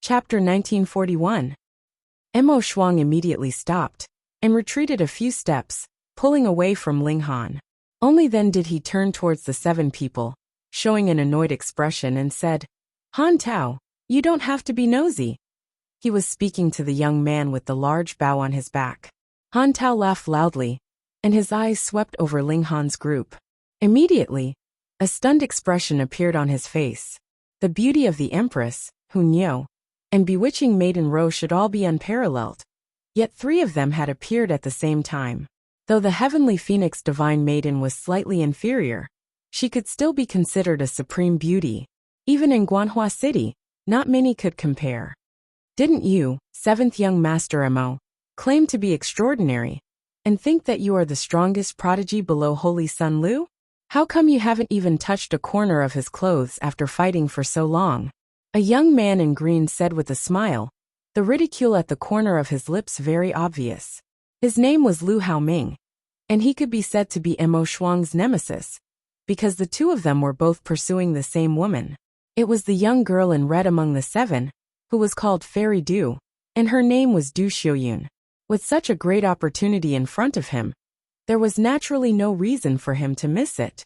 Chapter 1941. Mo Shuang immediately stopped and retreated a few steps, pulling away from Ling Han. Only then did he turn towards the 7 people, showing an annoyed expression, and said, "Han Tao, you don't have to be nosy." He was speaking to the young man with the large bow on his back. Han Tao laughed loudly, and his eyes swept over Ling Han's group. Immediately, a stunned expression appeared on his face. The beauty of the Empress, Hun Yo, and bewitching maiden Ro should all be unparalleled. Yet 3 of them had appeared at the same time. Though the heavenly phoenix divine maiden was slightly inferior, she could still be considered a supreme beauty. Even in Guanhua City, not many could compare. Didn't you, 7th young master Mo, claim to be extraordinary, and think that you are the strongest prodigy below Holy Sun Lu? How come you haven't even touched a corner of his clothes after fighting for so long? A young man in green said with a smile, the ridicule at the corner of his lips very obvious. His name was Lu Haoming, and he could be said to be Mo Shuang's nemesis, because the 2 of them were both pursuing the same woman. It was the young girl in red among the 7, who was called Fairy Du, and her name was Du Xiuyun. With such a great opportunity in front of him, there was naturally no reason for him to miss it.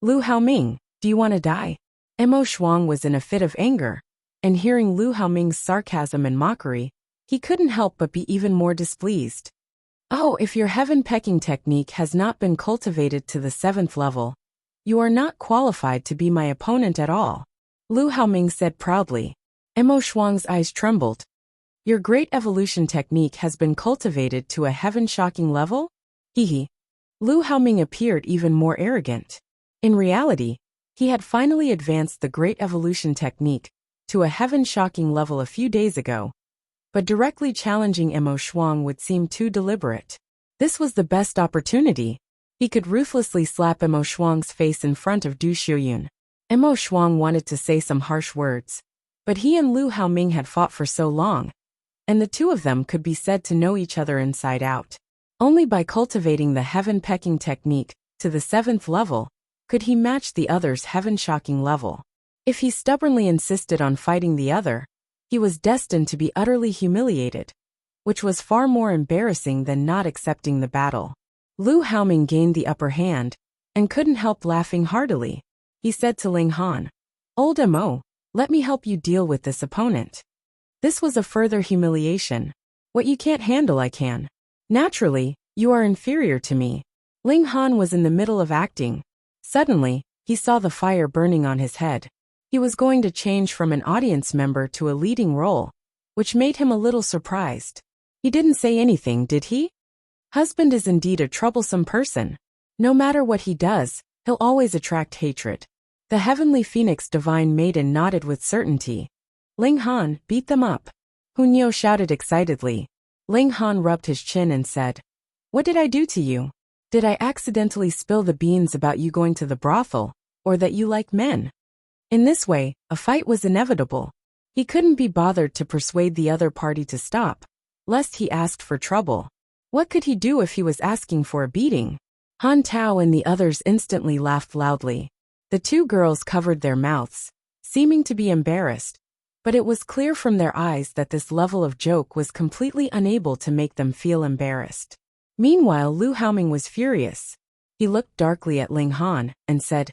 "Lu Haoming, do you want to die?" Mo Shuang was in a fit of anger, and hearing Lu Haoming's sarcasm and mockery, he couldn't help but be even more displeased. "Oh, if your heaven-pecking technique has not been cultivated to the 7th level, you are not qualified to be my opponent at all," Lu Haoming said proudly. Mo Shuang's eyes trembled. "Your great evolution technique has been cultivated to a heaven-shocking level? Hee. Lu Haoming appeared even more arrogant. In reality, he had finally advanced the great evolution technique to a heaven-shocking level a few days ago, but directly challenging Mo Shuang would seem too deliberate. This was the best opportunity. He could ruthlessly slap Mo Shuang's face in front of Du Xiuyun. Mo Shuang wanted to say some harsh words, but he and Lu Haoming had fought for so long, and the 2 of them could be said to know each other inside out. Only by cultivating the heaven-pecking technique to the 7th level could he match the other's heaven-shocking level. If he stubbornly insisted on fighting the other, he was destined to be utterly humiliated, which was far more embarrassing than not accepting the battle. Lu Haoming gained the upper hand, and couldn't help laughing heartily. He said to Ling Han, "Old Mo, let me help you deal with this opponent. This was a further humiliation. What you can't handle I can. Naturally, you are inferior to me." Ling Han was in the middle of acting. Suddenly, he saw the fire burning on his head. He was going to change from an audience member to a leading role, which made him a little surprised. He didn't say anything, did he? Husband is indeed a troublesome person. No matter what he does, he'll always attract hatred. The heavenly phoenix divine maiden nodded with certainty. "Ling Han, beat them up," Hun Yo shouted excitedly. Ling Han rubbed his chin and said, "What did I do to you? Did I accidentally spill the beans about you going to the brothel, or that you like men?" In this way, a fight was inevitable. He couldn't be bothered to persuade the other party to stop, lest he asked for trouble. What could he do if he was asking for a beating? Han Tao and the others instantly laughed loudly. The 2 girls covered their mouths, seeming to be embarrassed, but it was clear from their eyes that this level of joke was completely unable to make them feel embarrassed. Meanwhile, Lu Haoming was furious. He looked darkly at Ling Han and said,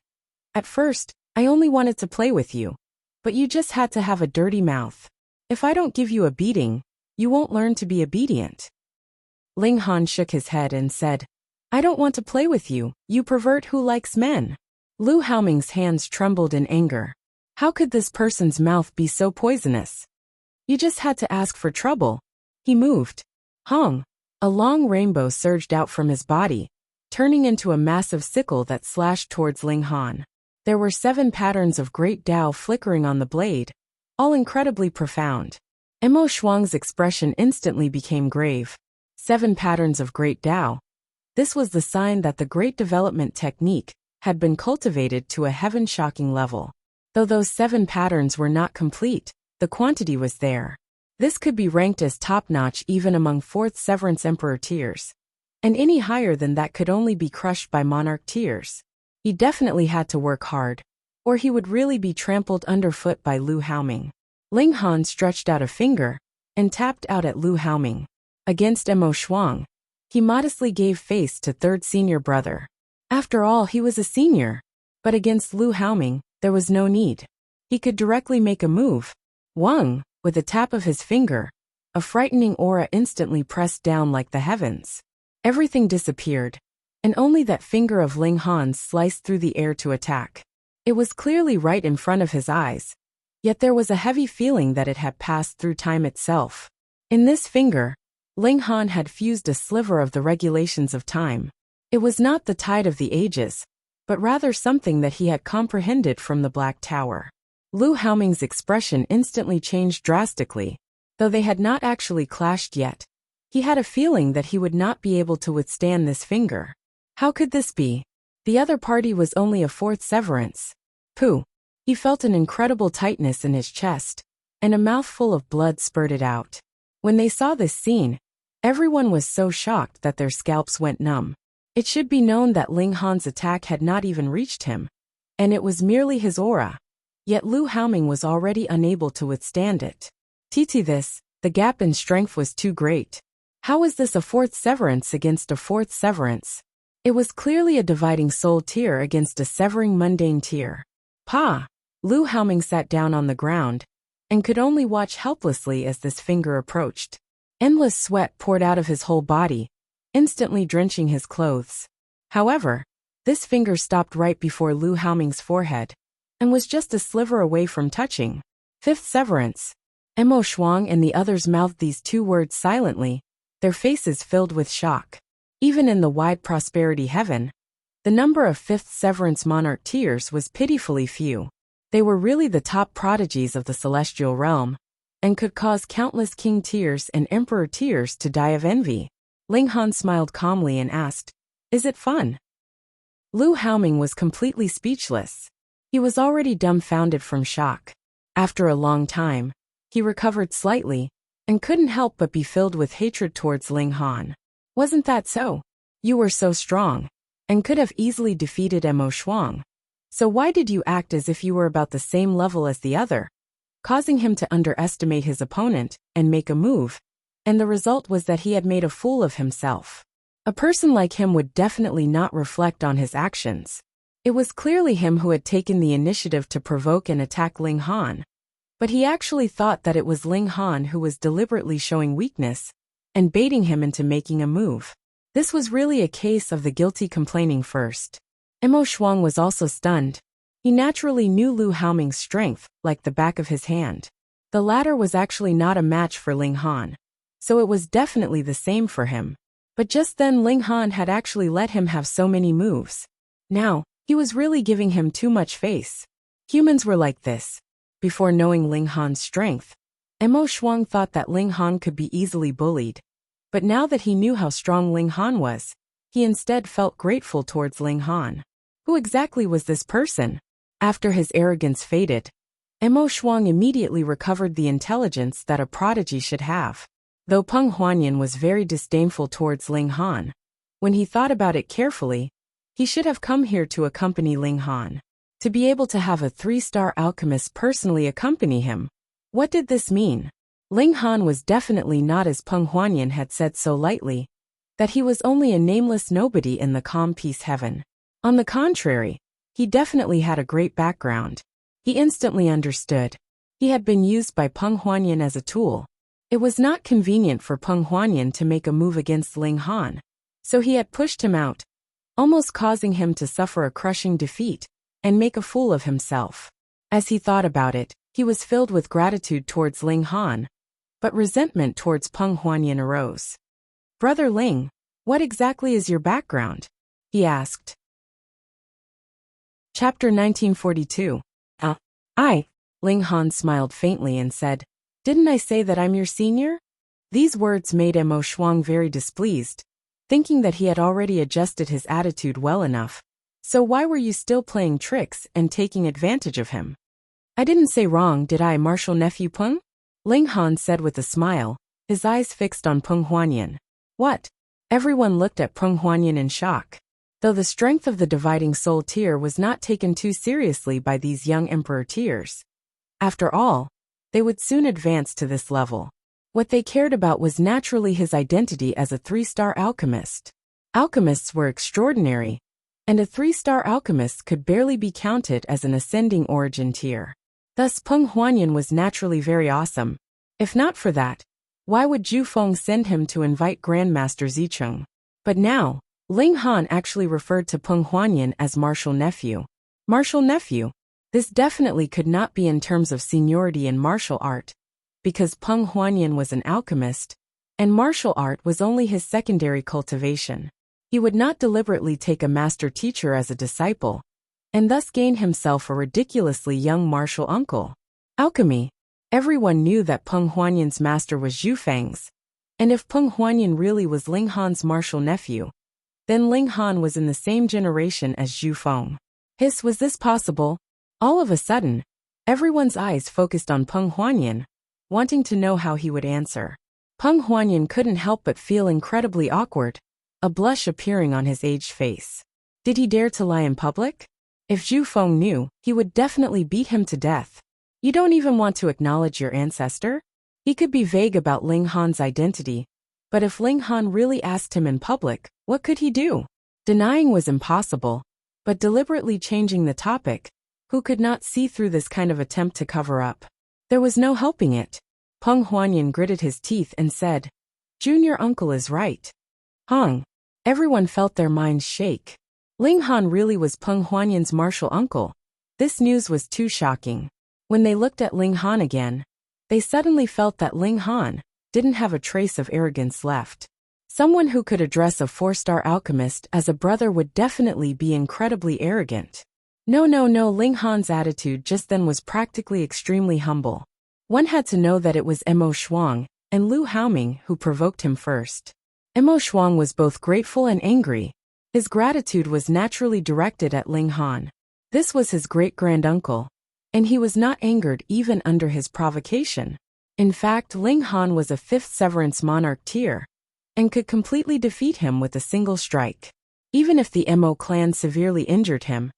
"At first, I only wanted to play with you, but you just had to have a dirty mouth. If I don't give you a beating, you won't learn to be obedient." Ling Han shook his head and said, "I don't want to play with you, you pervert who likes men." Lu Haoming's hands trembled in anger. How could this person's mouth be so poisonous? You just had to ask for trouble. He moved. Hong! A long rainbow surged out from his body, turning into a massive sickle that slashed towards Ling Han. There were 7 patterns of great Tao flickering on the blade, all incredibly profound. Mo Shuang's expression instantly became grave. 7 patterns of great Tao. This was the sign that the great development technique had been cultivated to a heaven-shocking level. Though those 7 patterns were not complete, the quantity was there. This could be ranked as top-notch even among 4th Severance Emperor tiers, and any higher than that could only be crushed by monarch tiers. He definitely had to work hard, or he would really be trampled underfoot by Lu Haoming. Ling Han stretched out a finger and tapped out at Lu Haoming. Against Mo Shuang, he modestly gave face to third senior brother. After all, he was a senior. But against Lu Haoming, there was no need. He could directly make a move. Wang, with a tap of his finger, a frightening aura instantly pressed down like the heavens. Everything disappeared, and only that finger of Ling Han's sliced through the air to attack. It was clearly right in front of his eyes, yet there was a heavy feeling that it had passed through time itself. In this finger, Ling Han had fused a sliver of the regulations of time. It was not the tide of the ages, but rather something that he had comprehended from the Black Tower. Lu Haoming's expression instantly changed drastically. Though they had not actually clashed yet, he had a feeling that he would not be able to withstand this finger. How could this be? The other party was only a fourth severance. Pooh! He felt an incredible tightness in his chest, and a mouthful of blood spurted out. When they saw this scene, everyone was so shocked that their scalps went numb. It should be known that Ling Han's attack had not even reached him, and it was merely his aura. Yet Lu Haoming was already unable to withstand it. The gap in strength was too great. How was this a fourth severance against a fourth severance? It was clearly a dividing soul tier against a severing mundane tier. Pa! Lu Haoming sat down on the ground, and could only watch helplessly as this finger approached. Endless sweat poured out of his whole body, instantly drenching his clothes. However, this finger stopped right before Lu Haoming's forehead, and was just a sliver away from touching. Fifth severance. Mo Shuang and the others mouthed these two words silently, their faces filled with shock. Even in the wide prosperity heaven, the number of fifth severance monarch tiers was pitifully few. They were really the top prodigies of the celestial realm, and could cause countless king tiers and emperor tiers to die of envy. Ling Han smiled calmly and asked, "Is it fun?" Lu Haoming was completely speechless. He was already dumbfounded from shock. After a long time, he recovered slightly, and couldn't help but be filled with hatred towards Ling Han. "Wasn't that so? You were so strong, and could have easily defeated Mo Shuang. So why did you act as if you were about the same level as the other?" Causing him to underestimate his opponent and make a move, and the result was that he had made a fool of himself. A person like him would definitely not reflect on his actions. It was clearly him who had taken the initiative to provoke and attack Ling Han. But he actually thought that it was Ling Han who was deliberately showing weakness and baiting him into making a move. This was really a case of the guilty complaining first. Mo Shuang was also stunned. He naturally knew Lu Haoming's strength like the back of his hand. The latter was actually not a match for Ling Han, so it was definitely the same for him. But just then Ling Han had actually let him have so many moves. Now, he was really giving him too much face. Humans were like this. Before knowing Ling Han's strength, Mo Shuang thought that Ling Han could be easily bullied. But now that he knew how strong Ling Han was, he instead felt grateful towards Ling Han. Who exactly was this person? After his arrogance faded, Mo Shuang immediately recovered the intelligence that a prodigy should have. Though Peng Huanyan was very disdainful towards Ling Han, when he thought about it carefully, he should have come here to accompany Ling Han. To be able to have a 3-star alchemist personally accompany him. What did this mean? Ling Han was definitely not as Peng Huanyan had said so lightly, that he was only a nameless nobody in the calm peace heaven. On the contrary, he definitely had a great background. He instantly understood. He had been used by Peng Huanyan as a tool. It was not convenient for Peng Huanyan to make a move against Ling Han, so he had pushed him out, almost causing him to suffer a crushing defeat and make a fool of himself. As he thought about it, he was filled with gratitude towards Ling Han, but resentment towards Peng Huanyan arose. "Brother Ling, what exactly is your background?" he asked. Chapter 1942. Ling Han smiled faintly and said, "Didn't I say that I'm your senior?" These words made Mo Shuang very displeased, thinking that he had already adjusted his attitude well enough. So why were you still playing tricks and taking advantage of him? "I didn't say wrong, did I, Marshal Nephew Peng?" Ling Han said with a smile, his eyes fixed on Peng Huanyan. "What?" Everyone looked at Peng Huanyan in shock. Though the strength of the dividing soul tier was not taken too seriously by these young emperor tiers. After all, They would soon advance to this level. What they cared about was naturally his identity as a 3-star alchemist. Alchemists were extraordinary, and a 3-star alchemist could barely be counted as an ascending origin tier. Thus Peng Huanyan was naturally very awesome. If not for that, why would Zhu Feng send him to invite Grandmaster Zicheng? But now, Ling Han actually referred to Peng Huanyan as martial nephew. Martial nephew? This definitely could not be in terms of seniority in martial art, because Peng Huanyan was an alchemist, and martial art was only his secondary cultivation. He would not deliberately take a master teacher as a disciple, and thus gain himself a ridiculously young martial uncle. Alchemy. Everyone knew that Peng Huanyan's master was Zhu Feng's, and if Peng Huanyan really was Ling Han's martial nephew, then Ling Han was in the same generation as Zhu Feng. Was this possible? All of a sudden, everyone's eyes focused on Peng Huanyan, wanting to know how he would answer. Peng Huanyan couldn't help but feel incredibly awkward, a blush appearing on his aged face. Did he dare to lie in public? If Zhu Feng knew, he would definitely beat him to death. You don't even want to acknowledge your ancestor? He could be vague about Ling Han's identity, but if Ling Han really asked him in public, what could he do? Denying was impossible, but deliberately changing the topic, who could not see through this kind of attempt to cover up? There was no helping it. Peng Huanyan gritted his teeth and said, "Junior uncle is right." Hung. Everyone felt their minds shake. Ling Han really was Peng Huanyan's martial uncle. This news was too shocking. When they looked at Ling Han again, they suddenly felt that Ling Han didn't have a trace of arrogance left. Someone who could address a 4-star alchemist as a brother would definitely be incredibly arrogant. No, Ling Han's attitude just then was practically extremely humble. One had to know that it was Mo Shuang and Lu Haoming who provoked him first. Mo Shuang was both grateful and angry. His gratitude was naturally directed at Ling Han. This was his great-granduncle, and he was not angered even under his provocation. In fact, Ling Han was a 5th Severance Monarch tier, and could completely defeat him with a single strike. Even if the Mo clan severely injured him,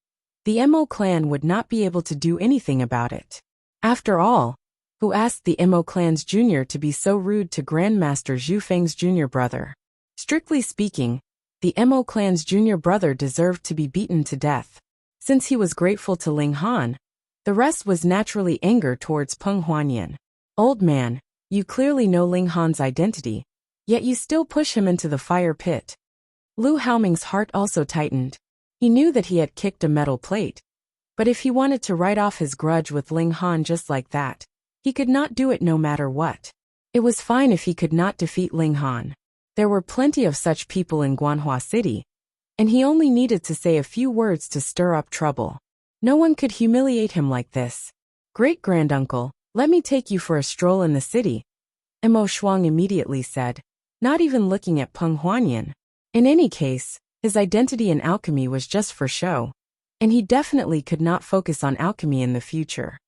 the Mo clan would not be able to do anything about it. After all, who asked the Mo clan's junior to be so rude to Grandmaster Zhu Feng's junior brother? Strictly speaking, the Mo clan's junior brother deserved to be beaten to death. Since he was grateful to Ling Han, the rest was naturally anger towards Peng Huanyan. Old man, you clearly know Ling Han's identity, yet you still push him into the fire pit. Lu Haoming's heart also tightened. He knew that he had kicked a metal plate, but if he wanted to write off his grudge with Ling Han just like that, he could not do it no matter what. It was fine if he could not defeat Ling Han. There were plenty of such people in Guanhua City, and he only needed to say a few words to stir up trouble. No one could humiliate him like this. Great-granduncle, let me take you for a stroll in the city, Mo Shuang immediately said, not even looking at Peng Huanyan. In any case, his identity in alchemy was just for show, and he definitely could not focus on alchemy in the future.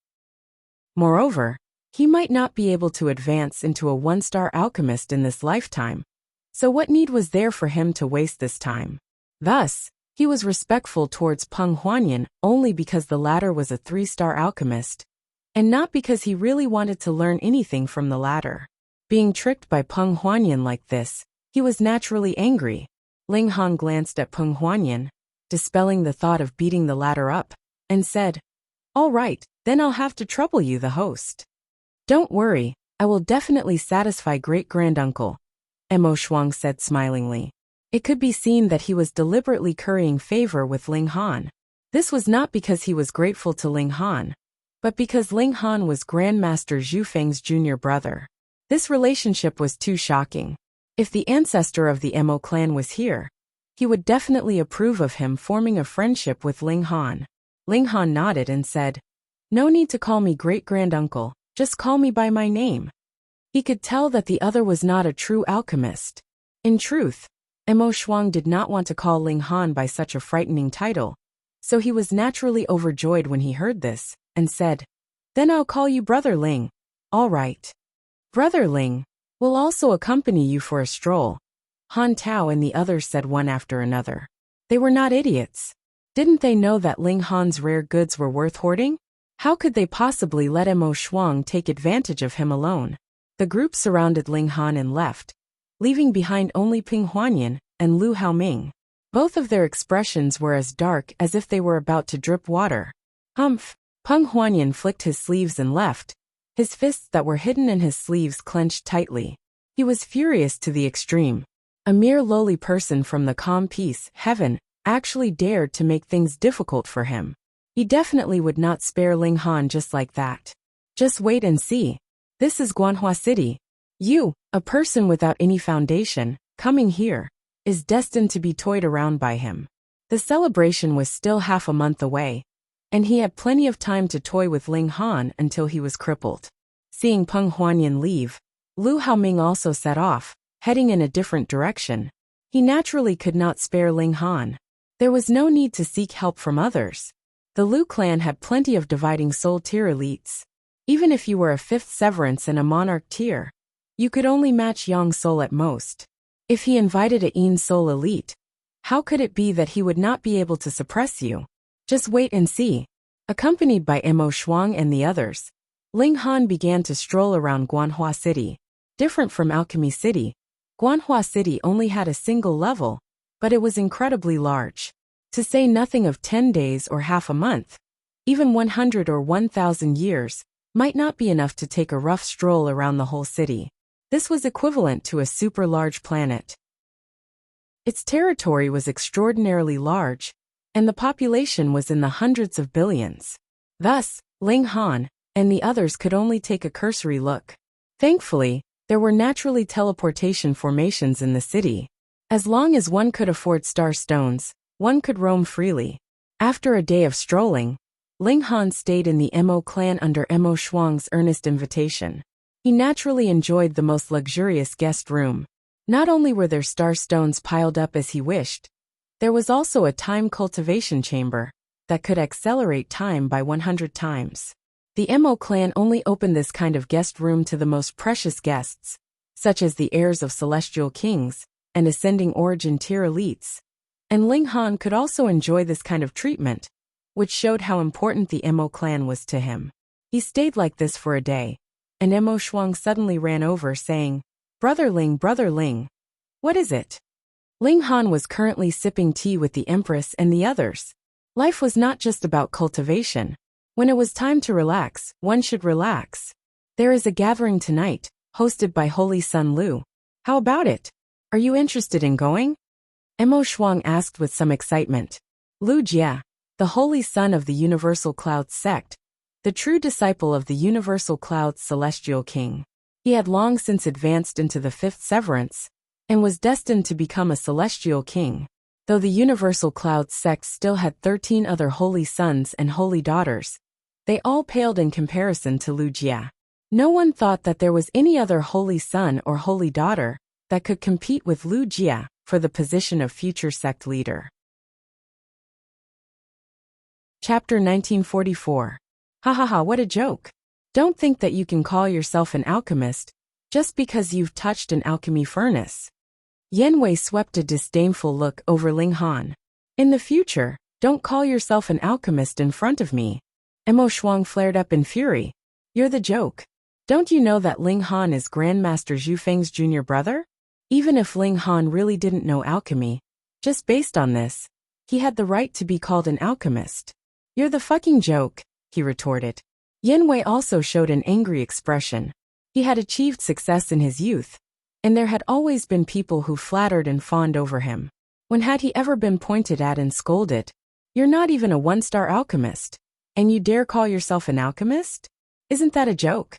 Moreover, he might not be able to advance into a 1-star alchemist in this lifetime, so what need was there for him to waste this time? Thus, he was respectful towards Peng Huanyan only because the latter was a 3-star alchemist, and not because he really wanted to learn anything from the latter. Being tricked by Peng Huanyan like this, he was naturally angry. Ling Han glanced at Peng Huanyan, dispelling the thought of beating the latter up, and said, "All right, then I'll have to trouble you, the host." "Don't worry, I will definitely satisfy great-granduncle," Mo Shuang said smilingly. It could be seen that he was deliberately currying favor with Ling Han. This was not because he was grateful to Ling Han, but because Ling Han was Grandmaster Zhu Feng's junior brother. This relationship was too shocking. If the ancestor of the Mo clan was here, he would definitely approve of him forming a friendship with Ling Han. Ling Han nodded and said, "No need to call me great-granduncle, just call me by my name." He could tell that the other was not a true alchemist. In truth, Mo Shuang did not want to call Ling Han by such a frightening title, so he was naturally overjoyed when he heard this, and said, "Then I'll call you Brother Ling." "All right. Brother Ling, we'll also accompany you for a stroll," Han Tao and the others said one after another. They were not idiots. Didn't they know that Ling Han's rare goods were worth hoarding? How could they possibly let Mo Shuang take advantage of him alone? The group surrounded Ling Han and left, leaving behind only Ping Huanyan and Lu Haoming. Both of their expressions were as dark as if they were about to drip water. Humph! Peng Huanyan flicked his sleeves and left, his fists that were hidden in his sleeves clenched tightly. He was furious to the extreme. A mere lowly person from the calm peace, heaven, actually dared to make things difficult for him. He definitely would not spare Ling Han just like that. Just wait and see. This is Guanhua City. You, a person without any foundation, coming here, is destined to be toyed around by him. The celebration was still half a month away, and he had plenty of time to toy with Ling Han until he was crippled. Seeing Peng Huanyan leave, Lu Haoming also set off, heading in a different direction. He naturally could not spare Ling Han. There was no need to seek help from others. The Lu clan had plenty of dividing soul tier elites. Even if you were a 5th severance and a monarch tier, you could only match Yang soul at most. If he invited a Yin soul elite, how could it be that he would not be able to suppress you? Just wait and see. Accompanied by Mo Shuang and the others, Ling Han began to stroll around Guanhua City. Different from Alchemy City, Guanhua City only had a single level, but it was incredibly large. To say nothing of 10 days or half a month, even 100 or 1,000 years might not be enough to take a rough stroll around the whole city. This was equivalent to a super large planet. Its territory was extraordinarily large, and the population was in the hundreds of billions. Thus, Ling Han and the others could only take a cursory look. Thankfully, there were naturally teleportation formations in the city. As long as one could afford star stones, one could roam freely. After a day of strolling, Ling Han stayed in the Mo clan under Mo Shuang's earnest invitation. He naturally enjoyed the most luxurious guest room. Not only were there star stones piled up as he wished, there was also a time cultivation chamber that could accelerate time by 100 times. The Mo clan only opened this kind of guest room to the most precious guests, such as the heirs of celestial kings and ascending origin tier elites. And Ling Han could also enjoy this kind of treatment, which showed how important the Mo clan was to him. He stayed like this for a day, and Mo Shuang suddenly ran over saying, Brother Ling, what is it? Ling Han was currently sipping tea with the Empress and the others. Life was not just about cultivation. When it was time to relax, one should relax. There is a gathering tonight, hosted by Holy Sun Lu. How about it? Are you interested in going? Mo Shuang asked with some excitement. Lu Jia, the Holy Son of the Universal Clouds sect, the true disciple of the Universal Clouds celestial king. He had long since advanced into the 5th severance, and was destined to become a celestial king. Though the Universal Clouds sect still had 13 other holy sons and holy daughters, they all paled in comparison to Lu Jia. No one thought that there was any other holy son or holy daughter that could compete with Lu Jia for the position of future sect leader. Chapter 1944. Ha ha ha, what a joke. Don't think that you can call yourself an alchemist just because you've touched an alchemy furnace. Yan Wei swept a disdainful look over Ling Han. In the future, don't call yourself an alchemist in front of me. Mo Shuang flared up in fury. You're the joke. Don't you know that Ling Han is Grandmaster Zhu Feng's junior brother? Even if Ling Han really didn't know alchemy, just based on this, he had the right to be called an alchemist. You're the fucking joke, he retorted. Yan Wei also showed an angry expression. He had achieved success in his youth, and there had always been people who flattered and fawned over him. When had he ever been pointed at and scolded? You're not even a 1-star alchemist, and you dare call yourself an alchemist? Isn't that a joke?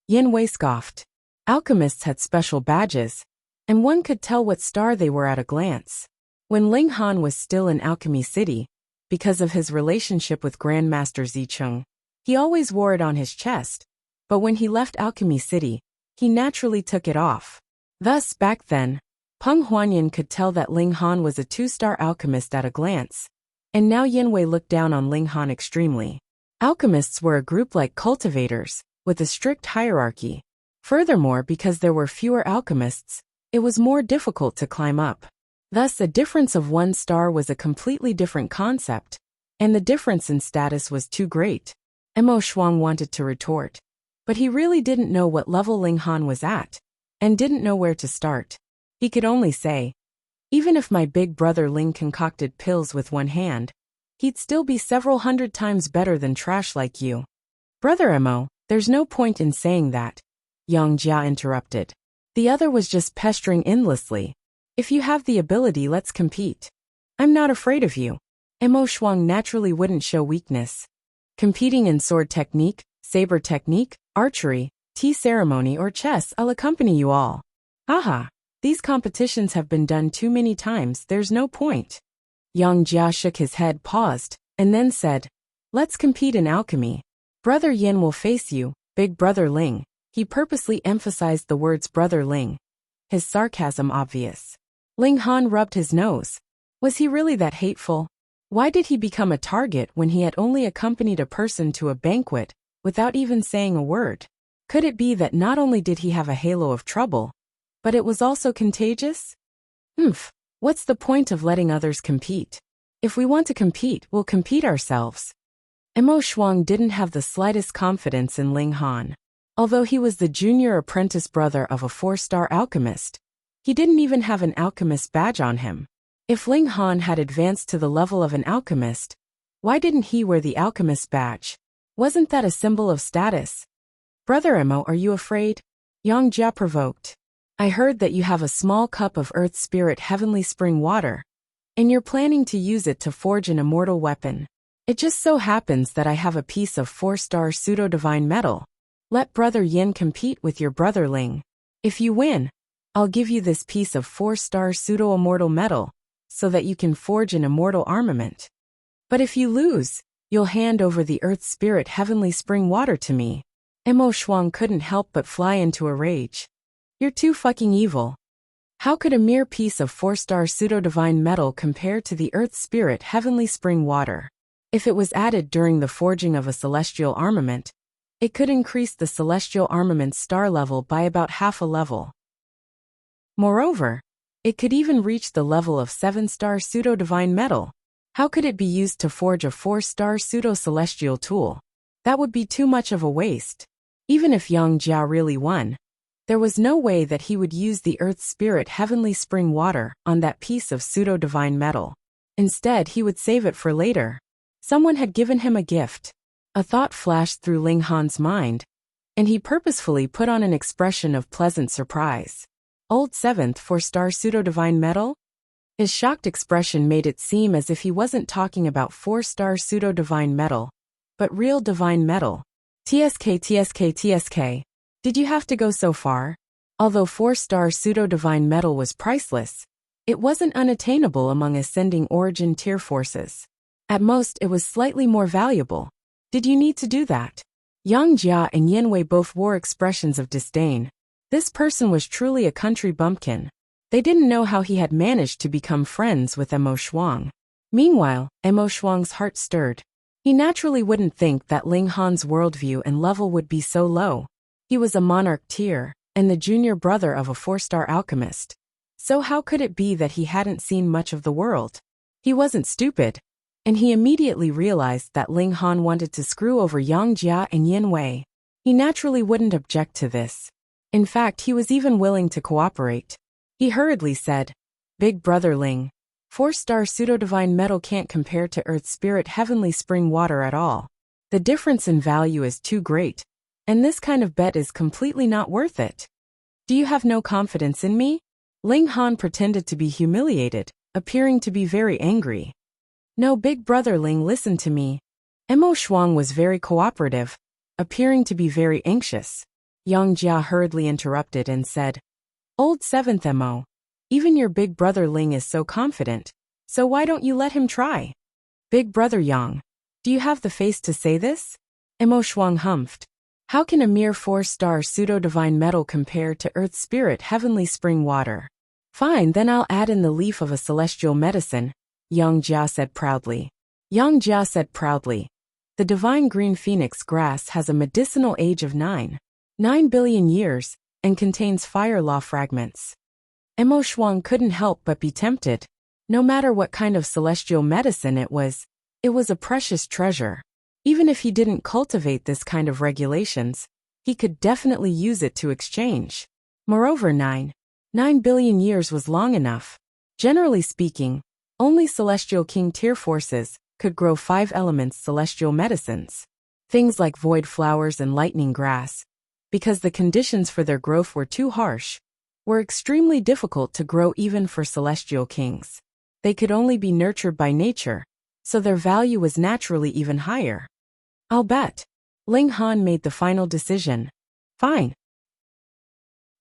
Yan Wei scoffed. Alchemists had special badges, and one could tell what star they were at a glance. When Ling Han was still in Alchemy City, because of his relationship with Grandmaster Zicheng, he always wore it on his chest, but when he left Alchemy City, he naturally took it off. Thus, back then, Peng Huanyan could tell that Ling Han was a 2-star alchemist at a glance, and now Yan Wei looked down on Ling Han extremely. Alchemists were a group like cultivators, with a strict hierarchy. Furthermore, because there were fewer alchemists, it was more difficult to climb up. Thus, a difference of 1 star was a completely different concept, and the difference in status was too great. Emo Shuang wanted to retort. But he really didn't know what level Ling Han was at, and didn't know where to start. He could only say, even if my big brother Ling concocted pills with one hand, he'd still be several hundred times better than trash like you. Brother Emo, there's no point in saying that, Yang Jia interrupted. The other was just pestering endlessly. If you have the ability, let's compete. I'm not afraid of you. Emo Shuang naturally wouldn't show weakness. Competing in sword technique, saber technique, archery, tea ceremony or chess, I'll accompany you all. Haha, these competitions have been done too many times, there's no point. Yang Jia shook his head, paused, and then said, let's compete in alchemy. Brother Yin will face you, big brother Ling. He purposely emphasized the words brother Ling. His sarcasm obvious. Ling Han rubbed his nose. Was he really that hateful? Why did he become a target when he had only accompanied a person to a banquet, without even saying a word? Could it be that not only did he have a halo of trouble, but it was also contagious? What's the point of letting others compete? If we want to compete, we'll compete ourselves. Emo Shuang didn't have the slightest confidence in Ling Han. Although he was the junior apprentice brother of a 4-star alchemist, he didn't even have an alchemist badge on him. If Ling Han had advanced to the level of an alchemist, why didn't he wear the alchemist badge? Wasn't that a symbol of status? Brother Emo, are you afraid? Yang Jia provoked. I heard that you have a small cup of Earth Spirit Heavenly Spring water, and you're planning to use it to forge an immortal weapon. It just so happens that I have a piece of 4-star pseudo-divine metal. Let Brother Yin compete with your brother Ling. If you win, I'll give you this piece of 4-star pseudo-immortal metal, so that you can forge an immortal armament. But if you lose, you'll hand over the Earth Spirit Heavenly Spring water to me. Emo Shuang couldn't help but fly into a rage. You're too fucking evil. How could a mere piece of 4-star pseudo-divine metal compare to the Earth Spirit Heavenly Spring water? If it was added during the forging of a celestial armament, it could increase the celestial armament's star level by about half a level. Moreover, it could even reach the level of 7-star pseudo-divine metal. How could it be used to forge a 4-star pseudo-celestial tool? That would be too much of a waste. Even if Yang Jia really won, there was no way that he would use the Earth Spirit Heavenly Spring water on that piece of pseudo-divine metal. Instead, he would save it for later. Someone had given him a gift. A thought flashed through Ling Han's mind, and he purposefully put on an expression of pleasant surprise. Old 7th 4-star pseudo-divine metal? His shocked expression made it seem as if he wasn't talking about 4-star pseudo-divine metal, but real divine metal. TSK. Did you have to go so far? Although 4-star pseudo-divine metal was priceless, it wasn't unattainable among ascending origin tier forces. At most, it was slightly more valuable. Did you need to do that? Yang Jia and Yin Wei both wore expressions of disdain. This person was truly a country bumpkin. They didn't know how he had managed to become friends with Emo Shuang. Meanwhile, Emo Shuang's heart stirred. He naturally wouldn't think that Ling Han's worldview and level would be so low. He was a monarch tier, and the junior brother of a 4-star alchemist. So how could it be that he hadn't seen much of the world? He wasn't stupid, and he immediately realized that Ling Han wanted to screw over Yang Jia and Yin Wei. He naturally wouldn't object to this. In fact, he was even willing to cooperate. He hurriedly said, Big brother Ling, 4-star pseudo-divine metal can't compare to Earth Spirit Heavenly Spring water at all. The difference in value is too great, and this kind of bet is completely not worth it. Do you have no confidence in me? Ling Han pretended to be humiliated, appearing to be very angry. No, big brother Ling, listen to me. Emo Shuang was very cooperative, appearing to be very anxious. Yang Jia hurriedly interrupted and said, Old 7th Emo, even your big brother Ling is so confident, so why don't you let him try? Big brother Yang, do you have the face to say this? Emo Shuang humphed. How can a mere 4-star pseudo-divine metal compare to Earth Spirit Heavenly Spring water? Fine, then I'll add in the leaf of a celestial medicine, Yang Jia said proudly. The divine green phoenix grass has a medicinal age of 9 billion years, and contains fire law fragments. Emo Shuang couldn't help but be tempted. No matter what kind of celestial medicine it was a precious treasure. Even if he didn't cultivate this kind of regulations, he could definitely use it to exchange. Moreover, 9 billion years was long enough. Generally speaking, only celestial king tier forces could grow 5 elements celestial medicines. Things like void flowers and lightning grass, because the conditions for their growth were too harsh, were extremely difficult to grow even for celestial kings. They could only be nurtured by nature, so their value was naturally even higher. I'll bet. Ling Han made the final decision. Fine.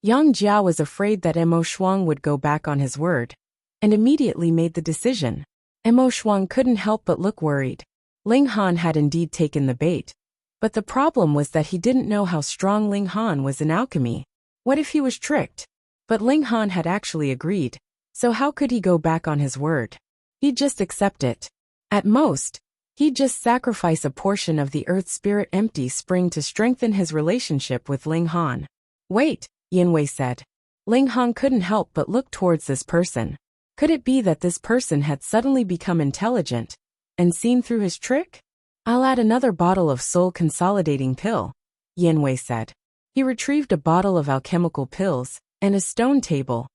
Yang Jia was afraid that Mo Shuang would go back on his word, and immediately made the decision. Mo Shuang couldn't help but look worried. Ling Han had indeed taken the bait, but the problem was that he didn't know how strong Ling Han was in alchemy. What if he was tricked? But Ling Han had actually agreed, so how could he go back on his word? He'd just accept it. At most, he'd just sacrifice a portion of the Earth Spirit Empty Spring to strengthen his relationship with Ling Han. Wait, Yanwei said. Ling Han couldn't help but look towards this person. Could it be that this person had suddenly become intelligent and seen through his trick? I'll add another bottle of soul consolidating pill, Yanwei said. He retrieved a bottle of alchemical pills and a stone table,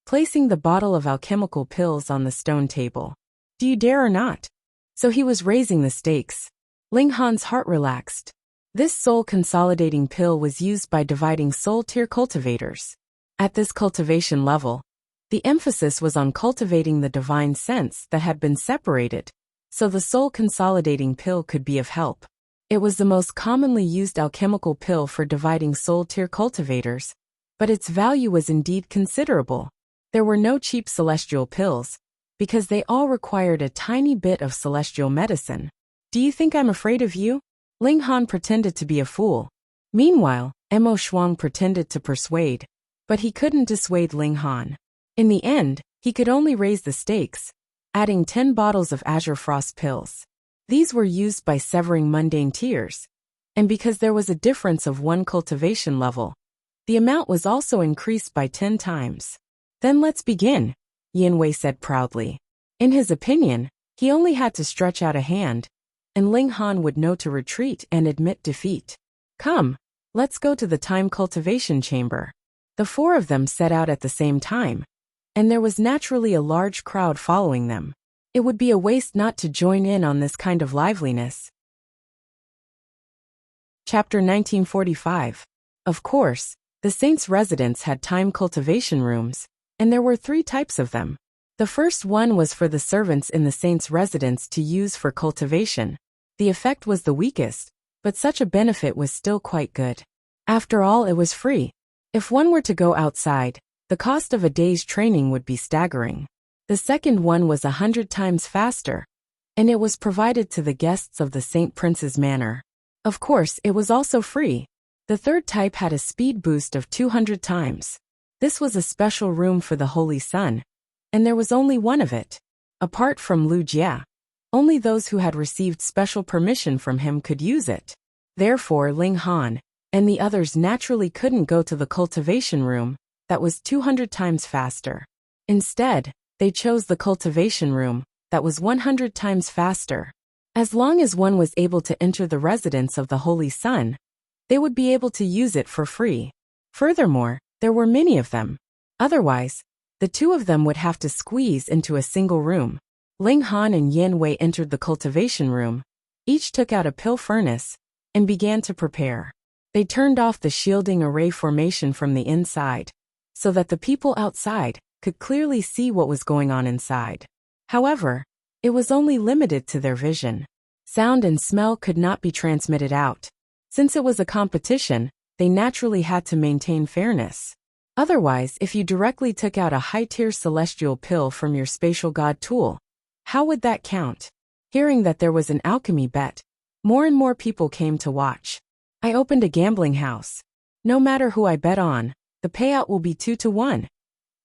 placing the bottle of alchemical pills on the stone table. Do you dare or not? So he was raising the stakes. Ling Han's heart relaxed. This soul consolidating pill was used by dividing soul tier cultivators. At this cultivation level, the emphasis was on cultivating the divine sense that had been separated, so the soul consolidating pill could be of help. It was the most commonly used alchemical pill for dividing soul tier cultivators, but its value was indeed considerable. There were no cheap celestial pills, because they all required a tiny bit of celestial medicine. Do you think I'm afraid of you? Ling Han pretended to be a fool. Meanwhile, Mo Shuang pretended to persuade, but he couldn't dissuade Ling Han. In the end, he could only raise the stakes, adding 10 bottles of Azure Frost pills. These were used by severing mundane tiers, and because there was a difference of 1 cultivation level, the amount was also increased by 10 times. Then let's begin, Yanwei said proudly. In his opinion, he only had to stretch out a hand, and Ling Han would know to retreat and admit defeat. Come, let's go to the time cultivation chamber. The 4 of them set out at the same time, and there was naturally a large crowd following them. It would be a waste not to join in on this kind of liveliness. Chapter 1945. Of course, the saints' residence had time cultivation rooms, and there were 3 types of them. The first one was for the servants in the saints' residence to use for cultivation. The effect was the weakest, but such a benefit was still quite good. After all, it was free. If one were to go outside, the cost of a day's training would be staggering. The second one was 100 times faster, and it was provided to the guests of the Saint Prince's Manor. Of course, it was also free. The third type had a speed boost of 200 times. This was a special room for the Holy Sun, and there was only one of it. Apart from Lu Jia, only those who had received special permission from him could use it. Therefore, Ling Han and the others naturally couldn't go to the cultivation room that was 200 times faster. Instead, they chose the cultivation room that was 100 times faster. As long as one was able to enter the residence of the Holy Sun, they would be able to use it for free. Furthermore, there were many of them. Otherwise, the 2 of them would have to squeeze into a single room. Ling Han and Yanwei entered the cultivation room. Each took out a pill furnace and began to prepare. They turned off the shielding array formation from the inside, so that the people outside could clearly see what was going on inside. However, it was only limited to their vision. Sound and smell could not be transmitted out. Since it was a competition, they naturally had to maintain fairness. Otherwise, if you directly took out a high-tier celestial pill from your spatial god tool, how would that count? Hearing that there was an alchemy bet, more and more people came to watch. I opened a gambling house. No matter who I bet on, the payout will be 2 to 1.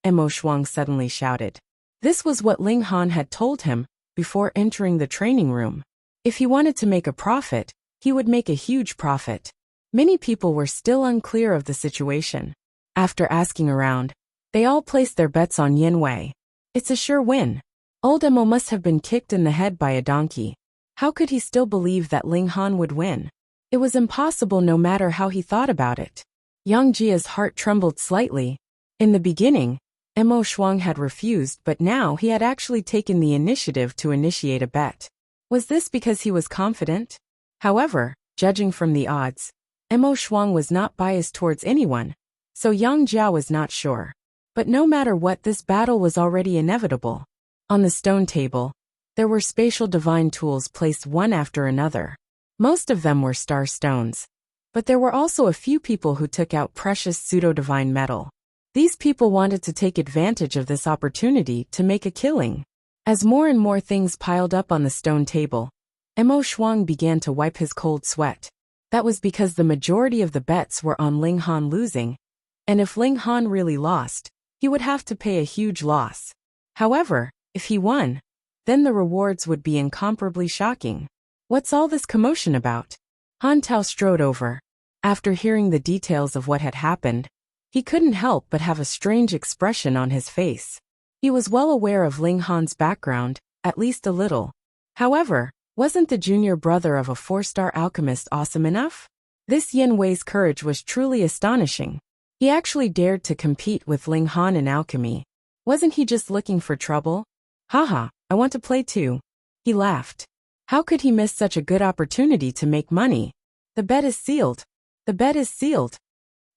Mo Shuang suddenly shouted. This was what Ling Han had told him before entering the training room. If he wanted to make a profit, he would make a huge profit. Many people were still unclear of the situation. After asking around, they all placed their bets on Yanwei. It's a sure win. Old Mo must have been kicked in the head by a donkey. How could he still believe that Ling Han would win? It was impossible no matter how he thought about it. Yang Jia's heart trembled slightly. In the beginning, Mo Shuang had refused, but now he had actually taken the initiative to initiate a bet. Was this because he was confident? However, judging from the odds, Mo Shuang was not biased towards anyone, so Yang Jia was not sure. But no matter what, this battle was already inevitable. On the stone table, there were spatial divine tools placed one after another. Most of them were star stones. But there were also a few people who took out precious pseudo-divine metal. These people wanted to take advantage of this opportunity to make a killing. As more and more things piled up on the stone table, Mo Shuang began to wipe his cold sweat. That was because the majority of the bets were on Ling Han losing, and if Ling Han really lost, he would have to pay a huge loss. However, if he won, then the rewards would be incomparably shocking. What's all this commotion about? Han Tao strode over. After hearing the details of what had happened, he couldn't help but have a strange expression on his face. He was well aware of Ling Han's background, at least a little. However, wasn't the junior brother of a 4-star alchemist awesome enough? This Yin Wei's courage was truly astonishing. He actually dared to compete with Ling Han in alchemy. Wasn't he just looking for trouble? Haha, I want to play too. He laughed. How could he miss such a good opportunity to make money? The bet is sealed. The bet is sealed.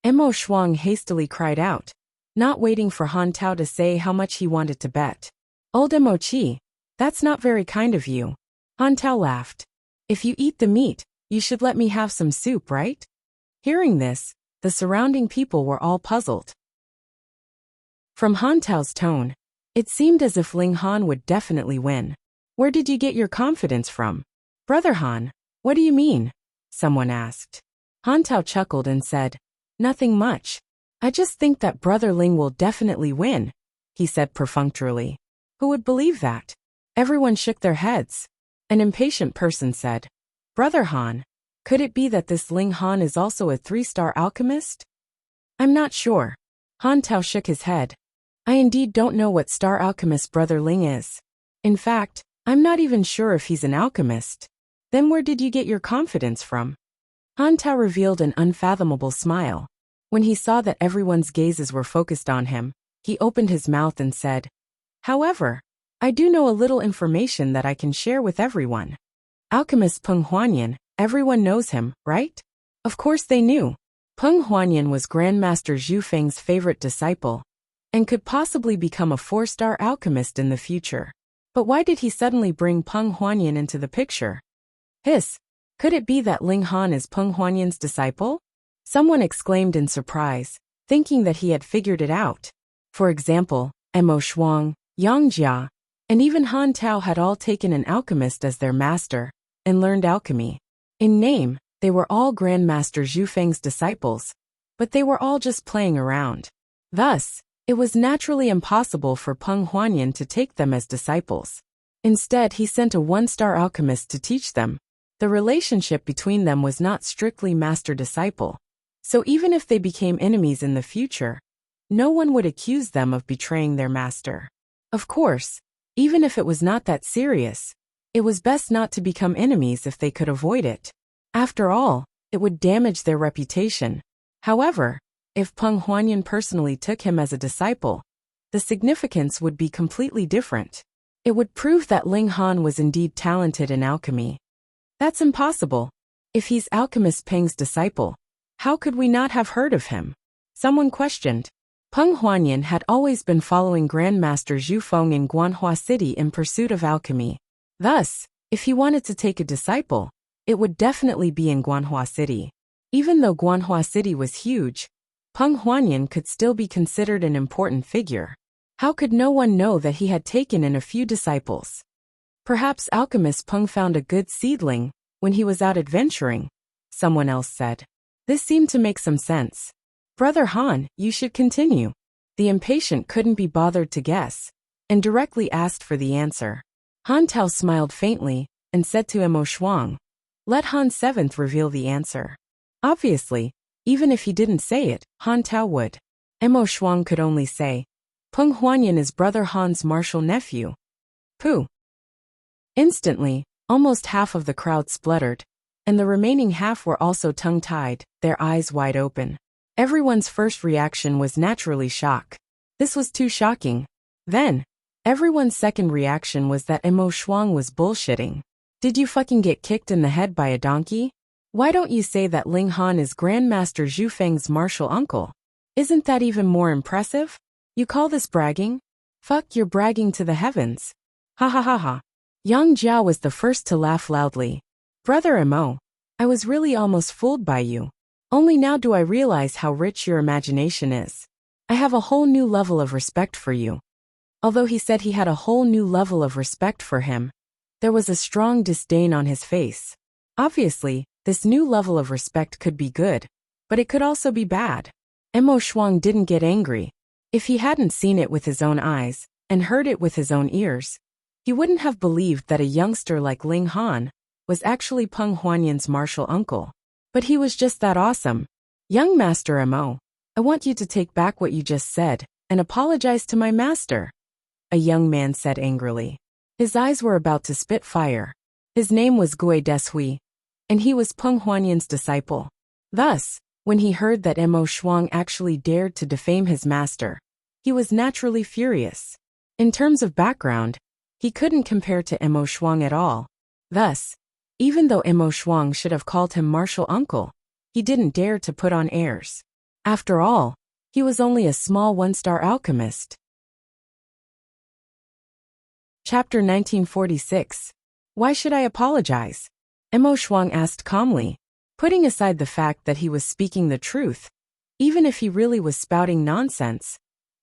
Mo Shuang hastily cried out, not waiting for Han Tao to say how much he wanted to bet. Old Mo Chi, that's not very kind of you. Han Tao laughed. If you eat the meat, you should let me have some soup, right? Hearing this, the surrounding people were all puzzled. From Han Tao's tone, it seemed as if Ling Han would definitely win. Where did you get your confidence from? Brother Han, what do you mean? Someone asked. Han Tao chuckled and said, nothing much. I just think that Brother Ling will definitely win, he said perfunctorily. Who would believe that? Everyone shook their heads. An impatient person said, Brother Han, could it be that this Ling Han is also a 3-star alchemist? I'm not sure. Han Tao shook his head. I indeed don't know what star alchemist Brother Ling is. In fact, I'm not even sure if he's an alchemist. Then where did you get your confidence from? Han Tao revealed an unfathomable smile. When he saw that everyone's gazes were focused on him, he opened his mouth and said, however, I do know a little information that I can share with everyone. Alchemist Peng Huanyan, everyone knows him, right? Of course they knew. Peng Huanyan was Grandmaster Zhu Feng's favorite disciple, and could possibly become a 4-star alchemist in the future. But why did he suddenly bring Peng Huanyan into the picture? Hiss! Could it be that Ling Han is Peng Huanyan's disciple? Someone exclaimed in surprise, thinking that he had figured it out. For example, Mo Shuang, Yang Jia, and even Han Tao had all taken an alchemist as their master, and learned alchemy. In name, they were all Grandmaster Zhu Feng's disciples, but they were all just playing around. Thus, it was naturally impossible for Peng Huanyan to take them as disciples. Instead, he sent a 1-star alchemist to teach them. The relationship between them was not strictly master-disciple, so even if they became enemies in the future, no one would accuse them of betraying their master. Of course, even if it was not that serious, it was best not to become enemies if they could avoid it. After all, it would damage their reputation. However, if Peng Huanyan personally took him as a disciple, the significance would be completely different. It would prove that Ling Han was indeed talented in alchemy. That's impossible. If he's alchemist Peng's disciple, how could we not have heard of him? Someone questioned. Peng Huanyan had always been following Grandmaster Zhu Feng in Guanhua City in pursuit of alchemy. Thus, if he wanted to take a disciple, it would definitely be in Guanhua City. Even though Guanhua City was huge, Peng Huanyan could still be considered an important figure. How could no one know that he had taken in a few disciples? Perhaps alchemist Peng found a good seedling when he was out adventuring, someone else said. This seemed to make some sense. Brother Han, you should continue. The impatient couldn't be bothered to guess, and directly asked for the answer. Han Tao smiled faintly, and said to Mo Shuang, let Han 7th reveal the answer. Obviously, even if he didn't say it, Han Tao would. Mo Shuang could only say, Peng Huanyan is Brother Han's martial nephew. Pooh. Instantly, Almost half of the crowd spluttered, and the remaining half were also tongue-tied, their eyes wide open. Everyone's first reaction was naturally shock. This was too shocking. Then, everyone's second reaction was that Emo Shuang was bullshitting. Did you fucking get kicked in the head by a donkey? Why don't you say that Ling Han is Grandmaster Zhu Feng's martial uncle? Isn't that even more impressive? You call this bragging? Fuck, you're bragging to the heavens. Ha ha ha ha. Yang Jiao was the first to laugh loudly. Brother Emo, I was really almost fooled by you. Only now do I realize how rich your imagination is. I have a whole new level of respect for you. Although he said he had a whole new level of respect for him, there was a strong disdain on his face. Obviously, this new level of respect could be good, but it could also be bad. Emo Shuang didn't get angry. If he hadn't seen it with his own eyes, and heard it with his own ears, he wouldn't have believed that a youngster like Ling Han was actually Peng Huanyan's martial uncle. But he was just that awesome. Young Master Emo, I want you to take back what you just said, and apologize to my master. A young man said angrily. His eyes were about to spit fire. His name was Gui Deshui, and he was Peng Huanyan's disciple. Thus, when he heard that Emo Shuang actually dared to defame his master, he was naturally furious. In terms of background, he couldn't compare to Emo Shuang at all. Thus, even though Emo Shuang should have called him martial uncle, he didn't dare to put on airs. After all, he was only a small one-star alchemist. Chapter 1946. Why should I apologize? Emo Shuang asked calmly, putting aside the fact that he was speaking the truth. Even if he really was spouting nonsense,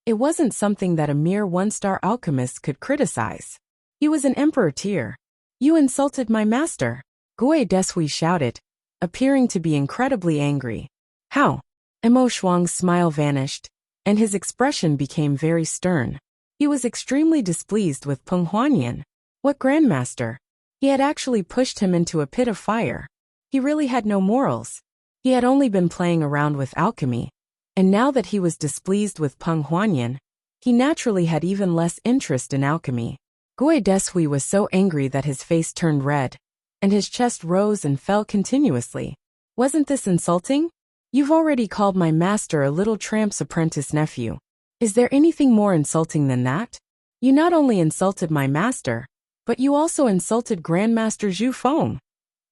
it wasn't something that a mere one-star alchemist could criticize. He was an emperor tier. You insulted my master, Gui Deshui shouted, appearing to be incredibly angry. How? Emo Shuang's smile vanished, and his expression became very stern. He was extremely displeased with Peng Huanyan. What grandmaster? He had actually pushed him into a pit of fire. He really had no morals. He had only been playing around with alchemy, and now that he was displeased with Peng Huanyan, he naturally had even less interest in alchemy. Gui Deshui was so angry that his face turned red, and his chest rose and fell continuously. Wasn't this insulting? You've already called my master a little tramp's apprentice nephew. Is there anything more insulting than that? You not only insulted my master, but you also insulted Grandmaster Zhu Feng,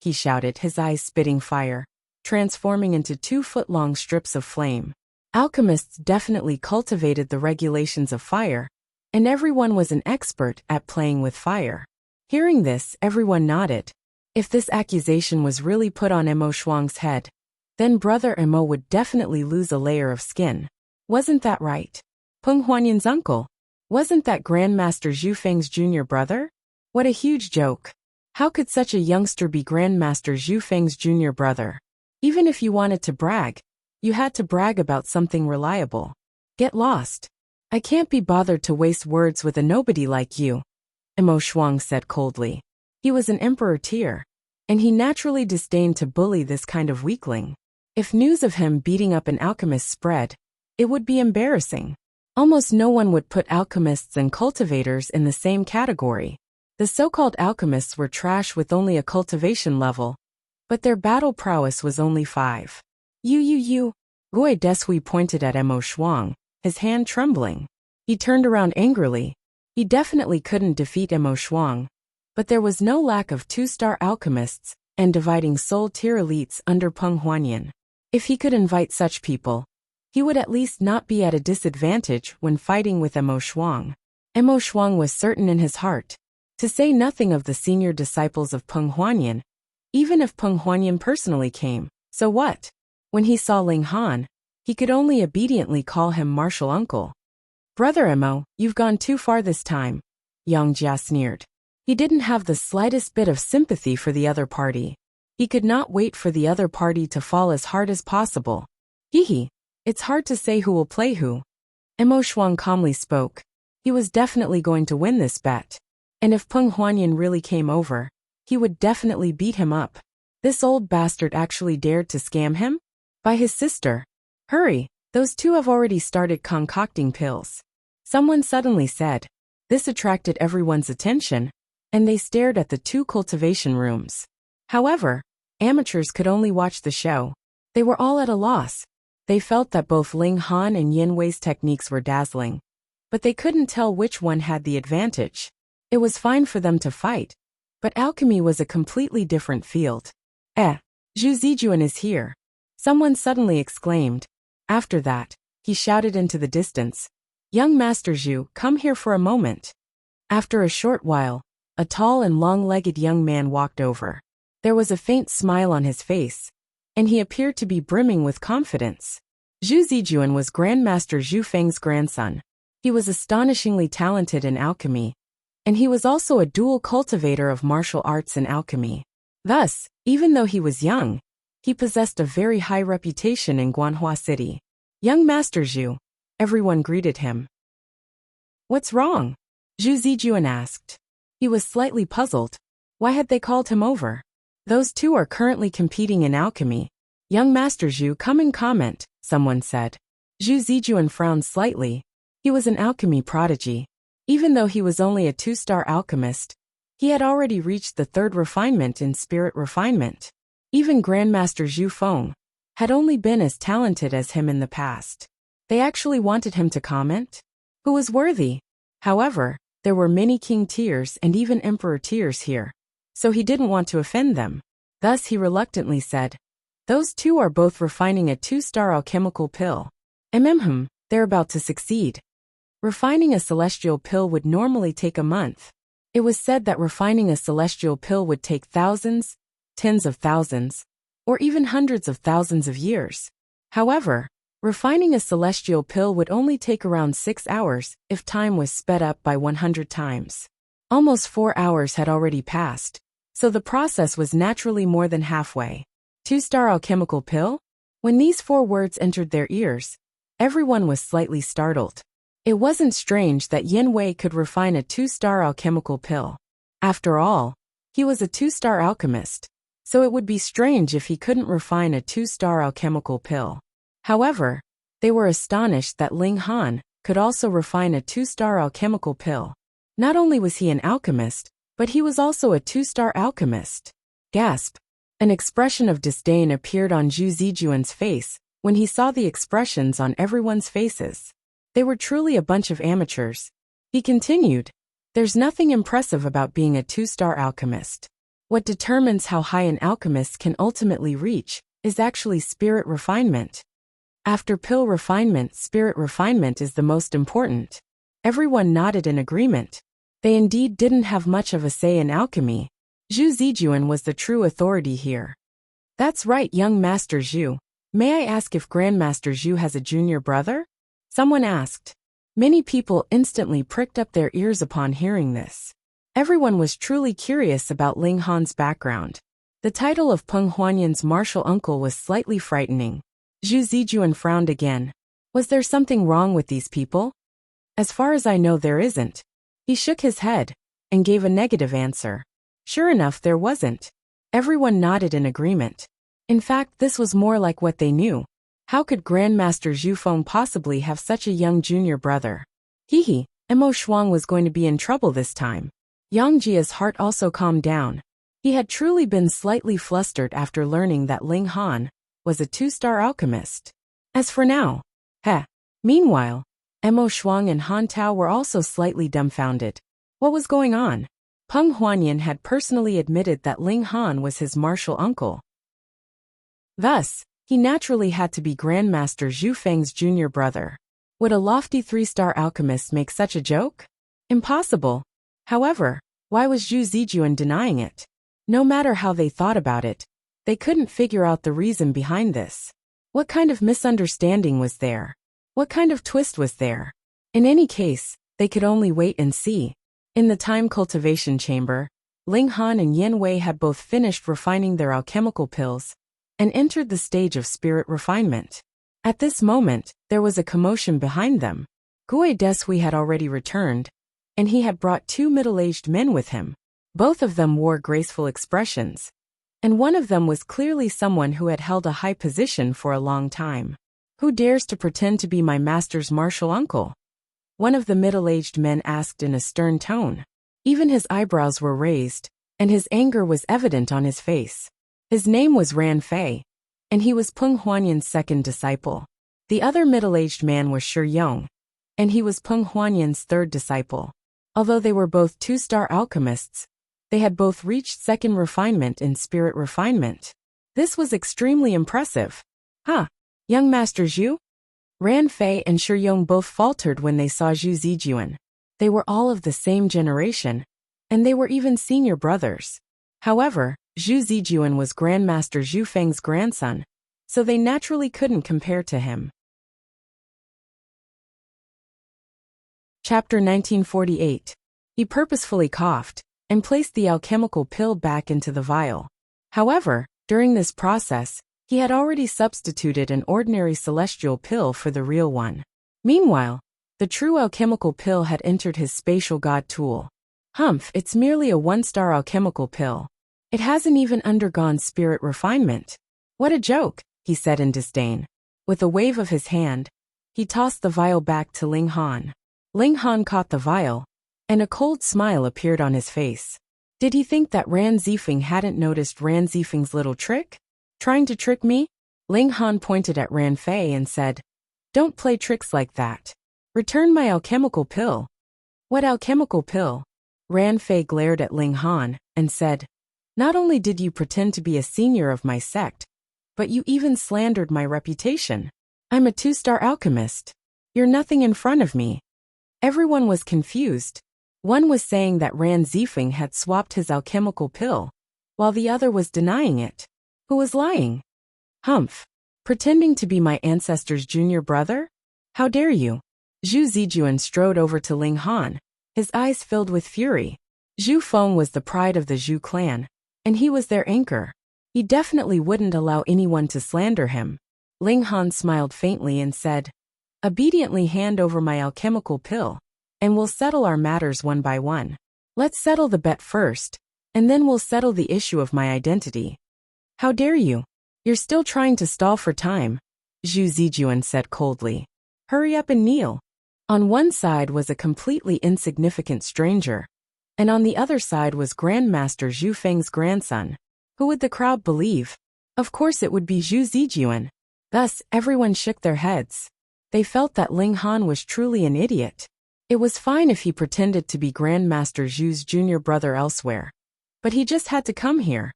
he shouted, his eyes spitting fire, transforming into 2-foot-long strips of flame. Alchemists definitely cultivated the regulations of fire, and everyone was an expert at playing with fire. Hearing this, everyone nodded. If this accusation was really put on Emo Shuang's head, then Brother Emo would definitely lose a layer of skin. Wasn't that right? Peng Huanyan's uncle? Wasn't that Grandmaster Zhu Feng's junior brother? What a huge joke. How could such a youngster be Grandmaster Zhu Feng's junior brother? Even if you wanted to brag, you had to brag about something reliable. Get lost. I can't be bothered to waste words with a nobody like you, Emo Shuang said coldly. He was an emperor tier, and he naturally disdained to bully this kind of weakling. If news of him beating up an alchemist spread, it would be embarrassing. Almost no one would put alchemists and cultivators in the same category. The so-called alchemists were trash with only a cultivation level, but their battle prowess was only 5. You. Gui Deshui pointed at Emo Shuang, his hand trembling. He turned around angrily. He definitely couldn't defeat Emo Shuang, but there was no lack of 2-star alchemists and dividing soul-tier elites under Peng Huanyan. If he could invite such people, he would at least not be at a disadvantage when fighting with Emo Shuang. Emo Shuang was certain in his heart, to say nothing of the senior disciples of Peng Huanyan. Even if Peng Huanyan personally came, so what? When he saw Ling Han, he could only obediently call him martial uncle. Brother Emo, you've gone too far this time, Yang Jia sneered. He didn't have the slightest bit of sympathy for the other party. He could not wait for the other party to fall as hard as possible. Hee. It's hard to say who will play who. Emo Shuang calmly spoke. He was definitely going to win this bet. And if Peng Huanyan really came over, he would definitely beat him up. This old bastard actually dared to scam him? By his sister. Hurry, those two have already started concocting pills. Someone suddenly said. This attracted everyone's attention, and they stared at the two cultivation rooms. However, amateurs could only watch the show. They were all at a loss. They felt that both Ling Han and Yin Wei's techniques were dazzling, but they couldn't tell which one had the advantage. It was fine for them to fight, but alchemy was a completely different field. Zhu Zijuan is here, someone suddenly exclaimed. After that, he shouted into the distance, "Young Master Zhu, come here for a moment." After a short while, a tall and long-legged young man walked over. There was a faint smile on his face, and he appeared to be brimming with confidence. Zhu Zijuan was Grandmaster Zhu Feng's grandson. He was astonishingly talented in alchemy, and he was also a dual cultivator of martial arts and alchemy. Thus, even though he was young, he possessed a very high reputation in Guanhua City. "Young Master Zhu," everyone greeted him. "What's wrong?" Zhu Zijuan asked. He was slightly puzzled. Why had they called him over? "Those two are currently competing in alchemy. Young Master Zhu, come and comment," someone said. Zhu Zijuan frowned slightly. He was an alchemy prodigy. Even though he was only a 2-star alchemist, he had already reached the 3rd refinement in spirit refinement. Even Grandmaster Zhu Feng had only been as talented as him in the past. They actually wanted him to comment? Who was worthy? However, there were many king tiers and even emperor tiers here, so he didn't want to offend them. Thus he reluctantly said, "Those two are both refining a 2-star alchemical pill. They're about to succeed." Refining a celestial pill would normally take a month. It was said that refining a celestial pill would take thousands, tens of thousands, or even hundreds of thousands of years. However, refining a celestial pill would only take around 6 hours if time was sped up by 100 times. Almost 4 hours had already passed, so the process was naturally more than halfway. 2-star alchemical pill? When these 4 words entered their ears, everyone was slightly startled. It wasn't strange that Yin Wei could refine a 2-star alchemical pill. After all, he was a 2-star alchemist, so it would be strange if he couldn't refine a 2-star alchemical pill. However, they were astonished that Ling Han could also refine a 2-star alchemical pill. Not only was he an alchemist, but he was also a 2-star alchemist. Gasp! An expression of disdain appeared on Zhu Zijuan's face when he saw the expressions on everyone's faces. They were truly a bunch of amateurs. He continued, "There's nothing impressive about being a 2-star alchemist. What determines how high an alchemist can ultimately reach is actually spirit refinement. After pill refinement, spirit refinement is the most important." Everyone nodded in agreement. They indeed didn't have much of a say in alchemy. Zhu Zijuan was the true authority here. "That's right, young Master Zhu. May I ask if Grandmaster Zhu has a junior brother?" someone asked. Many people instantly pricked up their ears upon hearing this. Everyone was truly curious about Ling Han's background. The title of Peng Huanyan's martial uncle was slightly frightening. Zhu Zijuan frowned again. Was there something wrong with these people? "As far as I know, there isn't." He shook his head and gave a negative answer. Sure enough, there wasn't. Everyone nodded in agreement. In fact, this was more like what they knew. How could Grandmaster Zhu Feng possibly have such a young junior brother? Mo Shuang was going to be in trouble this time. Yang Jia's heart also calmed down. He had truly been slightly flustered after learning that Ling Han was a 2-star alchemist. As for now, Meanwhile, Mo Shuang and Han Tao were also slightly dumbfounded. What was going on? Peng Huanyan had personally admitted that Ling Han was his martial uncle. Thus, he naturally had to be Grandmaster Zhu Feng's junior brother. Would a lofty 3-star alchemist make such a joke? Impossible. However, why was Zhu Zijuan denying it? No matter how they thought about it, they couldn't figure out the reason behind this. What kind of misunderstanding was there? What kind of twist was there? In any case, they could only wait and see. In the time cultivation chamber, Ling Han and Yin Wei had both finished refining their alchemical pills and entered the stage of spirit refinement. At this moment, there was a commotion behind them. Gui Deshui had already returned, and he had brought 2 middle-aged men with him. Both of them wore graceful expressions, and one of them was clearly someone who had held a high position for a long time. "Who dares to pretend to be my master's martial uncle?" one of the middle-aged men asked in a stern tone. Even his eyebrows were raised, and his anger was evident on his face. His name was Ran Fei, and he was Peng Huanyan's second disciple. The other middle-aged man was Shi Yong, and he was Peng Huanyan's third disciple. Although they were both two-star alchemists, they had both reached second refinement in spirit refinement. This was extremely impressive. Huh, young Master Zhu? Ran Fei and Shi Yong both faltered when they saw Zhu Zijuan. They were all of the same generation, and they were even senior brothers. However, Zhu Zijuan was Grandmaster Zhu Feng's grandson, so they naturally couldn't compare to him. Chapter 1948. He purposefully coughed and placed the alchemical pill back into the vial. However, during this process, he had already substituted an ordinary celestial pill for the real one. Meanwhile, the true alchemical pill had entered his spatial god tool. Humph, it's merely a one-star alchemical pill. It hasn't even undergone spirit refinement. What a joke, he said in disdain. With a wave of his hand, he tossed the vial back to Ling Han. Ling Han caught the vial, and a cold smile appeared on his face. Did he think that Ran Zifeng hadn't noticed Ran Zifeng's little trick? Trying to trick me? Ling Han pointed at Ran Fei and said, "Don't play tricks like that. Return my alchemical pill." What alchemical pill? Ran Fei glared at Ling Han and said, "Not only did you pretend to be a senior of my sect, but you even slandered my reputation. I'm a two-star alchemist. You're nothing in front of me." Everyone was confused. One was saying that Ran Zifeng had swapped his alchemical pill, while the other was denying it. Who was lying? Humph. Pretending to be my ancestor's junior brother? How dare you? Zhu Zijuan strode over to Ling Han, his eyes filled with fury. Zhu Feng was the pride of the Zhu clan, and he was their anchor. He definitely wouldn't allow anyone to slander him. Ling Han smiled faintly and said, "Obediently hand over my alchemical pill, and we'll settle our matters one by one. Let's settle the bet first, and then we'll settle the issue of my identity." How dare you? You're still trying to stall for time, Zhu Zijuan said coldly. Hurry up and kneel. On one side was a completely insignificant stranger, and on the other side was Grandmaster Zhu Feng's grandson. Who would the crowd believe? Of course it would be Zhu Zijuan. Thus, everyone shook their heads. They felt that Ling Han was truly an idiot. It was fine if he pretended to be Grandmaster Zhu's junior brother elsewhere, but he just had to come here.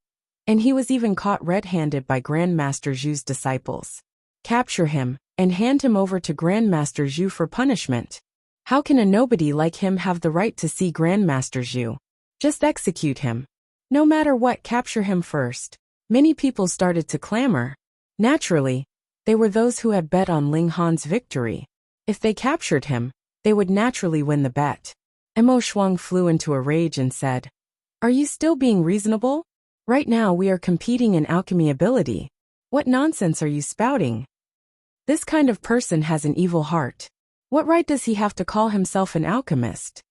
And he was even caught red-handed by Grandmaster Zhu's disciples. Capture him, and hand him over to Grandmaster Zhu for punishment. How can a nobody like him have the right to see Grandmaster Zhu? Just execute him. No matter what, capture him first. Many people started to clamor. Naturally, they were those who had bet on Ling Han's victory. If they captured him, they would naturally win the bet. Mo Shuang flew into a rage and said, "Are you still being reasonable? Right now we are competing in alchemy ability. What nonsense are you spouting? This kind of person has an evil heart. What right does he have to call himself an alchemist?"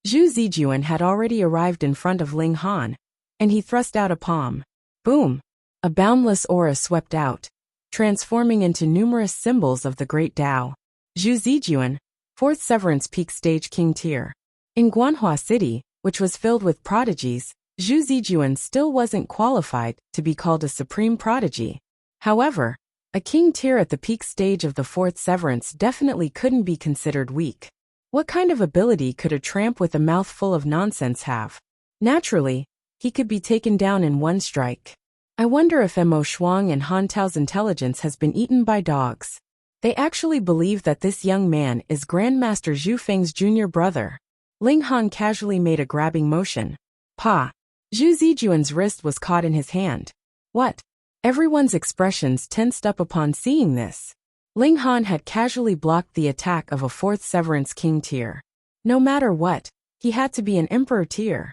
Zhu Zijuan had already arrived in front of Ling Han, and he thrust out a palm. Boom! A boundless aura swept out, transforming into numerous symbols of the Great Tao. Zhu Zijuan, 4th Severance Peak Stage King Tier. In Guanhua City, which was filled with prodigies, Zhu Zijuan still wasn't qualified to be called a supreme prodigy. However, a king tier at the peak stage of the 4th Severance definitely couldn't be considered weak. What kind of ability could a tramp with a mouth full of nonsense have? Naturally, he could be taken down in one strike. I wonder if Mo Shuang and Han Tao's intelligence has been eaten by dogs. They actually believe that this young man is Grandmaster Zhu Feng's junior brother. Ling Han casually made a grabbing motion. Pa! Zhu Zijuan's wrist was caught in his hand. What? Everyone's expressions tensed up upon seeing this. Ling Han had casually blocked the attack of a 4th Severance King tier. No matter what, he had to be an Emperor tier.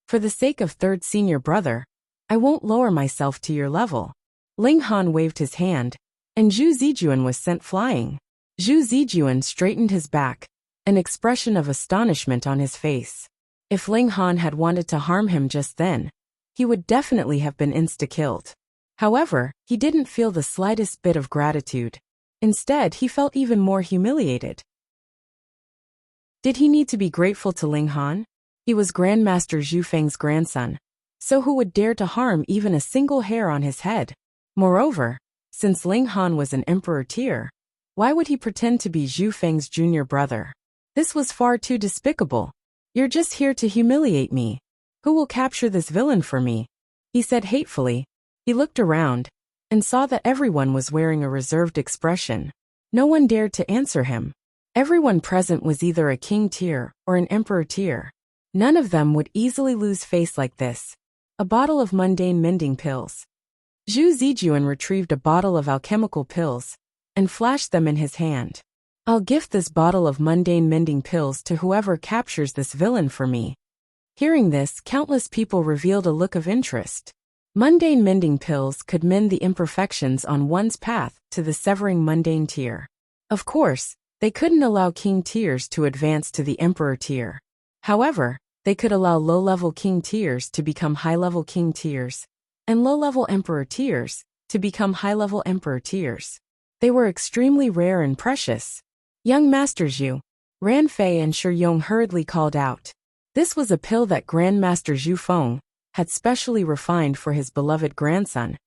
For the sake of 3rd senior brother, I won't lower myself to your level. Ling Han waved his hand, and Zhu Zijuan was sent flying. Zhu Zijuan straightened his back, an expression of astonishment on his face. If Ling Han had wanted to harm him just then, he would definitely have been insta-killed. However, he didn't feel the slightest bit of gratitude. Instead, he felt even more humiliated. Did he need to be grateful to Ling Han? He was Grandmaster Zhu Feng's grandson, so who would dare to harm even a single hair on his head? Moreover, since Ling Han was an emperor tier, why would he pretend to be Zhu Feng's junior brother? This was far too despicable. You're just here to humiliate me. Who will capture this villain for me? He said hatefully. He looked around and saw that everyone was wearing a reserved expression. No one dared to answer him. Everyone present was either a king tier or an emperor tier. None of them would easily lose face like this. A bottle of mundane mending pills. Zhu Zijuan retrieved a bottle of alchemical pills and flashed them in his hand. I'll gift this bottle of mundane mending pills to whoever captures this villain for me. Hearing this, countless people revealed a look of interest. Mundane mending pills could mend the imperfections on one's path to the severing mundane tier. Of course, they couldn't allow king tiers to advance to the emperor tier. However, they could allow low-level king tiers to become high-level king tiers, and low-level emperor tiers to become high-level emperor tiers. They were extremely rare and precious. Young Master Zhu, Ran Fei and Shi Yong hurriedly called out. This was a pill that Grandmaster Zhu Feng had specially refined for his beloved grandson,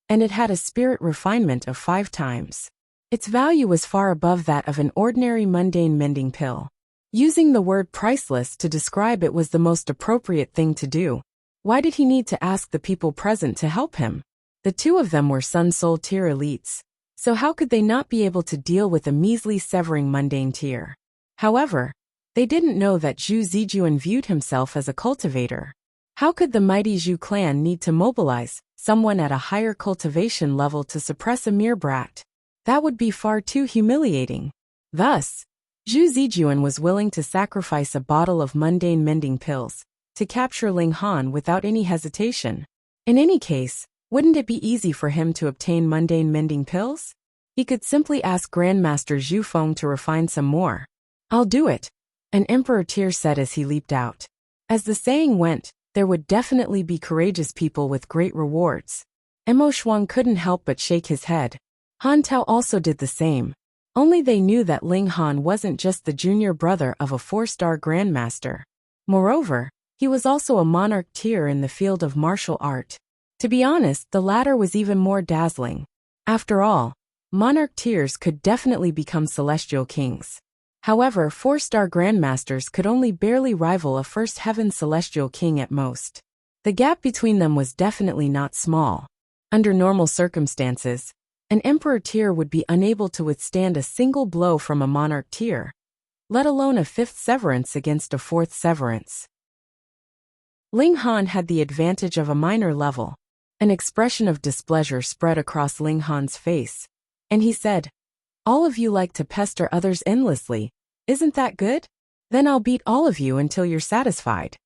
and it had a spirit refinement of 5 times. Its value was far above that of an ordinary mundane mending pill. Using the word priceless to describe it was the most appropriate thing to do. Why did he need to ask the people present to help him? The two of them were Sun Soul tier elites, so how could they not be able to deal with a measly severing mundane tier? However, they didn't know that Zhu Zijuan viewed himself as a cultivator. How could the mighty Zhu clan need to mobilize someone at a higher cultivation level to suppress a mere brat? That would be far too humiliating. Thus, Zhu Zijuan was willing to sacrifice a bottle of mundane mending pills to capture Ling Han without any hesitation. In any case, wouldn't it be easy for him to obtain mundane mending pills? He could simply ask Grandmaster Zhu Feng to refine some more. I'll do it, an emperor tier said as he leaped out. As the saying went, there would definitely be courageous people with great rewards. Emo Shuang couldn't help but shake his head. Han Tao also did the same. Only they knew that Ling Han wasn't just the junior brother of a 4-star grandmaster. Moreover, he was also a monarch tier in the field of martial art. To be honest, the latter was even more dazzling. After all, monarch tiers could definitely become celestial kings. However, 4-star grandmasters could only barely rival a first heaven celestial king at most. The gap between them was definitely not small. Under normal circumstances, an emperor tier would be unable to withstand a single blow from a monarch tier, let alone a 5th severance against a 4th severance. Ling Han had the advantage of a minor level. An expression of displeasure spread across Ling Han's face, and he said, "All of you like to pester others endlessly. Isn't that good? Then I'll beat all of you until you're satisfied.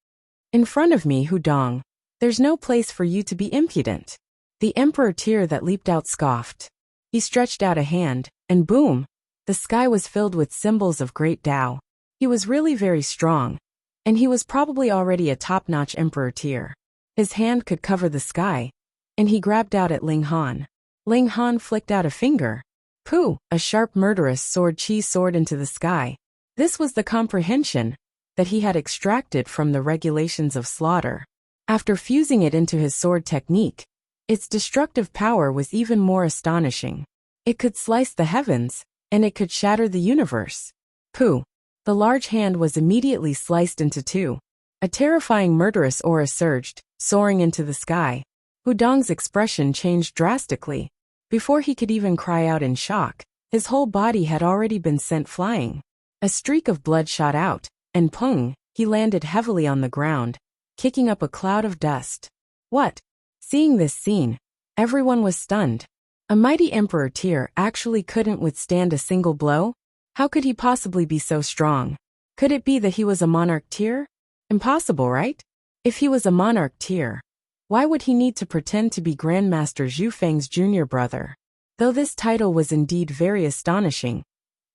In front of me, Hudong, there's no place for you to be impudent." The emperor tier that leaped out scoffed. He stretched out a hand, and boom! The sky was filled with symbols of great Tao. He was really very strong, and he was probably already a top-notch emperor tier. His hand could cover the sky, and he grabbed out at Ling Han. Ling Han flicked out a finger. Pooh! A sharp murderous sword chi soared into the sky. This was the comprehension that he had extracted from the regulations of slaughter. After fusing it into his sword technique, its destructive power was even more astonishing. It could slice the heavens, and it could shatter the universe. Pooh! The large hand was immediately sliced into 2. A terrifying murderous aura surged, soaring into the sky. Hudong's expression changed drastically. Before he could even cry out in shock, his whole body had already been sent flying. A streak of blood shot out, and pung! He landed heavily on the ground, kicking up a cloud of dust. What? Seeing this scene, everyone was stunned. A mighty emperor tier actually couldn't withstand a single blow? How could he possibly be so strong? Could it be that he was a monarch tier? Impossible, right? If he was a monarch tier, why would he need to pretend to be Grandmaster Zhu Feng's junior brother? Though this title was indeed very astonishing,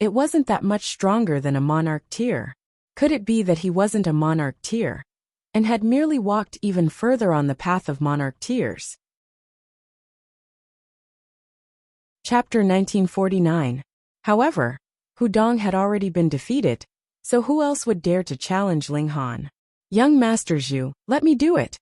it wasn't that much stronger than a monarch tier. Could it be that he wasn't a monarch tier, and had merely walked even further on the path of monarch tiers? Chapter 1949. However, Hudong had already been defeated, so who else would dare to challenge Ling Han? Young Master Zhu, let me do it,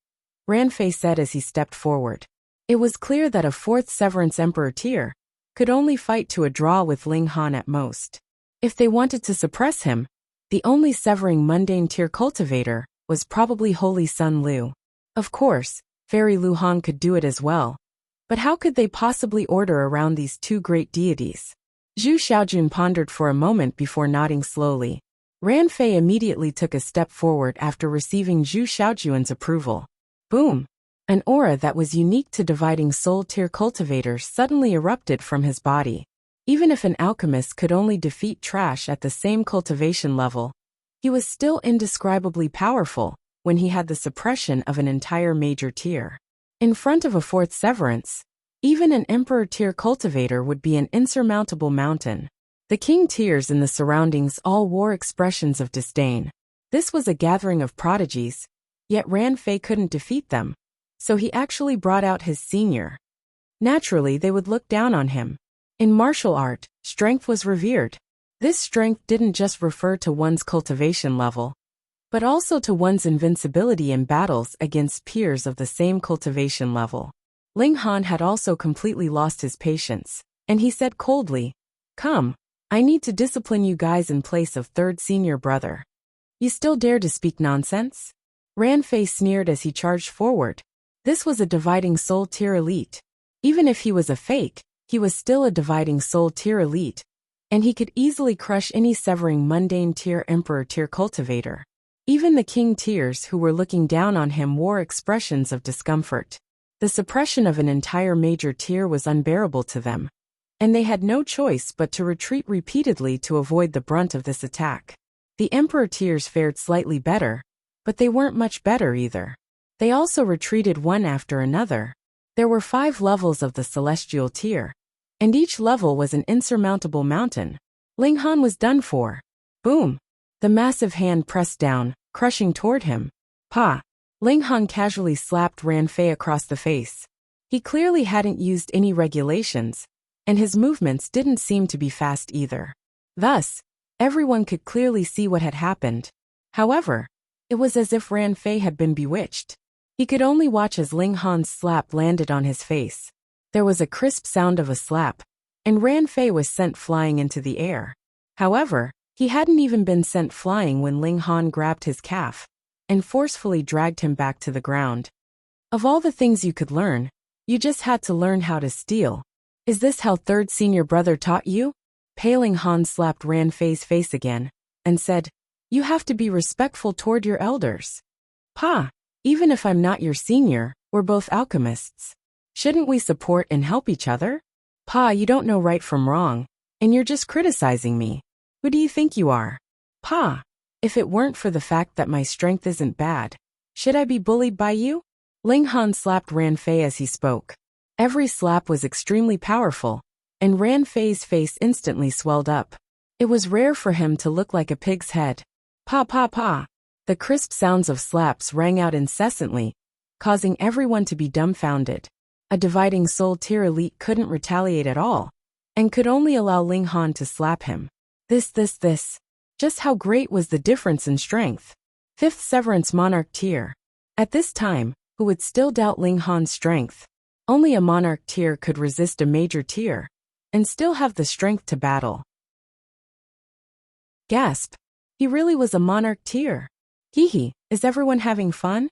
Ranfei said as he stepped forward. It was clear that a fourth Severance Emperor tier could only fight to a draw with Ling Han at most. If they wanted to suppress him, the only severing mundane tier cultivator was probably Holy Sun Liu. Of course, Fairy Lu Han could do it as well. But how could they possibly order around these two great deities? Zhu Xiaojun pondered for a moment before nodding slowly. Ranfei immediately took a step forward after receiving Zhu Xiaojun's approval. Boom! An aura that was unique to dividing soul tier cultivators suddenly erupted from his body. Even if an alchemist could only defeat trash at the same cultivation level, he was still indescribably powerful when he had the suppression of an entire major tier. In front of a fourth severance, even an emperor tier cultivator would be an insurmountable mountain. The king tiers in the surroundings all wore expressions of disdain. This was a gathering of prodigies, yet Ranfei couldn't defeat them, so he actually brought out his senior. Naturally, they would look down on him. In martial art, strength was revered. This strength didn't just refer to one's cultivation level, but also to one's invincibility in battles against peers of the same cultivation level. Ling Han had also completely lost his patience, and he said coldly, "Come, I need to discipline you guys in place of third senior brother. You still dare to speak nonsense?" Ranfei sneered as he charged forward. This was a dividing soul tier elite. Even if he was a fake, he was still a dividing soul tier elite, and he could easily crush any severing mundane tier emperor tier cultivator. Even the king tiers who were looking down on him wore expressions of discomfort. The suppression of an entire major tier was unbearable to them, and they had no choice but to retreat repeatedly to avoid the brunt of this attack. The emperor tiers fared slightly better, but they weren't much better either. They also retreated one after another. There were 5 levels of the celestial tier, and each level was an insurmountable mountain. Ling Han was done for. Boom! The massive hand pressed down, crushing toward him. Pa! Ling Han casually slapped Ranfei across the face. He clearly hadn't used any regulations, and his movements didn't seem to be fast either. Thus, everyone could clearly see what had happened. However, it was as if Ranfei had been bewitched. He could only watch as Ling Han's slap landed on his face. There was a crisp sound of a slap, and Ranfei was sent flying into the air. However, he hadn't even been sent flying when Ling Han grabbed his calf and forcefully dragged him back to the ground. Of all the things you could learn, you just had to learn how to steal. Is this how third senior brother taught you? Ling Han slapped Ranfei's face again and said, "You have to be respectful toward your elders. Pa, even if I'm not your senior, we're both alchemists. Shouldn't we support and help each other? Pa, you don't know right from wrong, and you're just criticizing me. Who do you think you are? Pa, if it weren't for the fact that my strength isn't bad, should I be bullied by you?" Ling Han slapped Ranfei as he spoke. Every slap was extremely powerful, and Ranfei's face instantly swelled up. It was rare for him to look like a pig's head. Pa pa pa! The crisp sounds of slaps rang out incessantly, causing everyone to be dumbfounded. A dividing soul tier elite couldn't retaliate at all, and could only allow Ling Han to slap him. This. Just how great was the difference in strength? 5th Severance Monarch tier. At this time, who would still doubt Ling Han's strength? Only a Monarch tier could resist a major tier, and still have the strength to battle. Gasp! He really was a Monarch tier. Hee, is everyone having fun?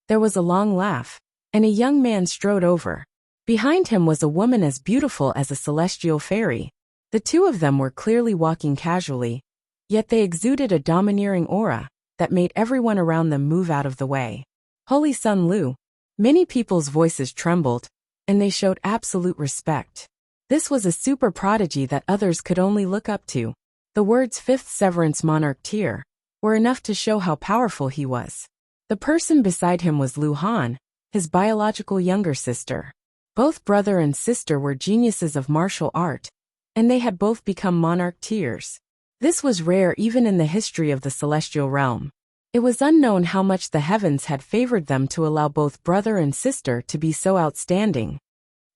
There was a long laugh, and a young man strode over. Behind him was a woman as beautiful as a celestial fairy. The two of them were clearly walking casually, yet they exuded a domineering aura that made everyone around them move out of the way. Holy Sun Liu. Many people's voices trembled, and they showed absolute respect. This was a super prodigy that others could only look up to. The words 5th Severance Monarch tier were enough to show how powerful he was. The person beside him was Lu Han, his biological younger sister. Both brother and sister were geniuses of martial art, and they had both become Monarch tiers. This was rare even in the history of the celestial realm. It was unknown how much the heavens had favored them to allow both brother and sister to be so outstanding.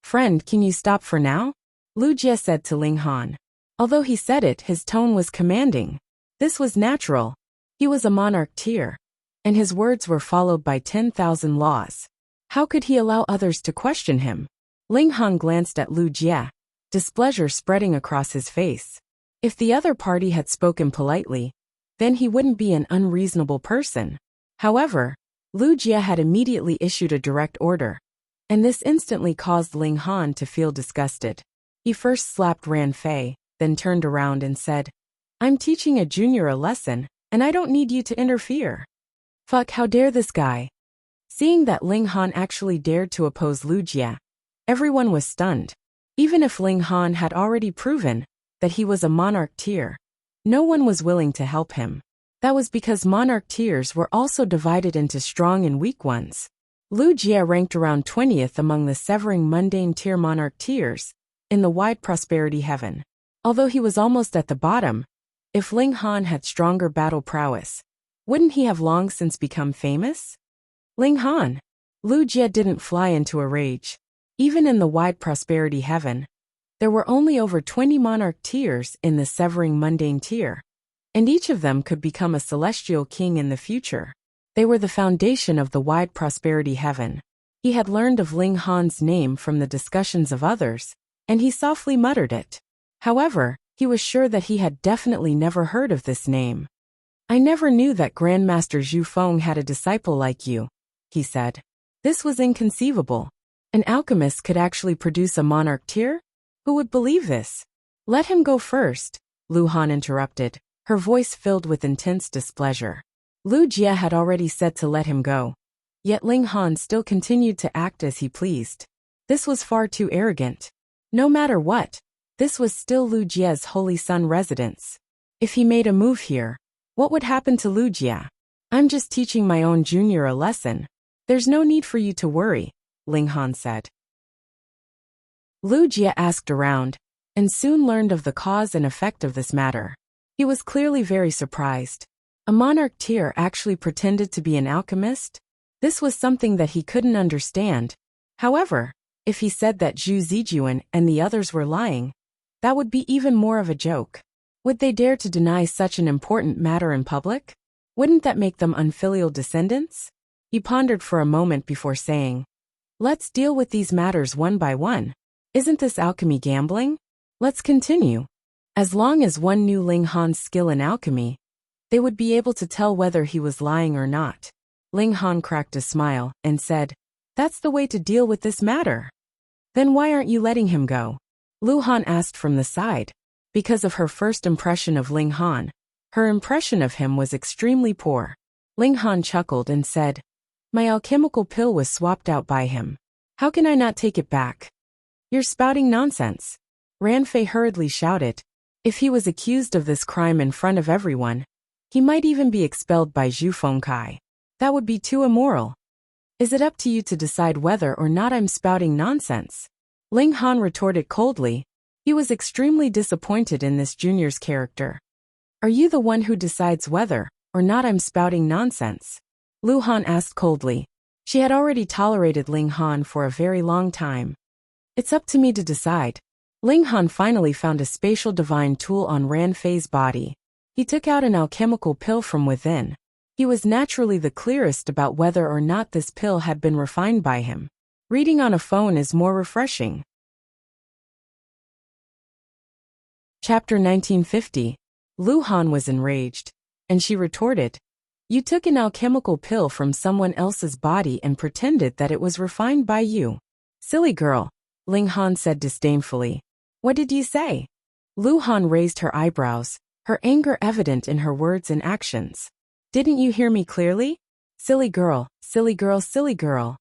"Friend, can you stop for now?" Lu Jie said to Ling Han. Although he said it, his tone was commanding. This was natural. He was a Monarch tier, and his words were followed by 10,000 laws. How could he allow others to question him? Ling Han glanced at Lu Jie, displeasure spreading across his face. If the other party had spoken politely, then he wouldn't be an unreasonable person. However, Lu Jie had immediately issued a direct order, and this instantly caused Ling Han to feel disgusted. He first slapped Ran Fei, then turned around and said, "I'm teaching a junior a lesson, and I don't need you to interfere." Fuck, how dare this guy? Seeing that Ling Han actually dared to oppose Lu Jie, everyone was stunned. Even if Ling Han had already proven that he was a monarch tier, no one was willing to help him. That was because monarch tiers were also divided into strong and weak ones. Lu Jie ranked around 20th among the severing mundane tier monarch tiers in the wide prosperity heaven. Although he was almost at the bottom, if Ling Han had stronger battle prowess, wouldn't he have long since become famous? Ling Han. Lu Jie didn't fly into a rage. Even in the wide prosperity heaven, there were only over 20 monarch tiers in the severing mundane tier, and each of them could become a celestial king in the future. They were the foundation of the wide prosperity heaven. He had learned of Ling Han's name from the discussions of others, and he softly muttered it. However, he was sure that he had definitely never heard of this name. "I never knew that Grandmaster Zhu Feng had a disciple like you," he said. This was inconceivable. An alchemist could actually produce a monarch tier? Who would believe this? "Let him go first," Lu Han interrupted, her voice filled with intense displeasure. Lu Jie had already said to let him go, yet Ling Han still continued to act as he pleased. This was far too arrogant. No matter what, this was still Lu Jie's Holy Sun residence. If he made a move here, what would happen to Lu Jie? "I'm just teaching my own junior a lesson. There's no need for you to worry," Ling Han said. Lu Jie asked around, and soon learned of the cause and effect of this matter. He was clearly very surprised. A monarch tier actually pretended to be an alchemist? This was something that he couldn't understand. However, if he said that Zhu Zijuan and the others were lying, that would be even more of a joke. Would they dare to deny such an important matter in public? Wouldn't that make them unfilial descendants? He pondered for a moment before saying, "Let's deal with these matters one by one. Isn't this alchemy gambling? Let's continue." As long as one knew Ling Han's skill in alchemy, they would be able to tell whether he was lying or not. Ling Han cracked a smile and said, "That's the way to deal with this matter." "Then why aren't you letting him go?" Lu Han asked from the side. Because of her first impression of Ling Han, her impression of him was extremely poor. Ling Han chuckled and said, "My alchemical pill was swapped out by him. How can I not take it back?" "You're spouting nonsense," Ran Fei hurriedly shouted. If he was accused of this crime in front of everyone, he might even be expelled by Zhu Fengkai. That would be too immoral. "Is it up to you to decide whether or not I'm spouting nonsense?" Ling Han retorted coldly. He was extremely disappointed in this junior's character. "Are you the one who decides whether or not I'm spouting nonsense?" Lu Han asked coldly. She had already tolerated Ling Han for a very long time. "It's up to me to decide." Ling Han finally found a spatial divine tool on Ran Fei's body. He took out an alchemical pill from within. He was naturally the clearest about whether or not this pill had been refined by him. Reading on a phone is more refreshing. Chapter 1950. Lu Han was enraged, and she retorted, "You took an alchemical pill from someone else's body and pretended that it was refined by you." "Silly girl," Ling Han said disdainfully. "What did you say?" Lu Han raised her eyebrows, her anger evident in her words and actions. "Didn't you hear me clearly? Silly girl, silly girl, silly girl."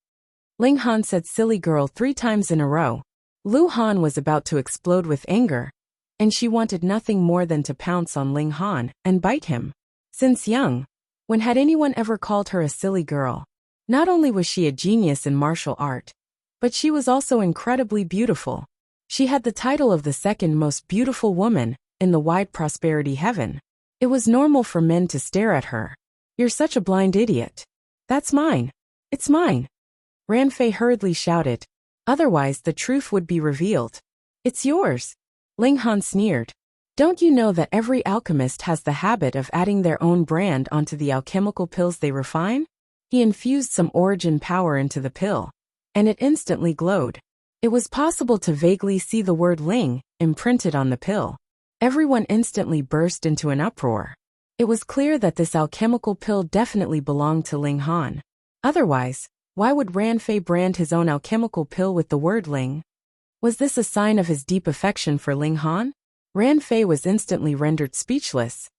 Ling Han said silly girl 3 times in a row. Lu Han was about to explode with anger, and she wanted nothing more than to pounce on Ling Han and bite him. Since young, when had anyone ever called her a silly girl? Not only was she a genius in martial art, but she was also incredibly beautiful. She had the title of the second most beautiful woman in the wide prosperity heaven. It was normal for men to stare at her. "You're such a blind idiot." "That's mine. It's mine," Ran Fei hurriedly shouted. "Otherwise the truth would be revealed." "It's yours," Ling Han sneered. Don't you know that every alchemist has the habit of adding their own brand onto the alchemical pills they refine? He infused some origin power into the pill, and it instantly glowed. It was possible to vaguely see the word Ling imprinted on the pill. Everyone instantly burst into an uproar. It was clear that this alchemical pill definitely belonged to Ling Han. Otherwise, why would Ran Fei brand his own alchemical pill with the word Ling? Was this a sign of his deep affection for Ling Han? Ran Fei was instantly rendered speechless,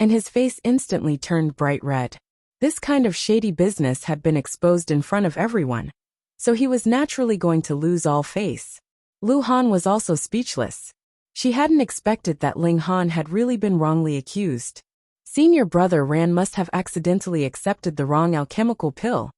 and his face instantly turned bright red. This kind of shady business had been exposed in front of everyone, so he was naturally going to lose all face. Lu Han was also speechless. She hadn't expected that Ling Han had really been wrongly accused. Senior brother Ran must have accidentally accepted the wrong alchemical pill,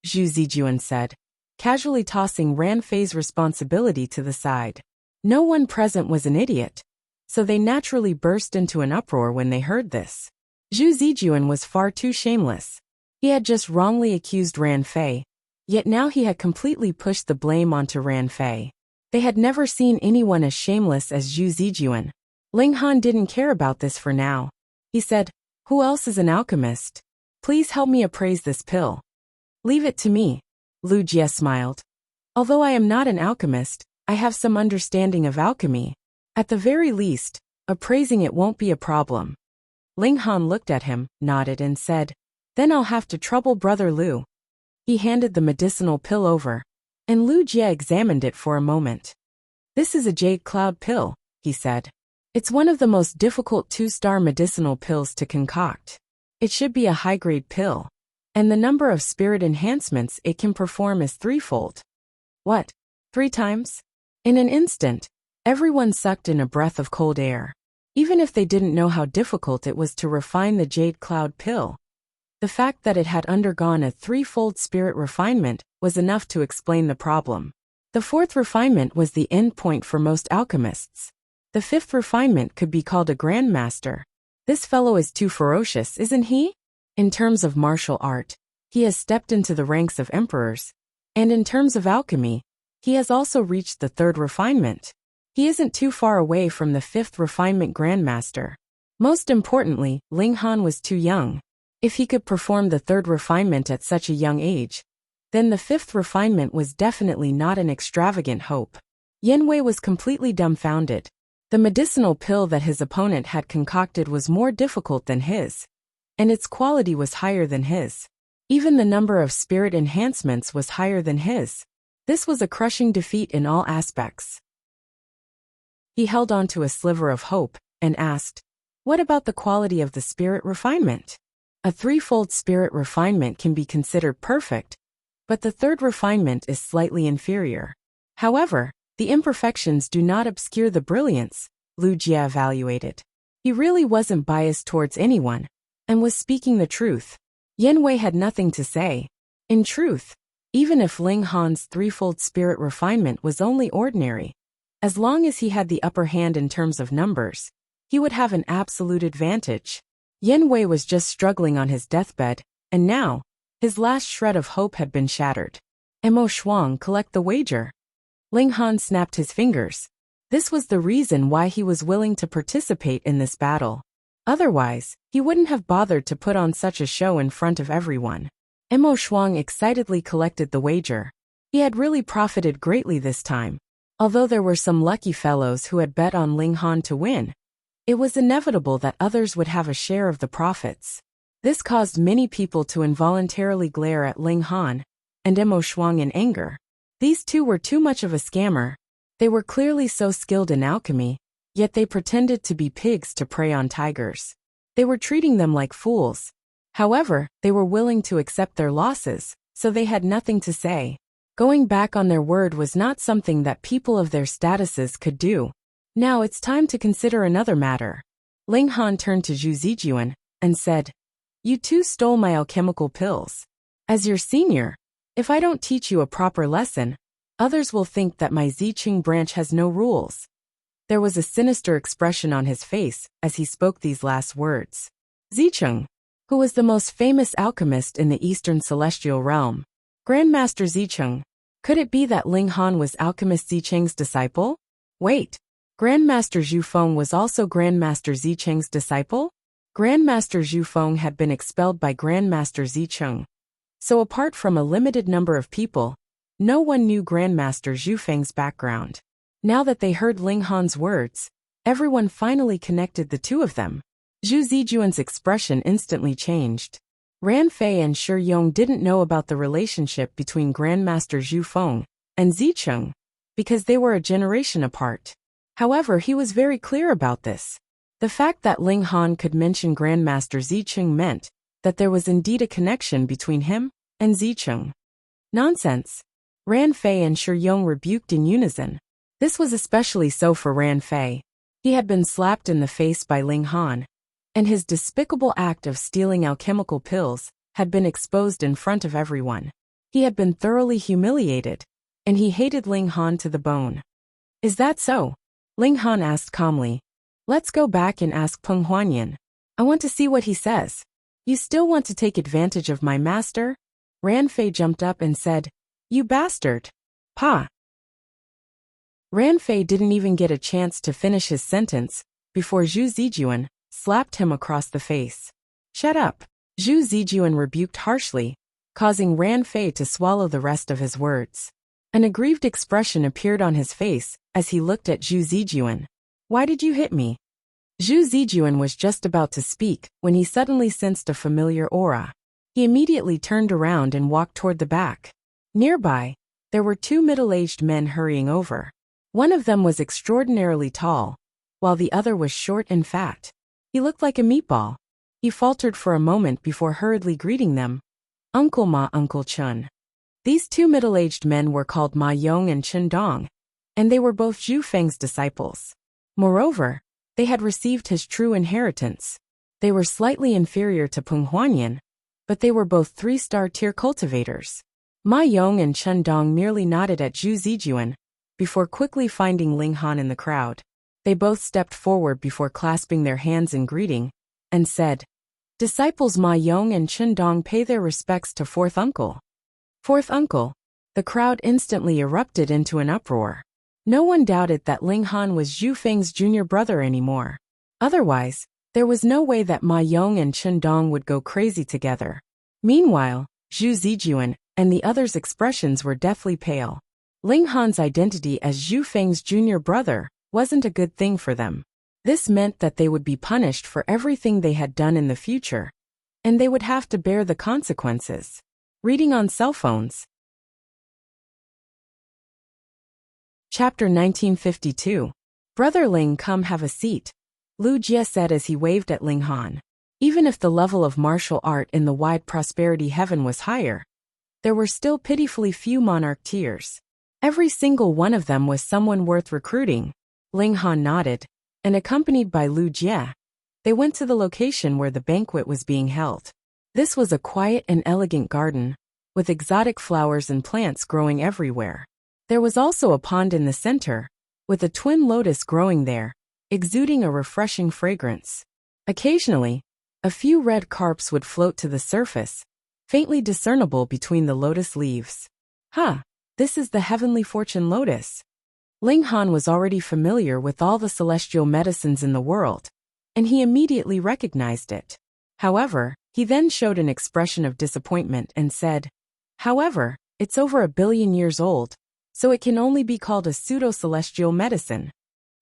Zhu Zijuan said, casually tossing Ran Fei's responsibility to the side. No one present was an idiot, so they naturally burst into an uproar when they heard this. Zhu Zijuan was far too shameless. He had just wrongly accused Ran Fei, yet now he had completely pushed the blame onto Ran Fei. They had never seen anyone as shameless as Zhu Zijuan. Ling Han didn't care about this for now. He said, "Who else is an alchemist? Please help me appraise this pill." "Leave it to me," Lu Jie smiled. "Although I am not an alchemist, I have some understanding of alchemy. At the very least, appraising it won't be a problem." Ling Han looked at him, nodded and said, "Then I'll have to trouble Brother Lu." He handed the medicinal pill over, and Lu Jie examined it for a moment. "This is a jade cloud pill," he said. "It's one of the most difficult 2-star medicinal pills to concoct. It should be a high-grade pill, and the number of spirit enhancements it can perform is 3-fold. "What? 3 times?" In an instant, everyone sucked in a breath of cold air. Even if they didn't know how difficult it was to refine the jade cloud pill, the fact that it had undergone a 3-fold spirit refinement was enough to explain the problem. The 4th refinement was the end point for most alchemists. The 5th refinement could be called a grandmaster. This fellow is too ferocious, isn't he? In terms of martial art, he has stepped into the ranks of emperors, and in terms of alchemy, he has also reached the 3rd refinement. He isn't too far away from the 5th refinement grandmaster. Most importantly, Ling Han was too young. If he could perform the 3rd refinement at such a young age, then the 5th refinement was definitely not an extravagant hope. Yen Wei was completely dumbfounded. The medicinal pill that his opponent had concocted was more difficult than his, and its quality was higher than his. Even the number of spirit enhancements was higher than his. This was a crushing defeat in all aspects. He held on to a sliver of hope and asked, "What about the quality of the spirit refinement?" A 3-fold spirit refinement can be considered perfect, but the 3rd refinement is slightly inferior. However, the imperfections do not obscure the brilliance, Lu Jie evaluated. He really wasn't biased towards anyone, and was speaking the truth. Yen Wei had nothing to say. In truth, even if Ling Han's 3-fold spirit refinement was only ordinary, as long as he had the upper hand in terms of numbers, he would have an absolute advantage. Yen Wei was just struggling on his deathbed, and now, his last shred of hope had been shattered. "Mo Shuang, collect the wager." Ling Han snapped his fingers. This was the reason why he was willing to participate in this battle. Otherwise, he wouldn't have bothered to put on such a show in front of everyone. Mo Shuang excitedly collected the wager. He had really profited greatly this time. Although there were some lucky fellows who had bet on Ling Han to win, it was inevitable that others would have a share of the profits. This caused many people to involuntarily glare at Ling Han and Mo Shuang in anger. These two were too much of a scammer. They were clearly so skilled in alchemy, yet they pretended to be pigs to prey on tigers. They were treating them like fools. However, they were willing to accept their losses, so they had nothing to say. Going back on their word was not something that people of their statuses could do. Now it's time to consider another matter. Ling Han turned to Zhu Zijuan and said, "You two stole my alchemical pills. As your senior, if I don't teach you a proper lesson, others will think that my Ziqing branch has no rules." There was a sinister expression on his face as he spoke these last words. Ziqing, who was the most famous alchemist in the Eastern Celestial Realm. Grandmaster Ziqing. Could it be that Ling Han was alchemist Ziqing's disciple? Wait. Grandmaster Zhu Feng was also Grandmaster Zicheng's disciple? Grandmaster Zhu Feng had been expelled by Grandmaster Zicheng. So apart from a limited number of people, no one knew Grandmaster Zhu Feng's background. Now that they heard Ling Han's words, everyone finally connected the two of them. Zhu Zijuan's expression instantly changed. Ran Fei and Shi Yong didn't know about the relationship between Grandmaster Zhu Feng and Zicheng, because they were a generation apart. However, he was very clear about this. The fact that Ling Han could mention Grandmaster Zicheng meant that there was indeed a connection between him and Zicheng. Nonsense! Ran Fei and Shi Yong rebuked in unison. This was especially so for Ran Fei. He had been slapped in the face by Ling Han, and his despicable act of stealing alchemical pills had been exposed in front of everyone. He had been thoroughly humiliated, and he hated Ling Han to the bone. Is that so? Ling Han asked calmly. Let's go back and ask Peng Huanyan. I want to see what he says. You still want to take advantage of my master? Ran Fei jumped up and said, You bastard! Pa! Ran Fei didn't even get a chance to finish his sentence before Zhu Zijuan slapped him across the face. Shut up! Zhu Zijuan rebuked harshly, causing Ran Fei to swallow the rest of his words. An aggrieved expression appeared on his face as he looked at Zhu Zijuan. Why did you hit me? Zhu Zijuan was just about to speak when he suddenly sensed a familiar aura. He immediately turned around and walked toward the back. Nearby, there were two middle-aged men hurrying over. One of them was extraordinarily tall, while the other was short and fat. He looked like a meatball. He faltered for a moment before hurriedly greeting them. Uncle Ma, Uncle Chun. These two middle-aged men were called Ma Yong and Chen Dong, and they were both Zhu Feng's disciples. Moreover, they had received his true inheritance. They were slightly inferior to Peng Huanyan, but they were both 3-star tier cultivators. Ma Yong and Chen Dong merely nodded at Zhu Zijuan, before quickly finding Ling Han in the crowd. They both stepped forward before clasping their hands in greeting, and said, Disciples Ma Yong and Chen Dong pay their respects to fourth uncle. Fourth uncle. The crowd instantly erupted into an uproar. No one doubted that Ling Han was Zhu Feng's junior brother anymore. Otherwise, there was no way that Ma Yong and Chen Dong would go crazy together. Meanwhile, Zhu Zijuan and the others' expressions were deathly pale. Ling Han's identity as Zhu Feng's junior brother wasn't a good thing for them. This meant that they would be punished for everything they had done in the future, and they would have to bear the consequences. Reading on cell phones. Chapter 1952. Brother Ling, come have a seat, Lu Jie said as he waved at Ling Han. Even if the level of martial art in the wide prosperity heaven was higher, there were still pitifully few monarch tiers. Every single one of them was someone worth recruiting. Ling Han nodded, and accompanied by Lu Jie, they went to the location where the banquet was being held. This was a quiet and elegant garden, with exotic flowers and plants growing everywhere. There was also a pond in the center, with a twin lotus growing there, exuding a refreshing fragrance. Occasionally, a few red carps would float to the surface, faintly discernible between the lotus leaves. This is the heavenly fortune lotus. Ling Han was already familiar with all the celestial medicines in the world, and he immediately recognized it. However, he then showed an expression of disappointment and said, However, it's over 1 billion years old, so it can only be called a pseudo-celestial medicine.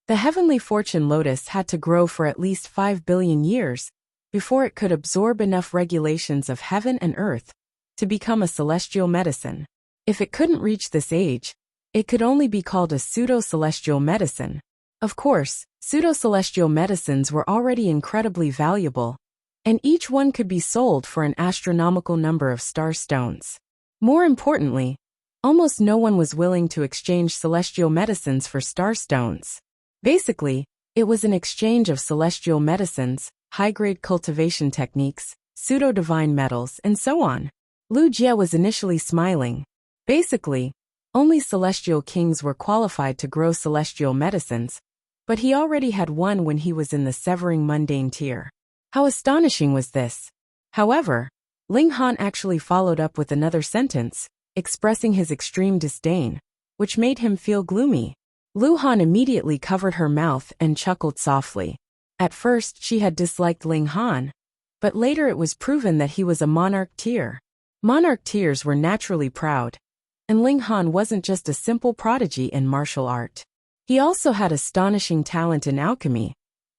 The heavenly fortune lotus had to grow for at least 5 billion years before it could absorb enough regulations of heaven and earth to become a celestial medicine. If it couldn't reach this age, it could only be called a pseudo-celestial medicine. Of course, pseudo-celestial medicines were already incredibly valuable, and each one could be sold for an astronomical number of star stones. More importantly, almost no one was willing to exchange celestial medicines for star stones. Basically, it was an exchange of celestial medicines, high-grade cultivation techniques, pseudo-divine metals, and so on. Lu Jie was initially smiling. Basically, only celestial kings were qualified to grow celestial medicines, but he already had one when he was in the severing mundane tier. How astonishing was this? However, Ling Han actually followed up with another sentence, expressing his extreme disdain, which made him feel gloomy. Lu Han immediately covered her mouth and chuckled softly. At first she had disliked Ling Han, but later it was proven that he was a monarch tier. Monarch tiers were naturally proud, and Ling Han wasn't just a simple prodigy in martial art. He also had astonishing talent in alchemy,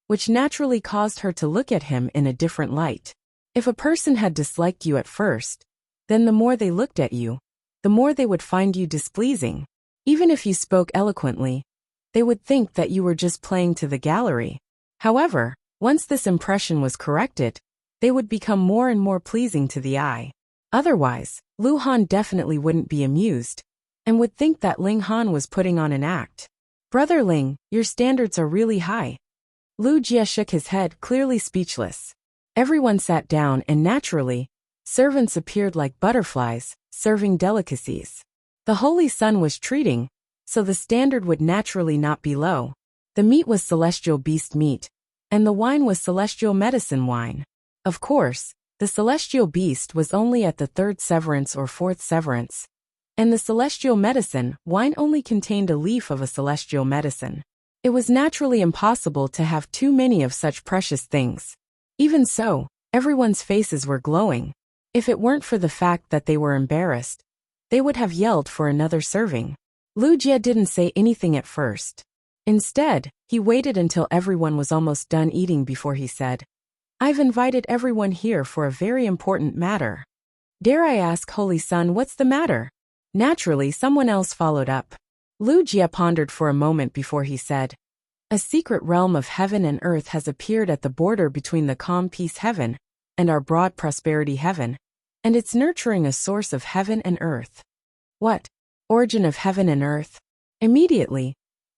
which naturally caused her to look at him in a different light. If a person had disliked you at first, then the more they looked at you, the more they would find you displeasing. Even if you spoke eloquently, they would think that you were just playing to the gallery. However, once this impression was corrected, they would become more and more pleasing to the eye. Otherwise, Lu Han definitely wouldn't be amused, and would think that Ling Han was putting on an act. Brother Ling, your standards are really high. Lu Jie shook his head, clearly speechless. Everyone sat down and naturally, servants appeared like butterflies, serving delicacies. The Holy Sun was treating, so the standard would naturally not be low. The meat was celestial beast meat, and the wine was celestial medicine wine. Of course, the celestial beast was only at the third severance or fourth severance, and the celestial medicine wine only contained a leaf of a celestial medicine. It was naturally impossible to have too many of such precious things. Even so, everyone's faces were glowing. If it weren't for the fact that they were embarrassed, they would have yelled for another serving. Lu Jie didn't say anything at first. Instead, he waited until everyone was almost done eating before he said, I've invited everyone here for a very important matter. Dare I ask, Holy Sun, what's the matter? Naturally, someone else followed up. Lu Jie pondered for a moment before he said, a secret realm of heaven and earth has appeared at the border between the calm peace heaven and our broad prosperity heaven, and it's nurturing a source of heaven and earth. What? Origin of heaven and earth? Immediately,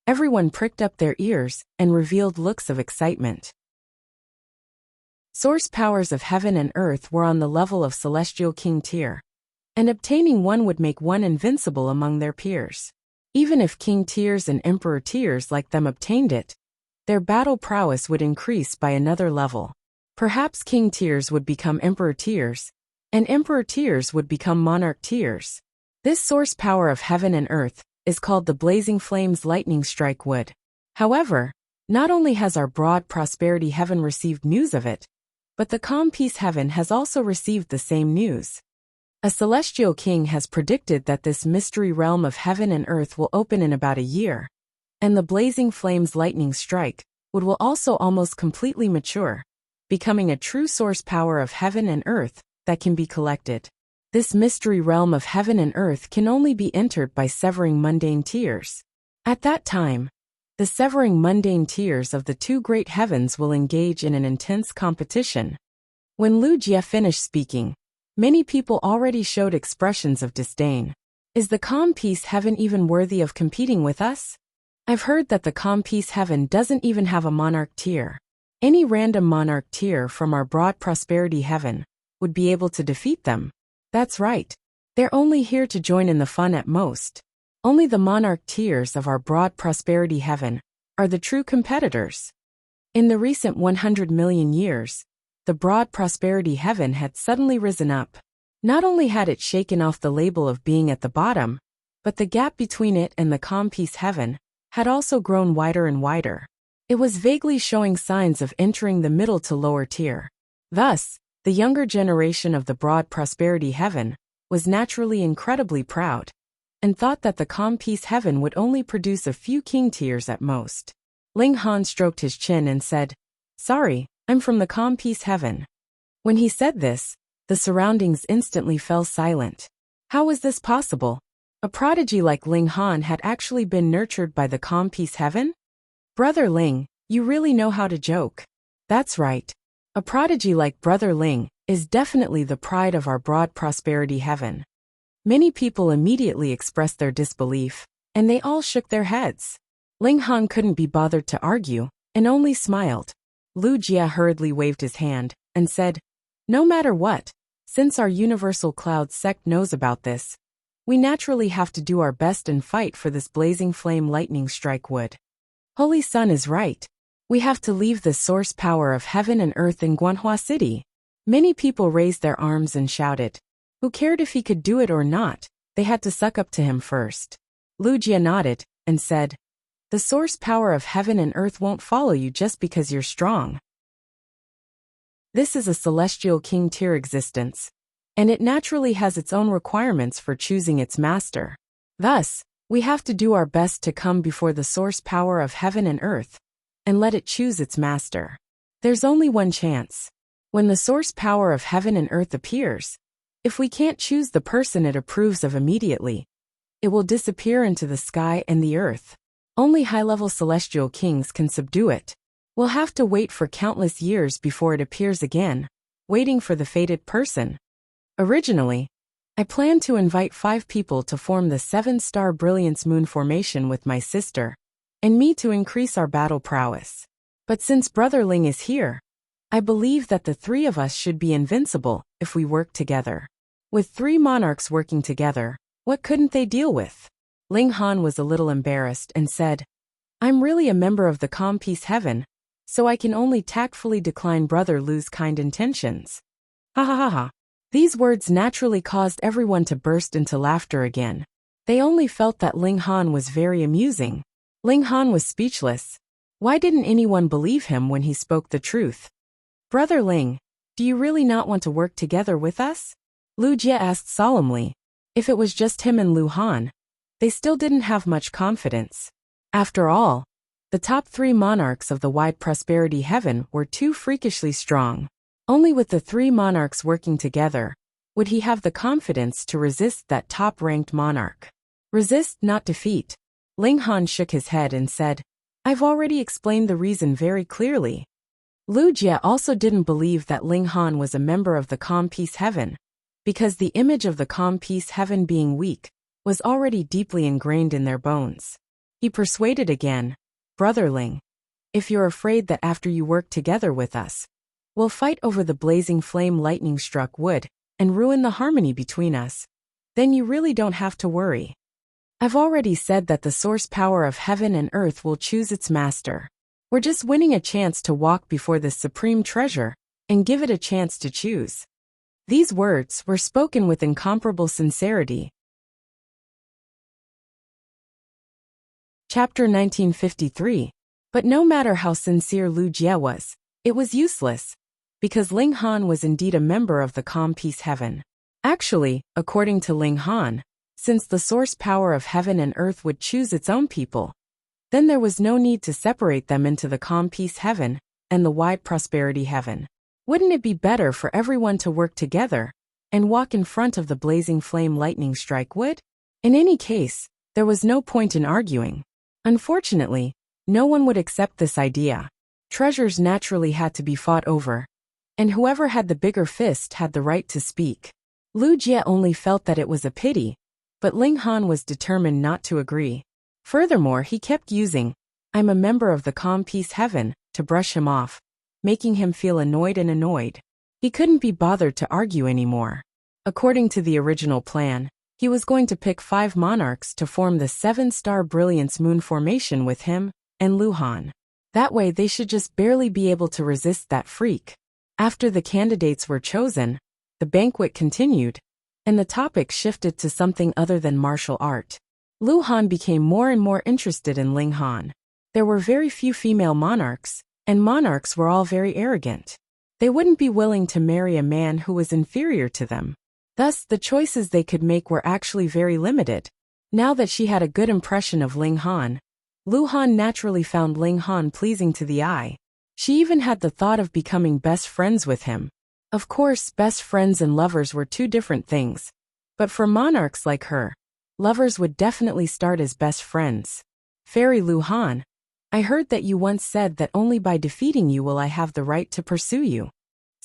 everyone pricked up their ears and revealed looks of excitement. Source powers of heaven and earth were on the level of celestial king tier, and obtaining one would make one invincible among their peers. Even if king tiers and emperor tiers like them obtained it, their battle prowess would increase by another level. Perhaps king tiers would become emperor tiers, and emperor tiers would become monarch tiers. This source power of heaven and earth is called the blazing flames lightning strike wood. However, not only has our broad prosperity heaven received news of it, but the calm peace heaven has also received the same news. A celestial king has predicted that this mystery realm of heaven and earth will open in about a year, and the blazing flames lightning strike wood will also almost completely mature, becoming a true source power of heaven and earth that can be collected. This mystery realm of heaven and earth can only be entered by severing mundane tiers. At that time, the severing mundane tiers of the two great heavens will engage in an intense competition. When Lu Jie finished speaking, many people already showed expressions of disdain. Is the calm peace heaven even worthy of competing with us? I've heard that the calm peace heaven doesn't even have a monarch tier. Any random monarch tier from our broad prosperity heaven would be able to defeat them. That's right. They're only here to join in the fun at most. Only the monarch tiers of our broad prosperity heaven are the true competitors. In the recent 100 million years, the broad prosperity heaven had suddenly risen up. Not only had it shaken off the label of being at the bottom, but the gap between it and the calm peace heaven had also grown wider and wider. It was vaguely showing signs of entering the middle to lower tier. Thus, the younger generation of the broad prosperity heaven was naturally incredibly proud, and thought that the calm peace heaven would only produce a few king tiers at most. Ling Han stroked his chin and said, Sorry, I'm from the calm peace heaven. When he said this, the surroundings instantly fell silent. How was this possible? A prodigy like Ling Han had actually been nurtured by the calm peace heaven? Brother Ling, you really know how to joke. That's right. A prodigy like Brother Ling is definitely the pride of our broad prosperity heaven. Many people immediately expressed their disbelief, and they all shook their heads. Ling Han couldn't be bothered to argue, and only smiled. Lu Jie hurriedly waved his hand, and said, No matter what, since our universal cloud sect knows about this, we naturally have to do our best and fight for this blazing flame lightning strike wood. Holy Sun is right. We have to leave the source power of heaven and earth in Guanhua City. Many people raised their arms and shouted. Who cared if he could do it or not? They had to suck up to him first. Lu Jie nodded, and said, The source power of heaven and earth won't follow you just because you're strong. This is a celestial king tier existence, and it naturally has its own requirements for choosing its master. Thus, we have to do our best to come before the source power of heaven and earth, and let it choose its master. There's only one chance. When the source power of heaven and earth appears, if we can't choose the person it approves of immediately, it will disappear into the sky and the earth. Only high-level celestial kings can subdue it. We'll have to wait for countless years before it appears again, waiting for the fated person. Originally, I planned to invite 5 people to form the 7-star brilliance moon formation with my sister, and me to increase our battle prowess. But since Brother Ling is here, I believe that the 3 of us should be invincible if we work together. With 3 monarchs working together, what couldn't they deal with? Ling Han was a little embarrassed and said, I'm really a member of the Calm Peace Heaven, so I can only tactfully decline Brother Lu's kind intentions. Ha ha ha ha. These words naturally caused everyone to burst into laughter again. They only felt that Ling Han was very amusing. Ling Han was speechless. Why didn't anyone believe him when he spoke the truth? Brother Ling, do you really not want to work together with us? Lu Jie asked solemnly. If it was just him and Lu Han, they still didn't have much confidence. After all, the top 3 monarchs of the wide prosperity heaven were too freakishly strong. Only with the 3 monarchs working together would he have the confidence to resist that top-ranked monarch. Resist, not defeat. Ling Han shook his head and said, I've already explained the reason very clearly. Lu Jie also didn't believe that Ling Han was a member of the Calm Peace Heaven, because the image of the Calm Peace Heaven being weak was already deeply ingrained in their bones. He persuaded again, Brother Ling, if you're afraid that after you work together with us, we'll fight over the blazing flame lightning-struck wood and ruin the harmony between us, then you really don't have to worry. I've already said that the source power of heaven and earth will choose its master. We're just winning a chance to walk before this supreme treasure and give it a chance to choose. These words were spoken with incomparable sincerity. Chapter 1953. But no matter how sincere Lu Jie was, it was useless, because Ling Han was indeed a member of the Calm Peace Heaven. Actually, according to Ling Han, since the source power of heaven and earth would choose its own people, then there was no need to separate them into the Calm Peace Heaven and the wide prosperity heaven. Wouldn't it be better for everyone to work together and walk in front of the blazing flame lightning strike wood? In any case, there was no point in arguing. Unfortunately, no one would accept this idea. Treasures naturally had to be fought over, and whoever had the bigger fist had the right to speak. Lu Jie only felt that it was a pity, but Ling Han was determined not to agree. Furthermore, he kept using, I'm a member of the Calm Peace Heaven, to brush him off, making him feel annoyed and annoyed. He couldn't be bothered to argue anymore. According to the original plan, he was going to pick 5 monarchs to form the 7-star brilliance moon formation with him and Lu Han. That way they should just barely be able to resist that freak. After the candidates were chosen, the banquet continued, and the topic shifted to something other than martial art. Lu Han became more and more interested in Ling Han. There were very few female monarchs, and monarchs were all very arrogant. They wouldn't be willing to marry a man who was inferior to them. Thus, the choices they could make were actually very limited. Now that she had a good impression of Ling Han, Lu Han naturally found Ling Han pleasing to the eye. She even had the thought of becoming best friends with him. Of course, best friends and lovers were 2 different things. But for monarchs like her, lovers would definitely start as best friends. Fairy Lu Han, I heard that you once said that only by defeating you will I have the right to pursue you.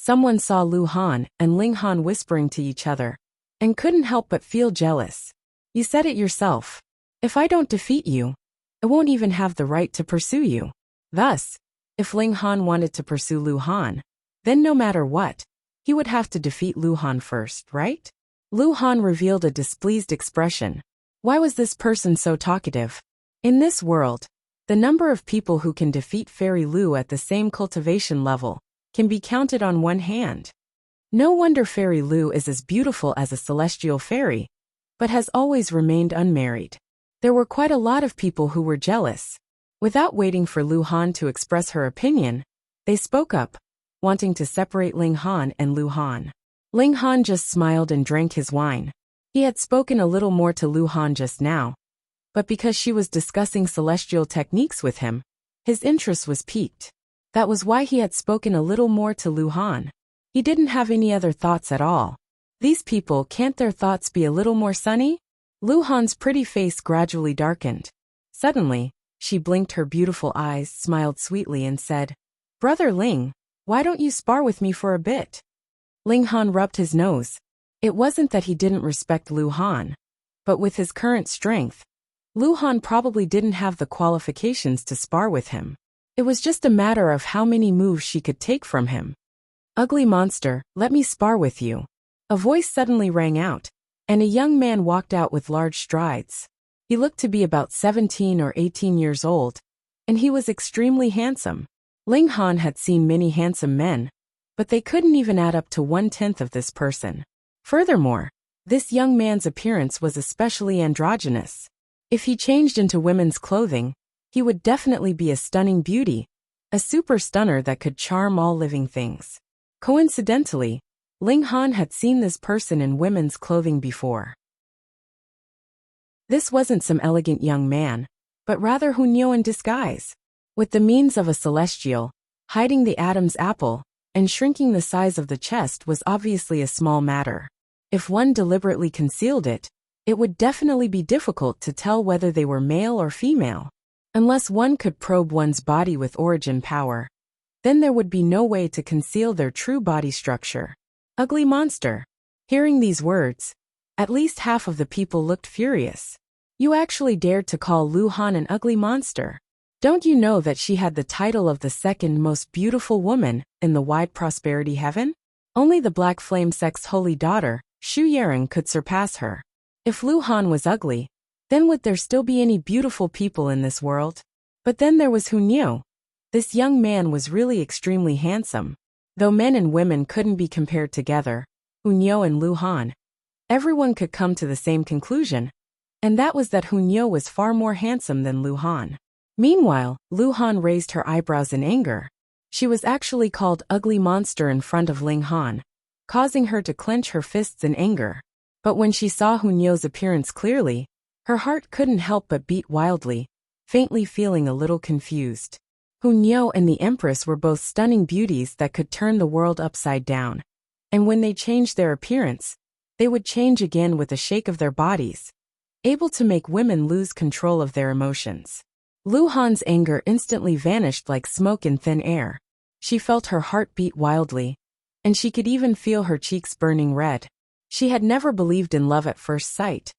Someone saw Lu Han and Ling Han whispering to each other, and couldn't help but feel jealous. You said it yourself. If I don't defeat you, I won't even have the right to pursue you. Thus, if Ling Han wanted to pursue Lu Han, then no matter what, he would have to defeat Lu Han first, right? Lu Han revealed a displeased expression. Why was this person so talkative? In this world, the number of people who can defeat Fairy Lu at the same cultivation level can be counted on one hand. No wonder Fairy Lu is as beautiful as a celestial fairy, but has always remained unmarried. There were quite a lot of people who were jealous. Without waiting for Lu Han to express her opinion, they spoke up, wanting to separate Ling Han and Lu Han. Ling Han just smiled and drank his wine. He had spoken a little more to Lu Han just now, but because she was discussing celestial techniques with him, his interest was piqued. That was why he had spoken a little more to Lu Han. He didn't have any other thoughts at all. These people, can't their thoughts be a little more sunny? Lu Han's pretty face gradually darkened. Suddenly, she blinked her beautiful eyes, smiled sweetly and said, "Brother Ling, why don't you spar with me for a bit?" Ling Han rubbed his nose. It wasn't that he didn't respect Lu Han, but with his current strength, Lu Han probably didn't have the qualifications to spar with him. It was just a matter of how many moves she could take from him. "Ugly monster, let me spar with you." A voice suddenly rang out, and a young man walked out with large strides. He looked to be about 17 or 18 years old, and he was extremely handsome. Ling Han had seen many handsome men, but they couldn't even add up to 1/10 of this person. Furthermore, this young man's appearance was especially androgynous. If he changed into women's clothing, he would definitely be a stunning beauty, a super stunner that could charm all living things. Coincidentally, Ling Han had seen this person in women's clothing before. This wasn't some elegant young man, but rather Hunyao in disguise. With the means of a celestial, hiding the Adam's apple, and shrinking the size of the chest was obviously a small matter. If one deliberately concealed it, it would definitely be difficult to tell whether they were male or female. Unless one could probe one's body with origin power, then there would be no way to conceal their true body structure. Ugly monster. Hearing these words, at least half of the people looked furious. You actually dared to call Lu Han an ugly monster. Don't you know that she had the title of the second most beautiful woman in the wide prosperity heaven? Only the Black Flame Sect's holy daughter, Shu Yareng, could surpass her. If Lu Han was ugly, then would there still be any beautiful people in this world? But then there was Hunyao. This young man was really extremely handsome. Though men and women couldn't be compared together, Hunyao and Lu Han, everyone could come to the same conclusion, and that was that Hunyao was far more handsome than Lu Han. Meanwhile, Lu Han raised her eyebrows in anger. She was actually called ugly monster in front of Ling Han, causing her to clench her fists in anger. But when she saw Hunyao's appearance clearly, her heart couldn't help but beat wildly, faintly feeling a little confused. Hunyao and the Empress were both stunning beauties that could turn the world upside down. And when they changed their appearance, they would change again with a shake of their bodies, able to make women lose control of their emotions. Lu Han's anger instantly vanished like smoke in thin air. She felt her heart beat wildly, and she could even feel her cheeks burning red. She had never believed in love at first sight,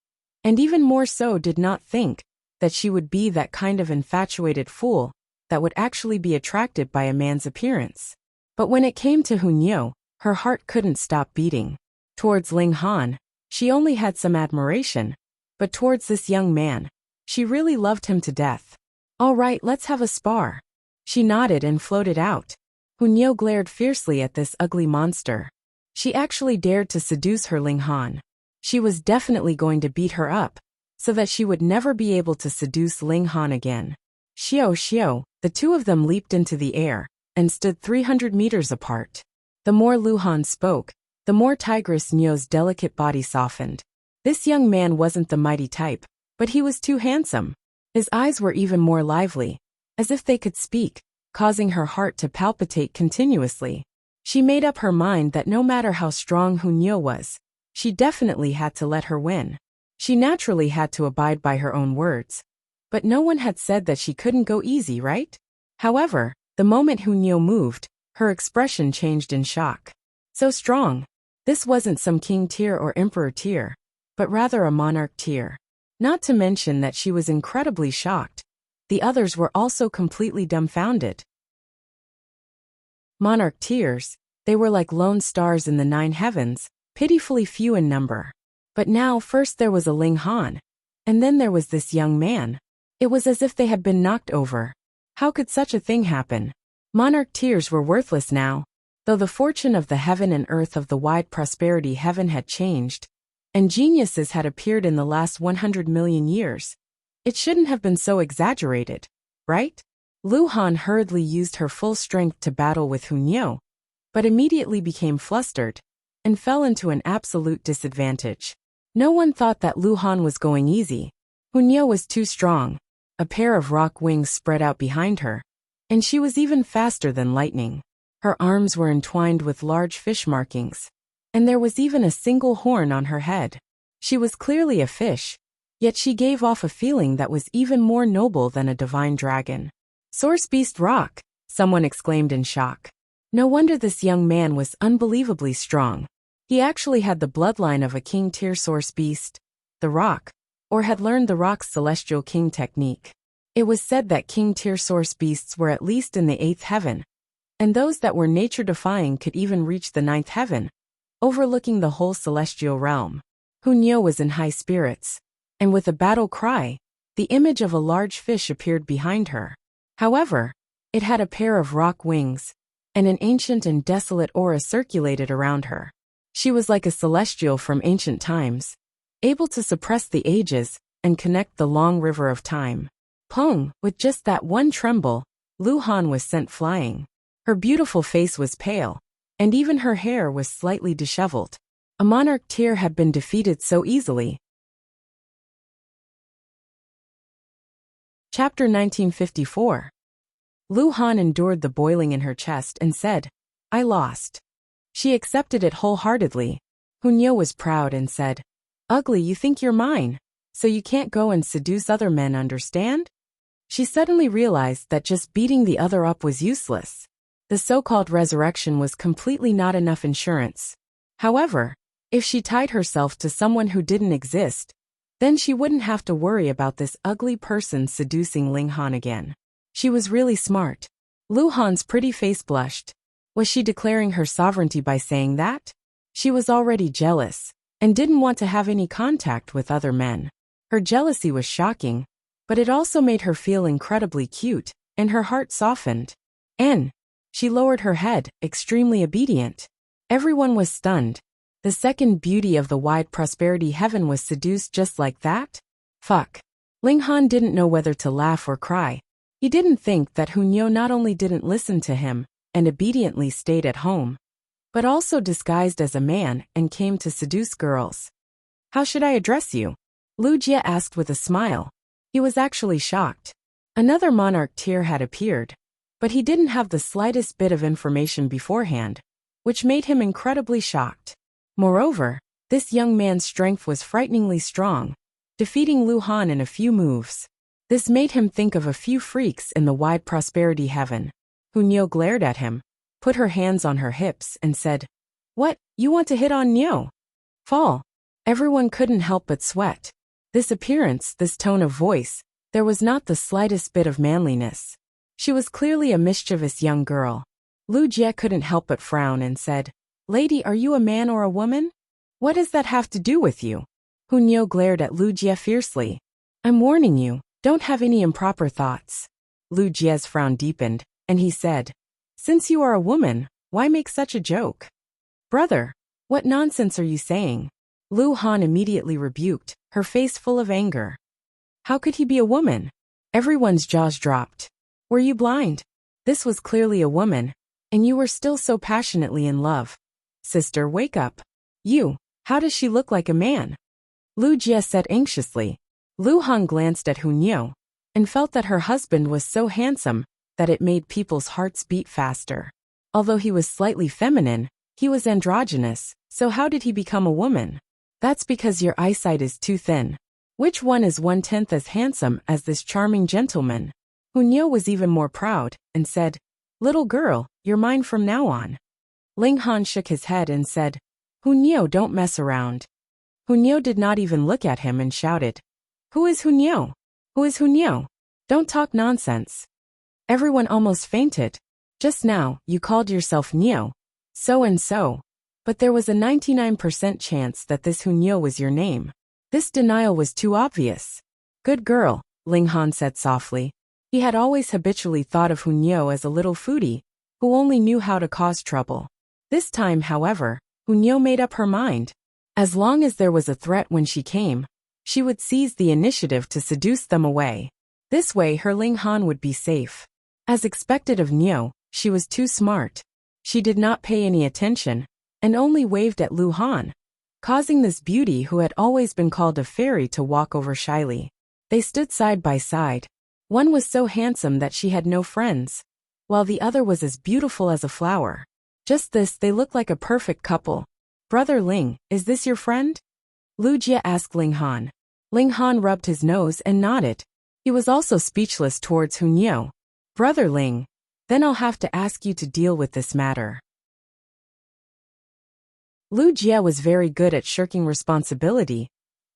and even more so did not think that she would be that kind of infatuated fool that would actually be attracted by a man's appearance. But when it came to Hunyao, her heart couldn't stop beating. Towards Ling Han, she only had some admiration, but towards this young man, she really loved him to death. "All right, let's have a spar." She nodded and floated out. Hunyao glared fiercely at this ugly monster. She actually dared to seduce her Ling Han. She was definitely going to beat her up, so that she would never be able to seduce Ling Han again. Xiao Xiao, the two of them leaped into the air, and stood 300 meters apart. The more Lu Han spoke, the more Tigress Nyo's delicate body softened. This young man wasn't the mighty type, but he was too handsome. His eyes were even more lively, as if they could speak, causing her heart to palpitate continuously. She made up her mind that no matter how strong Hunyao was, she definitely had to let her win. She naturally had to abide by her own words. But no one had said that she couldn't go easy, right? However, the moment Hunyao moved, her expression changed in shock. So strong. This wasn't some king tier or emperor tier, but rather a monarch tier. Not to mention that she was incredibly shocked. The others were also completely dumbfounded. Monarch tiers, they were like lone stars in the 9 heavens, pitifully few in number. But now first there was a Ling Han, and then there was this young man. It was as if they had been knocked over. How could such a thing happen? Monarch tiers were worthless now. Though the fortune of the heaven and earth of the wide prosperity heaven had changed, and geniuses had appeared in the last 100 million years, it shouldn't have been so exaggerated. right? Lu Han hurriedly used her full strength to battle with Hunyeo, but immediately became flustered and fell into an absolute disadvantage. No one thought that Lu Han was going easy. Hunyeo was too strong. A pair of rock wings spread out behind her, and she was even faster than lightning. Her arms were entwined with large fish markings, and there was even a single horn on her head. She was clearly a fish, yet she gave off a feeling that was even more noble than a divine dragon. Source Beast Rock, someone exclaimed in shock. No wonder this young man was unbelievably strong. He actually had the bloodline of a king-tier source beast, the Rock, or had learned the Rock's celestial king technique. It was said that king-tier source beasts were at least in the 8th heaven, and those that were nature-defying could even reach the 9th heaven, overlooking the whole celestial realm. Hunyeo was in high spirits, and with a battle cry, the image of a large fish appeared behind her. However, it had a pair of rock wings, and an ancient and desolate aura circulated around her. She was like a celestial from ancient times, able to suppress the ages and connect the long river of time. Pong, with just that one tremble, Lu Han was sent flying. Her beautiful face was pale, and even her hair was slightly disheveled. A monarch tier had been defeated so easily. Chapter 1954. Lu Han endured the boiling in her chest and said, "I lost." She accepted it wholeheartedly. Hunyeo was proud and said, "Ugly, you think you're mine, so you can't go and seduce other men, understand?" She suddenly realized that just beating the other up was useless. The so-called resurrection was completely not enough insurance. However, if she tied herself to someone who didn't exist, then she wouldn't have to worry about this ugly person seducing Ling Han again. She was really smart. Lu Han's pretty face blushed. Was she declaring her sovereignty by saying that? She was already jealous, and didn't want to have any contact with other men. Her jealousy was shocking, but it also made her feel incredibly cute, and her heart softened. She lowered her head, extremely obedient. Everyone was stunned. The second beauty of the wide prosperity heaven was seduced just like that? Fuck. Ling Han didn't know whether to laugh or cry. He didn't think that Hunyeo not only didn't listen to him and obediently stayed at home, but also disguised as a man and came to seduce girls. "How should I address you?" Lu Jie asked with a smile. He was actually shocked. Another monarch tier had appeared, but he didn't have the slightest bit of information beforehand, which made him incredibly shocked. Moreover, this young man's strength was frighteningly strong, defeating Lu Han in a few moves. This made him think of a few freaks in the wide prosperity heaven. Hunyeo glared at him, put her hands on her hips, and said, "What, you want to hit on Neo?" Fall. Everyone couldn't help but sweat. This appearance, this tone of voice, there was not the slightest bit of manliness. She was clearly a mischievous young girl. Lu Jie couldn't help but frown and said, "Lady, are you a man or a woman? What does that have to do with you?" Hunyeo glared at Lu Jie fiercely. "I'm warning you, don't have any improper thoughts." Lu Jie's frown deepened, and he said, "Since you are a woman, why make such a joke?" "Brother, what nonsense are you saying?" Lu Han immediately rebuked, her face full of anger. How could he be a woman? Everyone's jaws dropped. Were you blind? This was clearly a woman, and you were still so passionately in love. Sister, wake up. How does she look like a man? Lu Jie said anxiously. Lu Han glanced at Hunyeo, and felt that her husband was so handsome that it made people's hearts beat faster. Although he was slightly feminine, he was androgynous, so how did he become a woman? That's because your eyesight is too thin. Which one is 1/10 as handsome as this charming gentleman? Hunyeo was even more proud, and said, "Little girl, you're mine from now on." Ling Han shook his head and said, "Hunyeo, don't mess around." Hunyeo did not even look at him and shouted, "Who is Hunyeo? Who is Hunyeo? Don't talk nonsense." Everyone almost fainted. Just now, you called yourself Neo, so and so, but there was a 99% chance that this Hunyeo was your name. This denial was too obvious. "Good girl," Ling Han said softly. He had always habitually thought of Hunyeo as a little foodie, who only knew how to cause trouble. This time, however, Hunyeo made up her mind. As long as there was a threat when she came, she would seize the initiative to seduce them away. This way her Ling Han would be safe. As expected of Niu, she was too smart. She did not pay any attention, and only waved at Lu Han, causing this beauty who had always been called a fairy to walk over shyly. They stood side by side. One was so handsome that she had no friends, while the other was as beautiful as a flower. Just this, they looked like a perfect couple. "Brother Ling, is this your friend?" Lu Jie asked Ling Han. Ling Han rubbed his nose and nodded. He was also speechless towards Hu Niu. "Brother Ling, then I'll have to ask you to deal with this matter." Lu Jie was very good at shirking responsibility,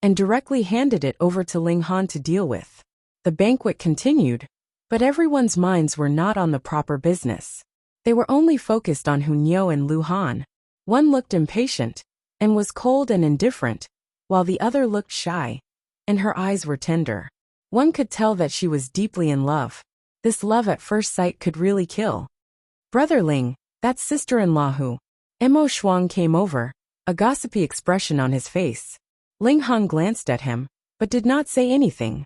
and directly handed it over to Ling Han to deal with. The banquet continued, but everyone's minds were not on the proper business. They were only focused on Hu Niu and Lu Han. One looked impatient, and was cold and indifferent, while the other looked shy, and her eyes were tender. One could tell that she was deeply in love. This love at first sight could really kill. "Brother Ling, that's sister-in-law Hu." Mo Shuang came over, a gossipy expression on his face. Ling Han glanced at him, but did not say anything.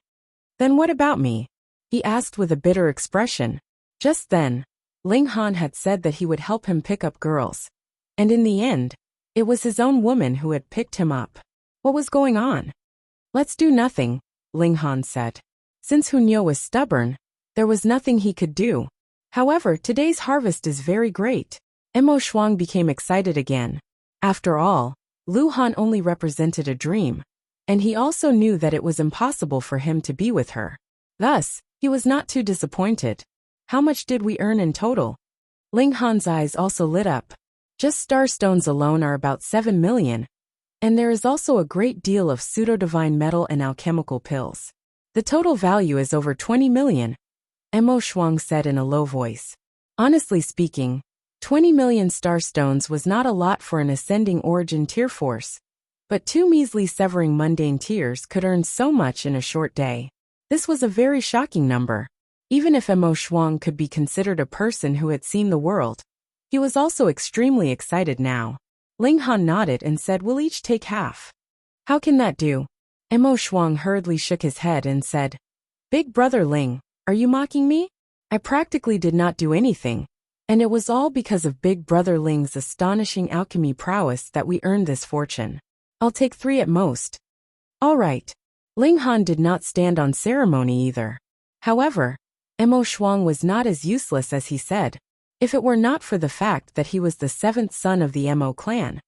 "Then what about me?" he asked with a bitter expression. Just then, Ling Han had said that he would help him pick up girls. And in the end, it was his own woman who had picked him up. What was going on? "Let's do nothing," Ling Han said. Since Hu Niu was stubborn, there was nothing he could do. However, today's harvest is very great. Mo Shuang became excited again. After all, Lu Han only represented a dream, and he also knew that it was impossible for him to be with her. Thus, he was not too disappointed. "How much did we earn in total?" Ling Han's eyes also lit up. "Just starstones alone are about 7 million, and there is also a great deal of pseudo-divine metal and alchemical pills. The total value is over 20 million, Mo Shuang said in a low voice. Honestly speaking, 20 million starstones was not a lot for an ascending origin tier force, but 2 measly severing mundane tiers could earn so much in a short day. This was a very shocking number. Even if Mo Shuang could be considered a person who had seen the world, he was also extremely excited now. Ling Han nodded and said, "We'll each take half." "How can that do?" Mo Shuang hurriedly shook his head and said, "Big brother Ling, are you mocking me? I practically did not do anything, and it was all because of Big brother Ling's astonishing alchemy prowess that we earned this fortune. I'll take 3 at most." "All right." Ling Han did not stand on ceremony either. However, Mo Shuang was not as useless as he said. If it were not for the fact that he was the 7th son of the Mo clan,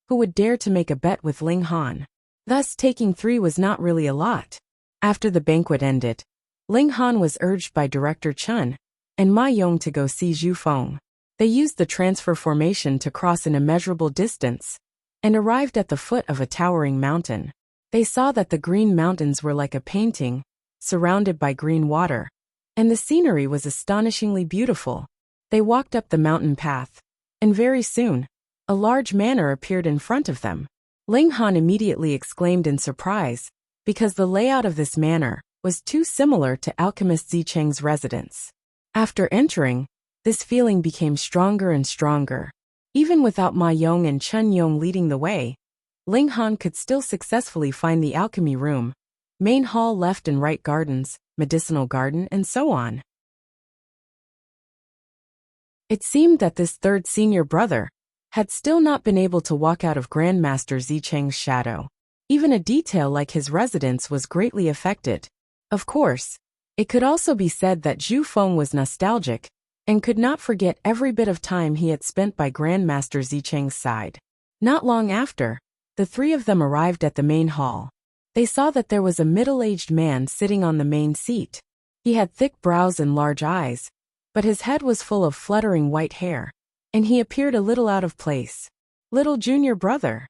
who would dare to make a bet with Ling Han? Thus taking 3 was not really a lot. After the banquet ended, Ling Han was urged by Director Chun and Ma Yong to go see Zhu Feng. They used the transfer formation to cross an immeasurable distance and arrived at the foot of a towering mountain. They saw that the green mountains were like a painting, surrounded by green water, and the scenery was astonishingly beautiful. They walked up the mountain path, and very soon, a large manor appeared in front of them. Ling Han immediately exclaimed in surprise, because the layout of this manor was too similar to alchemist Zicheng's residence. After entering, this feeling became stronger and stronger. Even without Ma Yong and Chun Yong leading the way, Ling Han could still successfully find the alchemy room, main hall, left and right gardens, medicinal garden, and so on. It seemed that this third senior brother had still not been able to walk out of Grandmaster Zicheng's shadow. Even a detail like his residence was greatly affected. Of course, it could also be said that Zhu Feng was nostalgic and could not forget every bit of time he had spent by Grandmaster Zicheng's side. Not long after, the 3 of them arrived at the main hall. They saw that there was a middle-aged man sitting on the main seat. He had thick brows and large eyes, but his head was full of fluttering white hair, and he appeared a little out of place. "Little junior brother."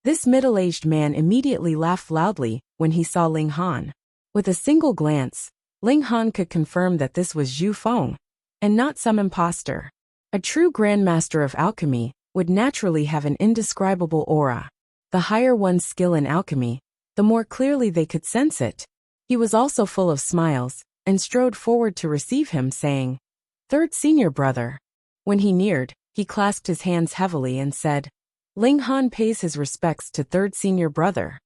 This middle-aged man immediately laughed loudly when he saw Ling Han. With a single glance, Ling Han could confirm that this was Zhu Feng, and not some imposter. A true grandmaster of alchemy would naturally have an indescribable aura. The higher one's skill in alchemy, the more clearly they could sense it. He was also full of smiles, and strode forward to receive him, saying, "Third senior brother." When he neared, he clasped his hands heavily and said, "Ling Han pays his respects to third senior brother."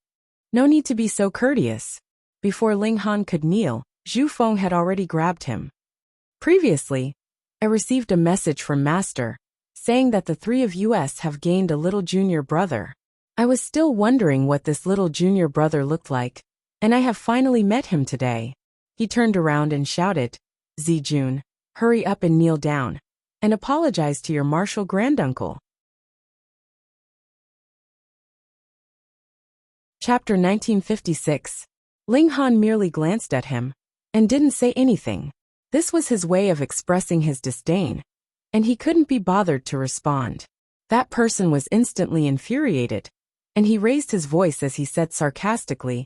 "No need to be so courteous." Before Ling Han could kneel, Zhu Feng had already grabbed him. Previously, I received a message from Master, saying that the three of us have gained a little junior brother. I was still wondering what this little junior brother looked like, and I have finally met him today. He turned around and shouted, Zijun, hurry up and kneel down, and apologize to your martial granduncle. Chapter 1956. Ling Han merely glanced at him, and didn't say anything. This was his way of expressing his disdain, and he couldn't be bothered to respond. That person was instantly infuriated, and he raised his voice as he said sarcastically,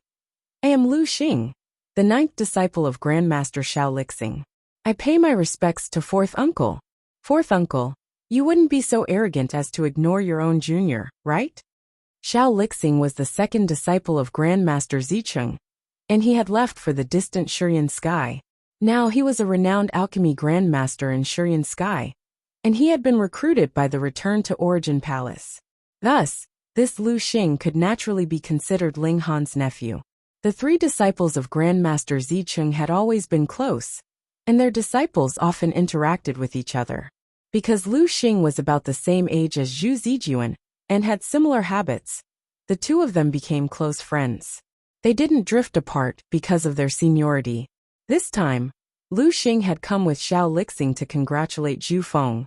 I am Lu Xing, the 9th disciple of Grandmaster Xiao Lixing. I pay my respects to 4th uncle. 4th uncle, you wouldn't be so arrogant as to ignore your own junior, right? Xiao Lixing was the 2nd disciple of Grandmaster Zicheng, and he had left for the distant Shurian Sky. Now he was a renowned alchemy grandmaster in Shurian Sky, and he had been recruited by the Return to Origin Palace. Thus, this Lu Xing could naturally be considered Ling Han's nephew. The 3 disciples of Grandmaster Zicheng had always been close, and their disciples often interacted with each other. Because Lu Xing was about the same age as Zhu Zijuan and had similar habits, the two of them became close friends. They didn't drift apart because of their seniority. This time, Lu Xing had come with Xiao Lixing to congratulate Zhu Feng,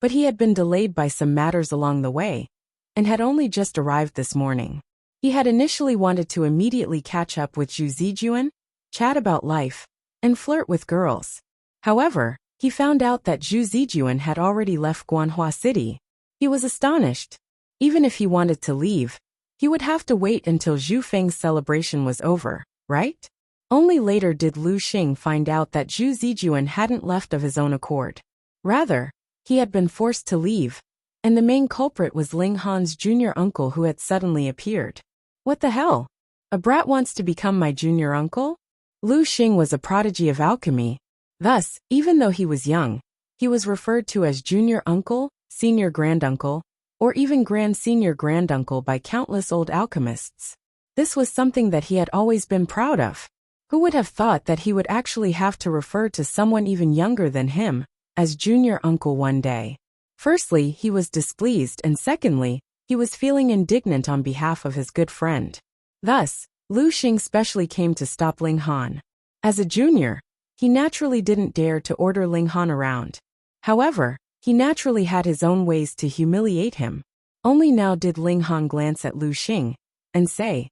but he had been delayed by some matters along the way, and had only just arrived this morning. He had initially wanted to immediately catch up with Zhu Zijuan, chat about life, and flirt with girls. However, he found out that Zhu Zijuan had already left Guanhua City. He was astonished. Even if he wanted to leave, he would have to wait until Zhu Feng's celebration was over, right? Only later did Lu Xing find out that Zhu Zijuan hadn't left of his own accord. Rather, he had been forced to leave, and the main culprit was Ling Han's junior uncle who had suddenly appeared. What the hell? A brat wants to become my junior uncle? Lu Xing was a prodigy of alchemy. Thus, even though he was young, he was referred to as junior uncle, senior granduncle, or even grand senior granduncle by countless old alchemists. This was something that he had always been proud of. Who would have thought that he would actually have to refer to someone even younger than him as junior uncle one day? Firstly, he was displeased, and secondly, he was feeling indignant on behalf of his good friend. Thus, Lu Xing specially came to stop Ling Han. As a junior, he naturally didn't dare to order Ling Han around. However, he naturally had his own ways to humiliate him. Only now did Ling Han glance at Lu Xing and say,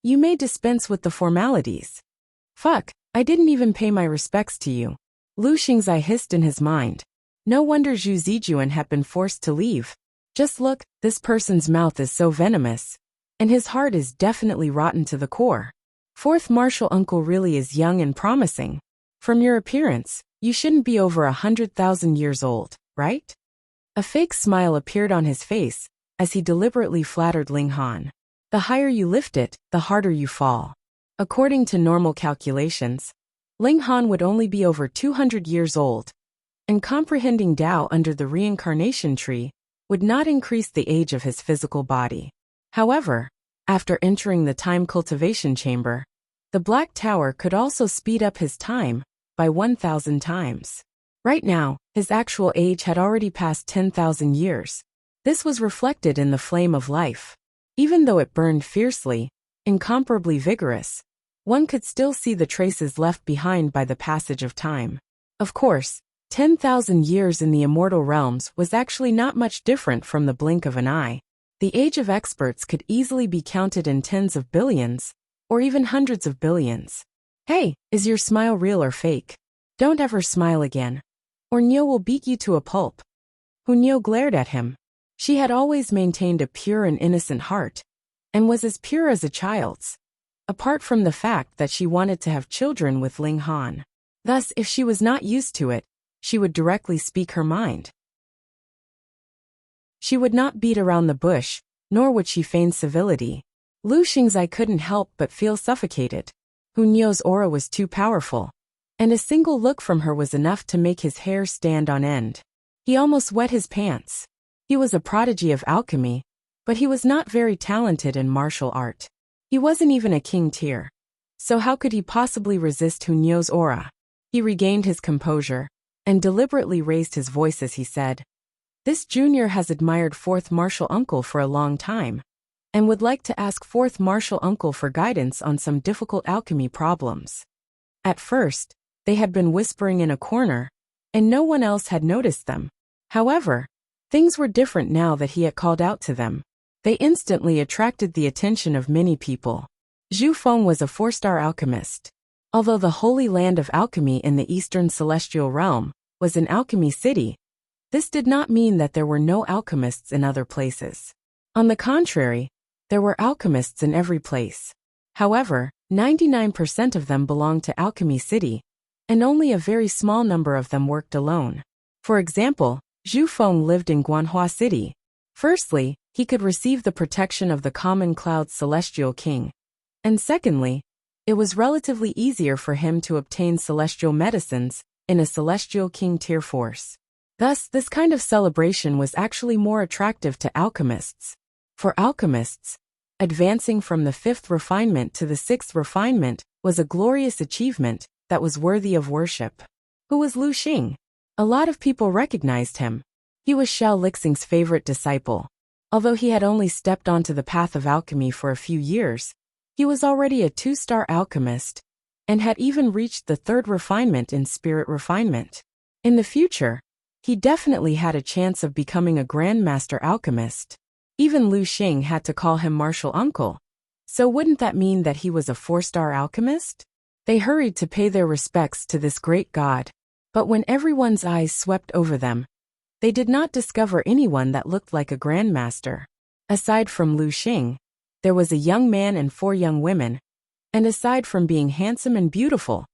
You may dispense with the formalities. Fuck, I didn't even pay my respects to you. Lu Xing's eye hissed in his mind. No wonder Zhu Zijuan had been forced to leave. Just look, this person's mouth is so venomous, and his heart is definitely rotten to the core. 4th martial uncle really is young and promising. From your appearance, you shouldn't be over 100,000 years old, right? A fake smile appeared on his face as he deliberately flattered Ling Han. The higher you lift it, the harder you fall. According to normal calculations, Ling Han would only be over 200 years old, and comprehending Tao under the reincarnation tree would not increase the age of his physical body. However, after entering the time cultivation chamber, the Black Tower could also speed up his time by 1,000 times. Right now, his actual age had already passed 10,000 years. This was reflected in the flame of life. Even though it burned fiercely, incomparably vigorous, one could still see the traces left behind by the passage of time. Of course, 10,000 years in the immortal realms was actually not much different from the blink of an eye. The age of experts could easily be counted in tens of billions, or even hundreds of billions. Hey, is your smile real or fake? Don't ever smile again, or Nyo will beat you to a pulp. Hunyo glared at him. She had always maintained a pure and innocent heart, and was as pure as a child's, apart from the fact that she wanted to have children with Ling Han. Thus, if she was not used to it, she would directly speak her mind. She would not beat around the bush, nor would she feign civility. Lu Xing's eye couldn't help but feel suffocated. Hunyo's aura was too powerful, and a single look from her was enough to make his hair stand on end. He almost wet his pants. He was a prodigy of alchemy, but he was not very talented in martial art. He wasn't even a king tier. so how could he possibly resist Hunyo's aura? He regained his composure and deliberately raised his voice as he said, "This junior has admired fourth martial uncle for a long time and would like to ask fourth martial uncle for guidance on some difficult alchemy problems." At first, they had been whispering in a corner, and no one else had noticed them. However, things were different now that he had called out to them. They instantly attracted the attention of many people. Zhu Feng was a 4-star alchemist. Although the holy land of alchemy in the Eastern Celestial Realm was an alchemy city, this did not mean that there were no alchemists in other places. On the contrary, there were alchemists in every place. However, 99% of them belonged to Alchemy City, and only a very small number of them worked alone. For example, Zhu Feng lived in Guanhua City. Firstly, he could receive the protection of the Common Cloud's Celestial King. And secondly, it was relatively easier for him to obtain celestial medicines in a Celestial King tier force. Thus, this kind of celebration was actually more attractive to alchemists. For alchemists, advancing from the 5th refinement to the 6th refinement was a glorious achievement that was worthy of worship. Who was Lu Xing? A lot of people recognized him. He was Xiao Lixing's favorite disciple. Although he had only stepped onto the path of alchemy for a few years, he was already a 2-star alchemist and had even reached the 3rd refinement in spirit refinement. In the future, he definitely had a chance of becoming a grandmaster alchemist. Even Lu Xing had to call him martial uncle. So wouldn't that mean that he was a 4-star alchemist? They hurried to pay their respects to this great god. But when everyone's eyes swept over them, they did not discover anyone that looked like a grandmaster. Aside from Lu Xing, there was a young man and 4 young women, and aside from being handsome and beautiful,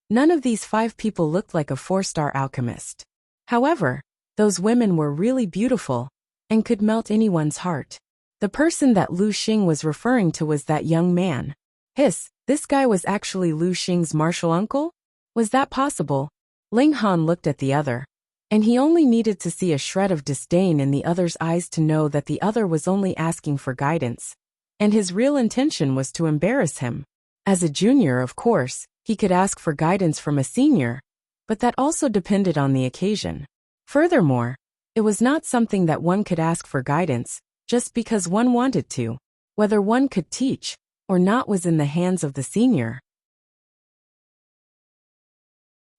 none of these 5 people looked like a 4-star alchemist. However, those women were really beautiful and could melt anyone's heart. The person that Lu Xing was referring to was that young man. This guy was actually Lu Xing's martial uncle? Was that possible? Ling Han looked at the other, and he only needed to see a shred of disdain in the other's eyes to know that the other was only asking for guidance, and his real intention was to embarrass him. As a junior, of course, he could ask for guidance from a senior, but that also depended on the occasion. Furthermore, it was not something that one could ask for guidance just because one wanted to. Whether one could teach or not was in the hands of the senior.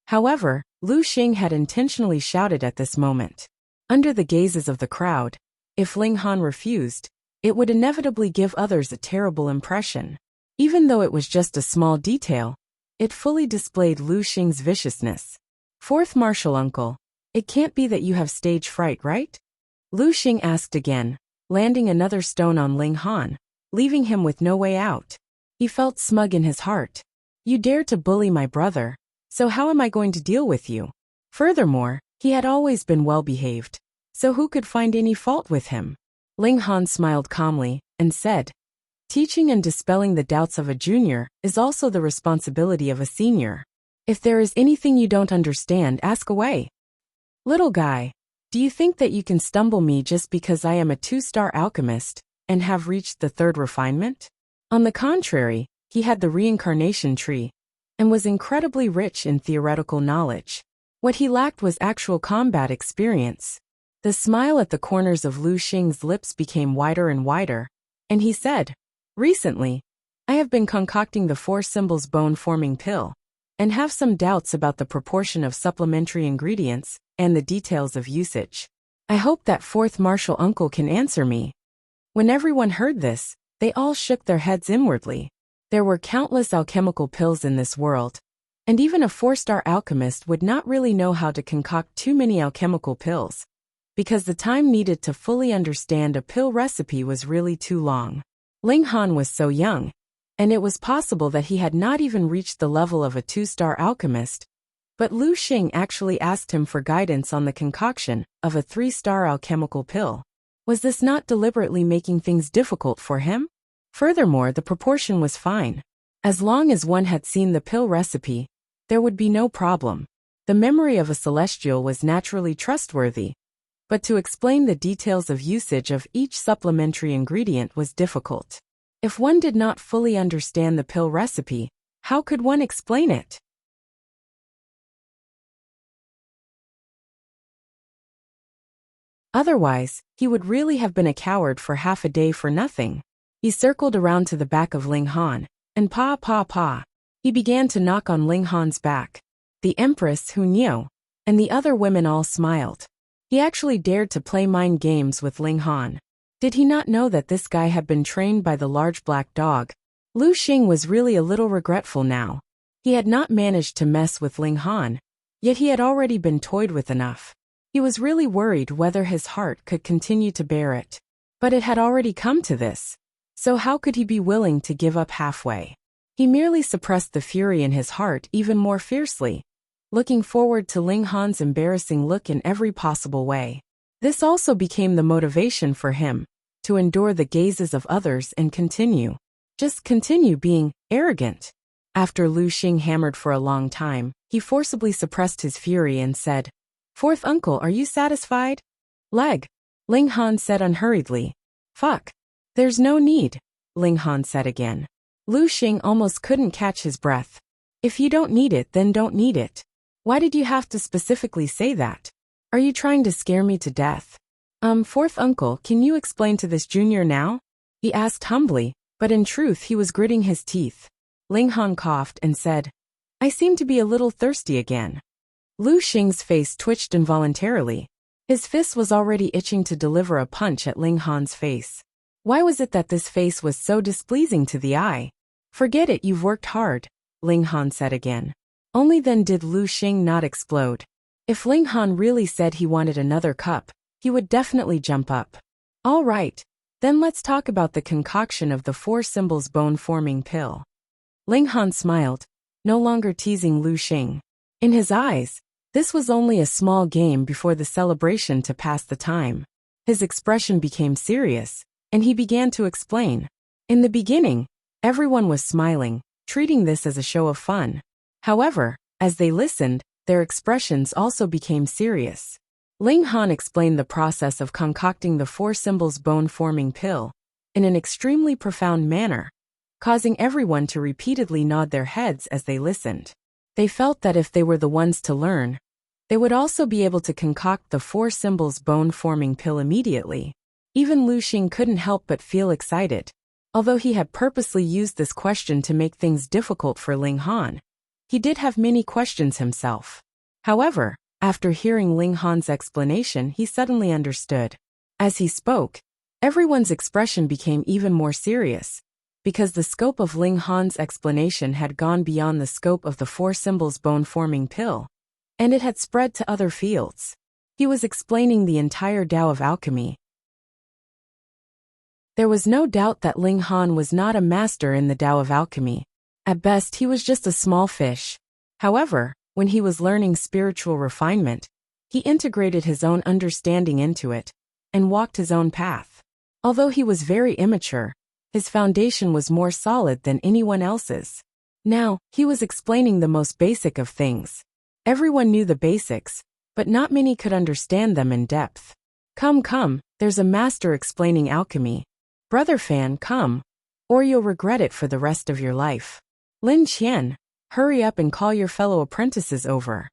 However, Lu Xing had intentionally shouted at this moment. Under the gazes of the crowd, if Ling Han refused, it would inevitably give others a terrible impression. Even though it was just a small detail, it fully displayed Lu Xing's viciousness. 4th martial uncle, it can't be that you have stage fright, right? Lu Xing asked again, landing another stone on Ling Han, leaving him with no way out. He felt smug in his heart. You dare to bully my brother, so how am I going to deal with you? Furthermore, he had always been well-behaved, so who could find any fault with him? Ling Han smiled calmly and said, "Teaching and dispelling the doubts of a junior is also the responsibility of a senior. If there is anything you don't understand, ask away. Little guy, do you think that you can stumble me just because I am a 2-star alchemist and have reached the 3rd refinement?" On the contrary, he had the reincarnation tree and was incredibly rich in theoretical knowledge. What he lacked was actual combat experience. The smile at the corners of Lu Xing's lips became wider and wider, and he said, "Recently, I have been concocting the 4 symbols bone-forming pill, and have some doubts about the proportion of supplementary ingredients and the details of usage. I hope that 4th martial uncle can answer me." When everyone heard this, they all shook their heads inwardly. There were countless alchemical pills in this world, and even a 4-star alchemist would not really know how to concoct too many alchemical pills, because the time needed to fully understand a pill recipe was really too long. Ling Han was so young, and it was possible that he had not even reached the level of a 2-star alchemist, but Lu Xing actually asked him for guidance on the concoction of a 3-star alchemical pill. Was this not deliberately making things difficult for him? Furthermore, the proportion was fine. As long as one had seen the pill recipe, there would be no problem. The memory of a celestial was naturally trustworthy, but to explain the details of usage of each supplementary ingredient was difficult. If one did not fully understand the pill recipe, How could one explain it? Otherwise, he would really have been a coward for half a day for nothing. He circled around to the back of Ling Han, and pa. He began to knock on Ling Han's back. The Empress, Hu Niu, and the other women all smiled. He actually dared to play mind games with Ling Han. Did he not know that this guy had been trained by the large black dog? Lu Xing was really a little regretful now. He had not managed to mess with Ling Han, yet he had already been toyed with enough. He was really worried whether his heart could continue to bear it. But it had already come to this. So how could he be willing to give up halfway? He merely suppressed the fury in his heart even more fiercely, looking forward to Ling Han's embarrassing look in every possible way. This also became the motivation for him, to endure the gazes of others and continue. Just continue being arrogant. After Lu Xing hammered for a long time, he forcibly suppressed his fury and said, "Fourth uncle, are you satisfied?" "Leg," Ling Han said unhurriedly. "Fuck. There's no need," Ling Han said again. Lu Xing almost couldn't catch his breath. "If you don't need it, then don't need it. Why did you have to specifically say that? Are you trying to scare me to death?" Fourth uncle, can you explain to this junior now?" he asked humbly, but in truth he was gritting his teeth. Ling Han coughed and said, "I seem to be a little thirsty again." Lu Xing's face twitched involuntarily. His fist was already itching to deliver a punch at Ling Han's face. Why was it that this face was so displeasing to the eye? "Forget it, you've worked hard," Ling Han said again. Only then did Lu Xing not explode. If Ling Han really said he wanted another cup, he would definitely jump up. "All right, then let's talk about the concoction of the 4 symbols bone-forming pill." Ling Han smiled, no longer teasing Lu Xing. In his eyes, this was only a small game before the celebration to pass the time. His expression became serious, and he began to explain. In the beginning, everyone was smiling, treating this as a show of fun. However, as they listened, their expressions also became serious. Ling Han explained the process of concocting the 4 symbols bone-forming pill in an extremely profound manner, causing everyone to repeatedly nod their heads as they listened. They felt that if they were the ones to learn, they would also be able to concoct the 4 symbols bone-forming pill immediately. Even Lu Xing couldn't help but feel excited. Although he had purposely used this question to make things difficult for Ling Han, he did have many questions himself. However, after hearing Ling Han's explanation, he suddenly understood. As he spoke, everyone's expression became even more serious, because the scope of Ling Han's explanation had gone beyond the scope of the 4 symbols bone-forming pill, and it had spread to other fields. He was explaining the entire Tao of alchemy. There was no doubt that Ling Han was not a master in the Tao of alchemy. At best, he was just a small fish. However, when he was learning spiritual refinement, he integrated his own understanding into it, and walked his own path. Although he was very immature, his foundation was more solid than anyone else's. Now, he was explaining the most basic of things. Everyone knew the basics, but not many could understand them in depth. Come, there's a master explaining alchemy. Brother Fan, come, or you'll regret it for the rest of your life. Lin Qian, hurry up and call your fellow apprentices over.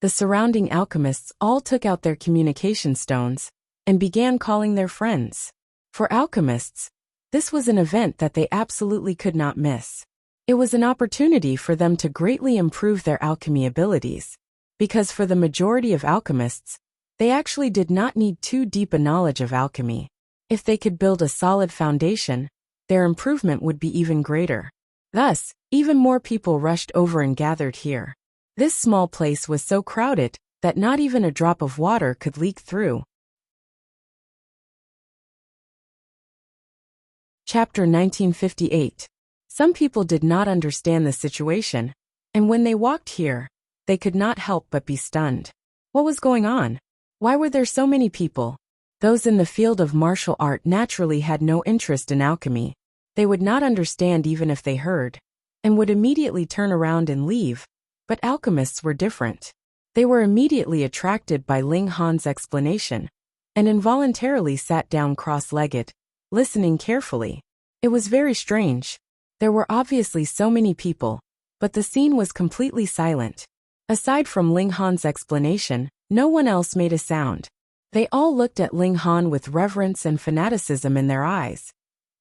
The surrounding alchemists all took out their communication stones and began calling their friends. For alchemists, this was an event that they absolutely could not miss. It was an opportunity for them to greatly improve their alchemy abilities, because for the majority of alchemists, they actually did not need too deep a knowledge of alchemy. If they could build a solid foundation, their improvement would be even greater. Thus, even more people rushed over and gathered here. This small place was so crowded that not even a drop of water could leak through. Chapter 1958. Some people did not understand the situation, and when they walked here, they could not help but be stunned. What was going on? Why were there so many people? Those in the field of martial art naturally had no interest in alchemy. They would not understand even if they heard, and would immediately turn around and leave, but alchemists were different. They were immediately attracted by Ling Han's explanation, and involuntarily sat down cross-legged, listening carefully. It was very strange. There were obviously so many people, but the scene was completely silent. Aside from Ling Han's explanation, no one else made a sound. They all looked at Ling Han with reverence and fanaticism in their eyes,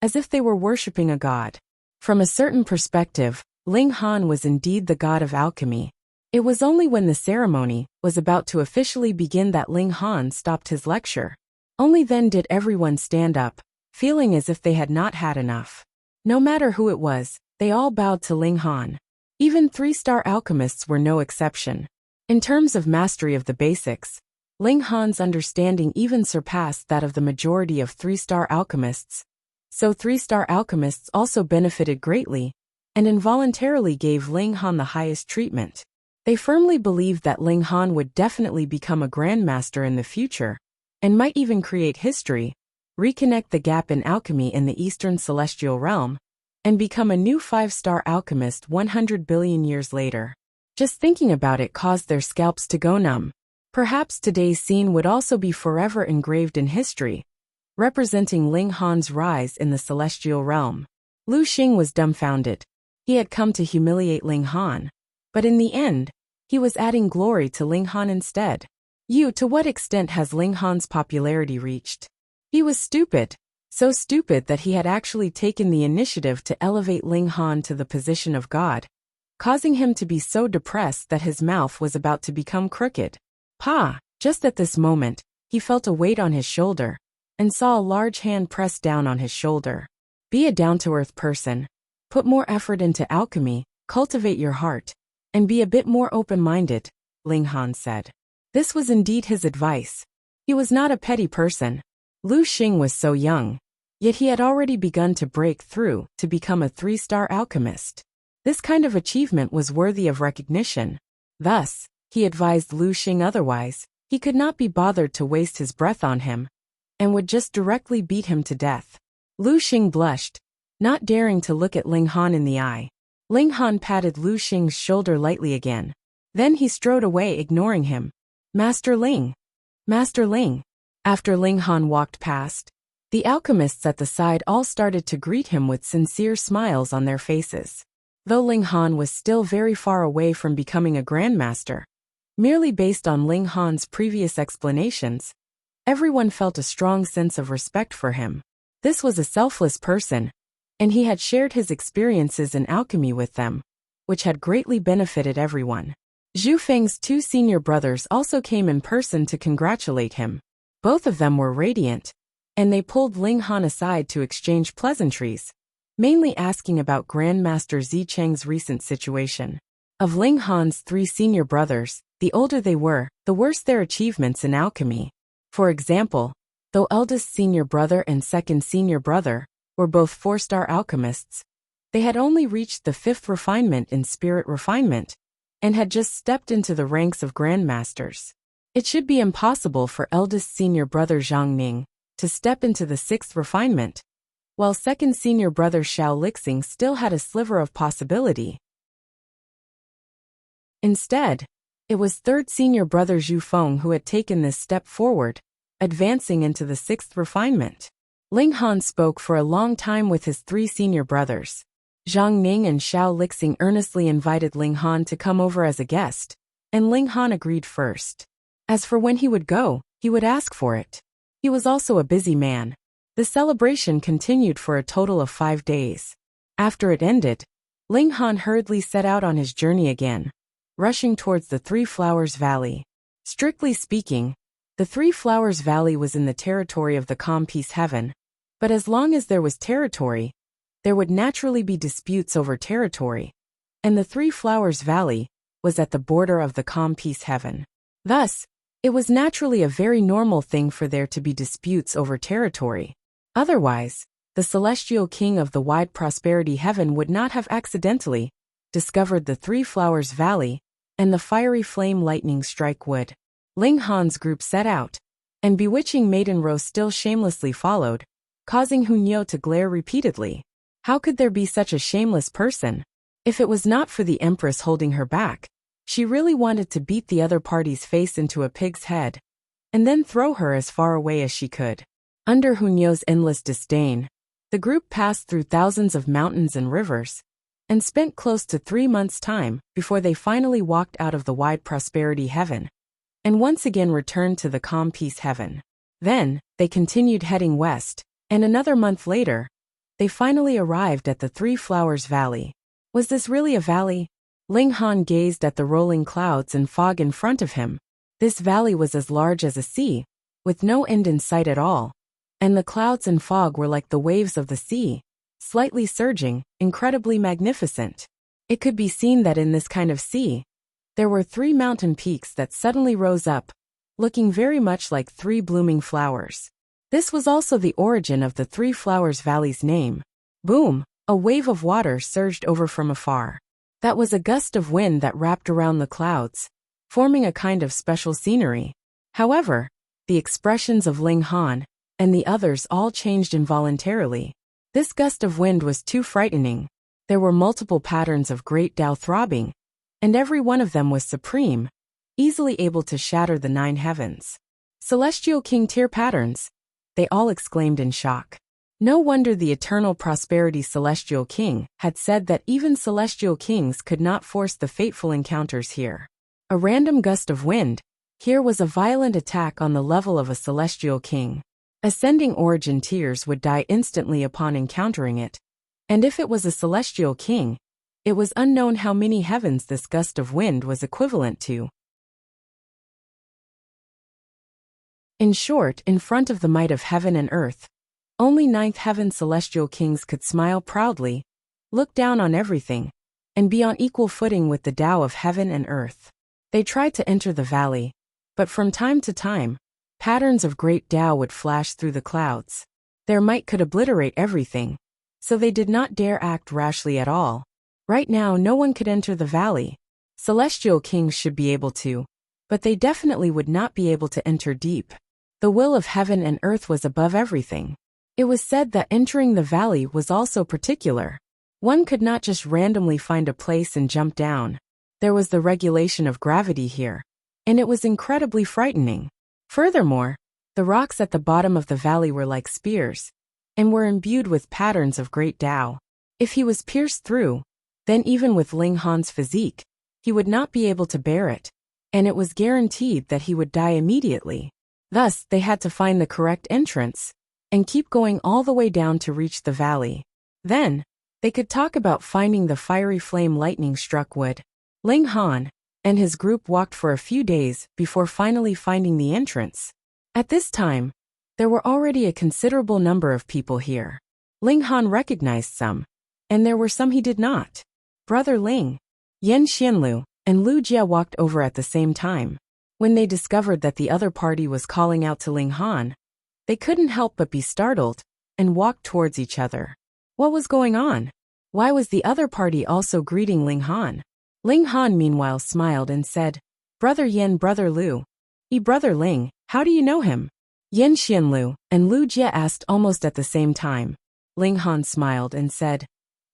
as if they were worshipping a god. From a certain perspective, Ling Han was indeed the god of alchemy. It was only when the ceremony was about to officially begin that Ling Han stopped his lecture. Only then did everyone stand up, feeling as if they had not had enough. No matter who it was, they all bowed to Ling Han. Even three-star alchemists were no exception. In terms of mastery of the basics, Ling Han's understanding even surpassed that of the majority of three-star alchemists. So three-star alchemists also benefited greatly, and involuntarily gave Ling Han the highest treatment. They firmly believed that Ling Han would definitely become a grandmaster in the future, and might even create history, reconnect the gap in alchemy in the Eastern Celestial Realm, and become a new 5-star alchemist 100 billion years later. Just thinking about it caused their scalps to go numb. Perhaps today's scene would also be forever engraved in history, representing Ling Han's rise in the Celestial Realm. Lu Xing was dumbfounded. He had come to humiliate Ling Han, but in the end, he was adding glory to Ling Han instead. To what extent has Ling Han's popularity reached? He was stupid, so stupid that he had actually taken the initiative to elevate Ling Han to the position of God, causing him to be so depressed that his mouth was about to become crooked. Just at this moment, he felt a weight on his shoulder, and saw a large hand press down on his shoulder. Be a down-to-earth person. Put more effort into alchemy, cultivate your heart, and be a bit more open-minded, Ling Han said. This was indeed his advice. He was not a petty person. Lu Xing was so young, yet he had already begun to break through to become a 3-star alchemist. This kind of achievement was worthy of recognition. Thus, he advised Lu Xing otherwise, he could not be bothered to waste his breath on him, and would just directly beat him to death. Lu Xing blushed, not daring to look at Ling Han in the eye. Ling Han patted Lu Xing's shoulder lightly again. Then he strode away, ignoring him. Master Ling! Master Ling! After Ling Han walked past, the alchemists at the side all started to greet him with sincere smiles on their faces. Though Ling Han was still very far away from becoming a grandmaster, merely based on Ling Han's previous explanations, everyone felt a strong sense of respect for him. This was a selfless person, and he had shared his experiences in alchemy with them, which had greatly benefited everyone. Zhu Feng's 2 senior brothers also came in person to congratulate him. Both of them were radiant, and they pulled Ling Han aside to exchange pleasantries, mainly asking about Grandmaster Zicheng's recent situation. Of Ling Han's 3 senior brothers, the older they were, the worse their achievements in alchemy. For example, though eldest senior brother and second senior brother were both 4-star alchemists, they had only reached the 5th refinement in spirit refinement, and had just stepped into the ranks of grandmasters. It should be impossible for eldest senior brother Zhang Ning to step into the 6th refinement, while second senior brother Xiao Lixing still had a sliver of possibility. Instead, it was third senior brother Zhu Feng who had taken this step forward, advancing into the 6th refinement. Ling Han spoke for a long time with his 3 senior brothers. Zhang Ning and Xiao Lixing earnestly invited Ling Han to come over as a guest, and Ling Han agreed first. As for when he would go, he would ask for it. He was also a busy man. The celebration continued for a total of 5 days. After it ended, Ling Han hurriedly set out on his journey again, rushing towards the 3 Flowers Valley. Strictly speaking, the 3 Flowers Valley was in the territory of the Calm Peace Heaven, but as long as there was territory, there would naturally be disputes over territory, and the 3 Flowers Valley was at the border of the Calm Peace Heaven. Thus, it was naturally a very normal thing for there to be disputes over territory. Otherwise, the Celestial King of the Wide Prosperity Heaven would not have accidentally discovered the 3 Flowers Valley, and the fiery flame lightning strike would. Ling Han's group set out, and bewitching Maiden Rose still shamelessly followed, causing Hunyo to glare repeatedly. How could there be such a shameless person? If it was not for the Empress holding her back, she really wanted to beat the other party's face into a pig's head, and then throw her as far away as she could. Under Hunyo's endless disdain, the group passed through thousands of mountains and rivers, and spent close to 3 months' time before they finally walked out of the wide prosperity heaven and once again returned to the calm peace heaven. Then, they continued heading west, and another month later, they finally arrived at the Three Flowers Valley. Was this really a valley? Ling Han gazed at the rolling clouds and fog in front of him. This valley was as large as a sea, with no end in sight at all, and the clouds and fog were like the waves of the sea, slightly surging, incredibly magnificent. It could be seen that in this kind of sea, there were 3 mountain peaks that suddenly rose up, looking very much like 3 blooming flowers. This was also the origin of the Three Flowers Valley's name. Boom! A wave of water surged over from afar. That was a gust of wind that wrapped around the clouds, forming a kind of special scenery. However, the expressions of Ling Han and the others all changed involuntarily. This gust of wind was too frightening. There were multiple patterns of great Tao throbbing, and every one of them was supreme, easily able to shatter the 9 heavens. Celestial King tier patterns, they all exclaimed in shock. No wonder the eternal prosperity Celestial King had said that even Celestial Kings could not force the fateful encounters here. A random gust of wind, here was a violent attack on the level of a Celestial King. Ascending origin tiers would die instantly upon encountering it, and if it was a Celestial King, it was unknown how many heavens this gust of wind was equivalent to. In short, in front of the might of heaven and earth, only 9th heaven Celestial Kings could smile proudly, look down on everything, and be on equal footing with the Tao of heaven and earth. They tried to enter the valley, but from time to time, patterns of great Tao would flash through the clouds. Their might could obliterate everything, so they did not dare act rashly at all. Right now no one could enter the valley. Celestial Kings should be able to, but they definitely would not be able to enter deep. The will of heaven and earth was above everything. It was said that entering the valley was also particular. One could not just randomly find a place and jump down. There was the regulation of gravity here, and it was incredibly frightening. Furthermore, the rocks at the bottom of the valley were like spears, and were imbued with patterns of great Tao. If he was pierced through, then even with Ling Han's physique, he would not be able to bear it, and it was guaranteed that he would die immediately. Thus, they had to find the correct entrance, and keep going all the way down to reach the valley. Then, they could talk about finding the fiery flame lightning-struck wood. Ling Han and his group walked for a few days before finally finding the entrance. At this time, there were already a considerable number of people here. Ling Han recognized some, and there were some he did not. Brother Ling, Yan Xianlu, and Lu Jia walked over at the same time. When they discovered that the other party was calling out to Ling Han, they couldn't help but be startled, and walked towards each other. What was going on? Why was the other party also greeting Ling Han? Ling Han meanwhile smiled and said, "Brother Yan, Brother Lu." Brother Ling, how do you know him?" Yan Xianlu and Lu Jia asked almost at the same time. Ling Han smiled and said,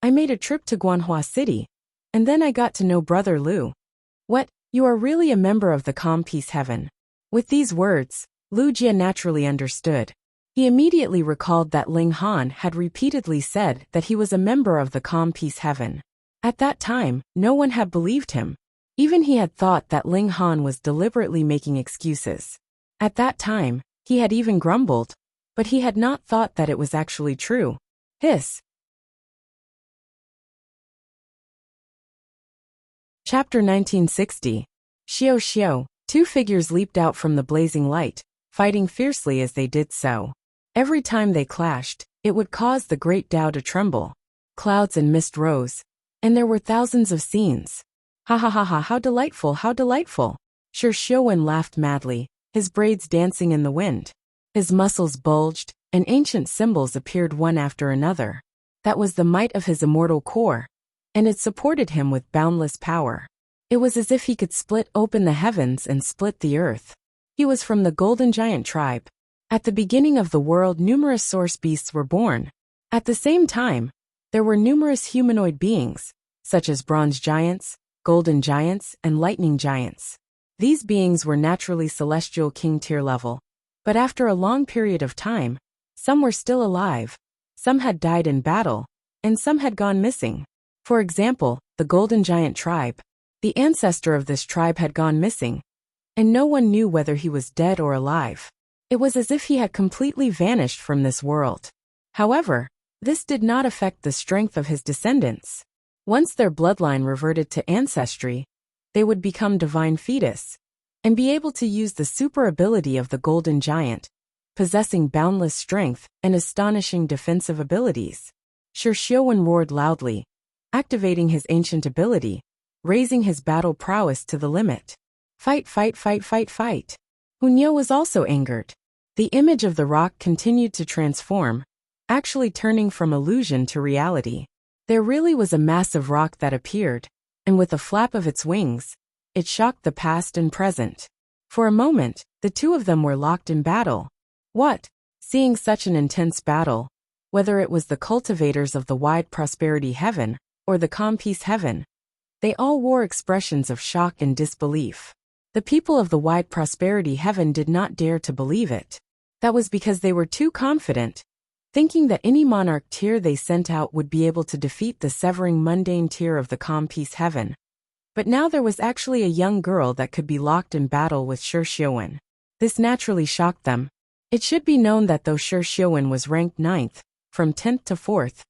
"I made a trip to Guanhua City, and then I got to know Brother Lu." "What? You are really a member of the Calm Peace Heaven." With these words, Lu Jia naturally understood. He immediately recalled that Ling Han had repeatedly said that he was a member of the Calm Peace Heaven. At that time, no one had believed him. Even he had thought that Ling Han was deliberately making excuses. At that time, he had even grumbled, but he had not thought that it was actually true. Hiss. Chapter 1960. Xiao Xiao. 2 figures leaped out from the blazing light, fighting fiercely as they did so. Every time they clashed, it would cause the great Tao to tremble. Clouds and mist rose, and there were thousands of scenes. "Ha ha ha ha, how delightful, how delightful!" Shi Xiaowen laughed madly, his braids dancing in the wind. His muscles bulged, and ancient symbols appeared one after another. That was the might of his immortal core, and it supported him with boundless power. It was as if he could split open the heavens and split the earth. He was from the Golden Giant tribe. At the beginning of the world, numerous source beasts were born. At the same time, there were numerous humanoid beings, such as bronze giants, golden giants, and lightning giants. These beings were naturally celestial king tier level, but after a long period of time, some were still alive, some had died in battle, and some had gone missing. For example, the Golden Giant tribe. The ancestor of this tribe had gone missing, and no one knew whether he was dead or alive. It was as if he had completely vanished from this world. However, this did not affect the strength of his descendants. Once their bloodline reverted to ancestry, they would become divine fetus and be able to use the super ability of the Golden Giant, possessing boundless strength and astonishing defensive abilities. Xiaowen roared loudly, activating his ancient ability, raising his battle prowess to the limit. Fight, fight, fight, fight, fight. Hunyo was also angered. The image of the rock continued to transform, actually turning from illusion to reality. There really was a massive rock that appeared, and with a flap of its wings, it shocked the past and present. For a moment, the two of them were locked in battle. What? Seeing such an intense battle, whether it was the cultivators of the wide prosperity heaven or the calm peace heaven, they all wore expressions of shock and disbelief. The people of the wide prosperity heaven did not dare to believe it. That was because they were too confident, thinking that any monarch tier they sent out would be able to defeat the severing mundane tier of the calm peace heaven. But now there was actually a young girl that could be locked in battle with Xiaowen. This naturally shocked them. It should be known that though Xiaowen was ranked 9th, from 10th to 4th,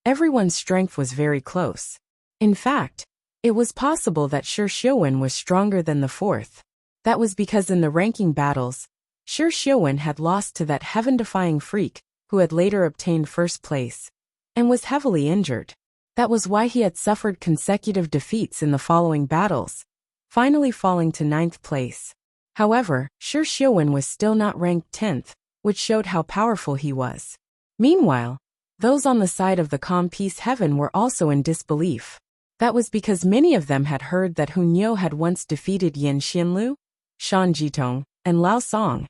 everyone's strength was very close. In fact, it was possible that Xiaowen was stronger than the 4th. That was because in the ranking battles, Xiaowen had lost to that heaven-defying freak, who had later obtained first place, and was heavily injured. That was why he had suffered consecutive defeats in the following battles, finally falling to 9th place. However, Xiaowen was still not ranked 10th, which showed how powerful he was. Meanwhile, those on the side of the calm peace heaven were also in disbelief. That was because many of them had heard that Hunyo had once defeated Yin Xianlu, Shan Jitong, and Lao Song,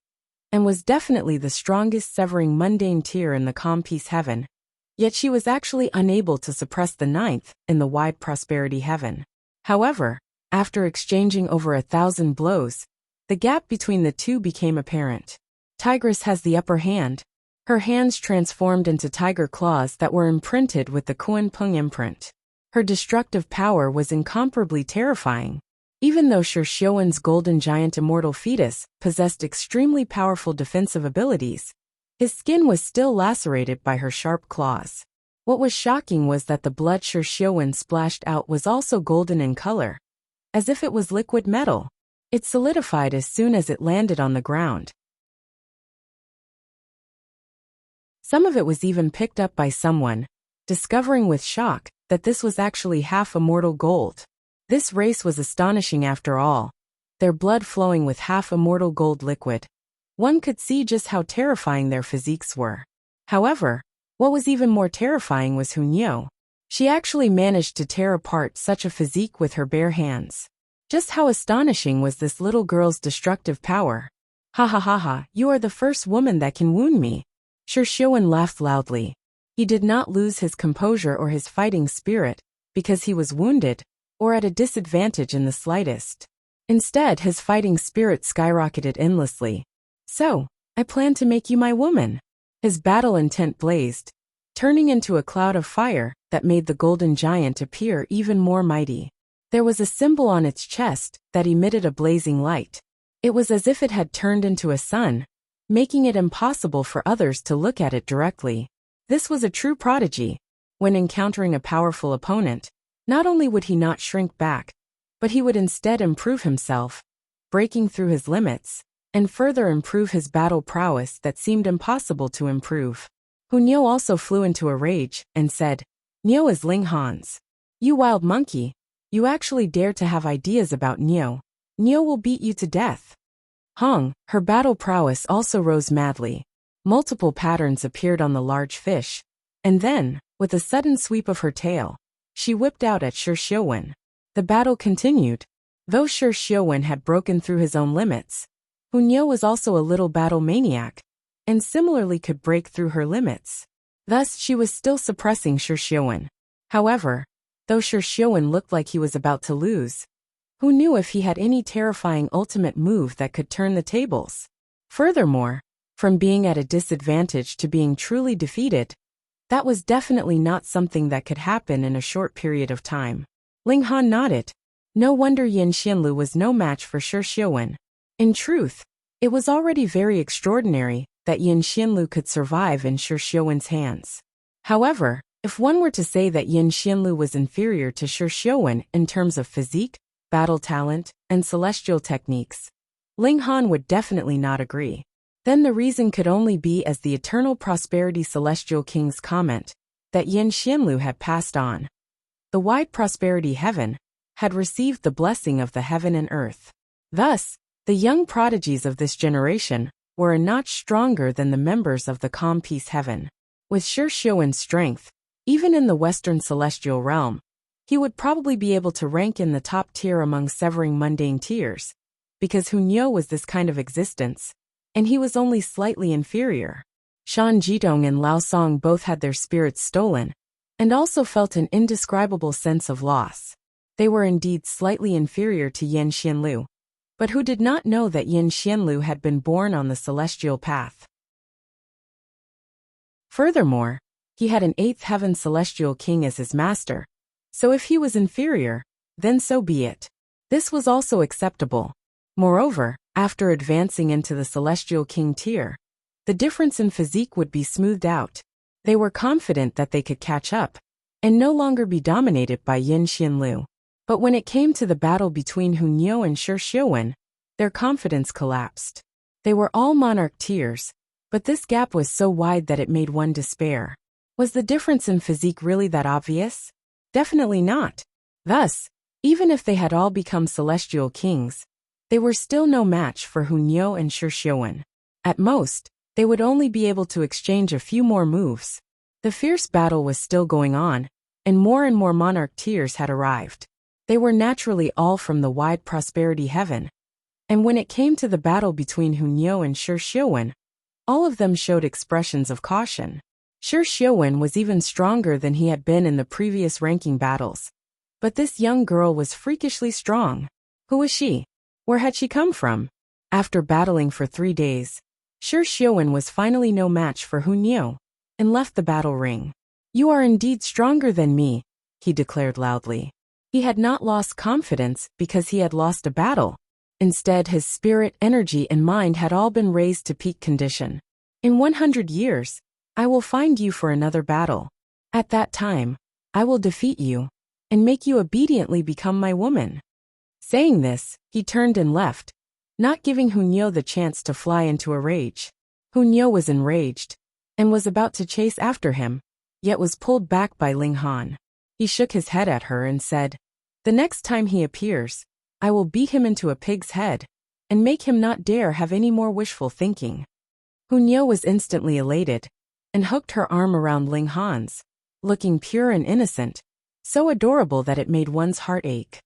and was definitely the strongest severing mundane tier in the calm peace heaven. Yet she was actually unable to suppress the 9th in the wide prosperity heaven. However, after exchanging over 1,000 blows, the gap between the two became apparent. Tigress has the upper hand. Her hands transformed into tiger claws that were imprinted with the Kuan Peng imprint. Her destructive power was incomparably terrifying. Even though Xiaowen's Golden Giant immortal fetus possessed extremely powerful defensive abilities, his skin was still lacerated by her sharp claws. What was shocking was that the blood Xiaowen splashed out was also golden in color, as if it was liquid metal. It solidified as soon as it landed on the ground. Some of it was even picked up by someone, discovering with shock that this was actually half immortal gold. This race was astonishing after all, their blood flowing with half immortal gold liquid. One could see just how terrifying their physiques were. However, what was even more terrifying was Hunyo. She actually managed to tear apart such a physique with her bare hands. Just how astonishing was this little girl's destructive power? Ha ha ha ha, you are the first woman that can wound me. Xiaowen laughed loudly. He did not lose his composure or his fighting spirit because he was wounded or at a disadvantage in the slightest. Instead, his fighting spirit skyrocketed endlessly. So, I plan to make you my woman. His battle intent blazed, turning into a cloud of fire that made the Golden Giant appear even more mighty. There was a symbol on its chest that emitted a blazing light. It was as if it had turned into a sun, making it impossible for others to look at it directly. This was a true prodigy. When encountering a powerful opponent, not only would he not shrink back, but he would instead improve himself, breaking through his limits, and further improve his battle prowess that seemed impossible to improve. Hunyo also flew into a rage and said, "Nyo is Ling Han's. You wild monkey, you actually dare to have ideas about Nyo. Nyo will beat you to death." Hong, her battle prowess also rose madly. Multiple patterns appeared on the large fish, and then, with a sudden sweep of her tail, she whipped out at Xiaowen. The battle continued. Though Xiaowen had broken through his own limits, Hunyo was also a little battle maniac, and similarly could break through her limits. Thus, she was still suppressing Xiaowen. However, though Xiaowen looked like he was about to lose, who knew if he had any terrifying ultimate move that could turn the tables? Furthermore, from being at a disadvantage to being truly defeated, That was definitely not something that could happen in a short period of time. Ling Han nodded. No wonder Yin Xianlu was no match for Shi Xiuwen. In truth, it was already very extraordinary that Yin Xianlu could survive in Shi Xiuwen's hands. However, if one were to say that Yin Xianlu was inferior to Shi Xiuwen in terms of physique, battle talent, and celestial techniques, Ling Han would definitely not agree. Then the reason could only be as the Eternal Prosperity Celestial King's comment that Yin Xianlu had passed on. The Wide Prosperity Heaven had received the blessing of the heaven and earth. Thus, the young prodigies of this generation were a notch stronger than the members of the Calm Peace Heaven. With Shi Xiuwen's strength, even in the Western Celestial Realm, he would probably be able to rank in the top tier among severing mundane tiers, because Hunyou was this kind of existence, and he was only slightly inferior. Shan Jidong and Lao Song both had their spirits stolen, and also felt an indescribable sense of loss. They were indeed slightly inferior to Yin Xianlu, but who did not know that Yin Xianlu had been born on the celestial path? Furthermore, he had an eighth heaven celestial king as his master, so if he was inferior, then so be it. This was also acceptable. Moreover, after advancing into the celestial king tier, the difference in physique would be smoothed out. They were confident that they could catch up and no longer be dominated by Yin Xianlu. But when it came to the battle between Hunyou and Shi Xiuwen, their confidence collapsed. They were all monarch tiers, but this gap was so wide that it made one despair. Was the difference in physique really that obvious? Definitely not. Thus, even if they had all become celestial kings, they were still no match for Hunyou and Shi Xiuwen. At most, they would only be able to exchange a few more moves. The fierce battle was still going on, and more monarch tiers had arrived. They were naturally all from the Wide Prosperity Heaven, and when it came to the battle between Hunyou and Shi Xiuwen, all of them showed expressions of caution. Shi Xiuwen was even stronger than he had been in the previous ranking battles. But this young girl was freakishly strong. Who was she? Where had she come from? After battling for 3 days, Shi Xiuwen was finally no match for Hunyou, and left the battle ring. "You are indeed stronger than me," he declared loudly. He had not lost confidence because he had lost a battle. Instead, his spirit, energy, and mind had all been raised to peak condition. "In 100 years, I will find you for another battle. At that time, I will defeat you and make you obediently become my woman." Saying this, he turned and left, not giving Hunyou the chance to fly into a rage. Hunyou was enraged and was about to chase after him, yet was pulled back by Ling Han. He shook his head at her and said, "The next time he appears, I will beat him into a pig's head and make him not dare have any more wishful thinking." Hunyou was instantly elated and hooked her arm around Ling Han's, looking pure and innocent, so adorable that it made one's heart ache.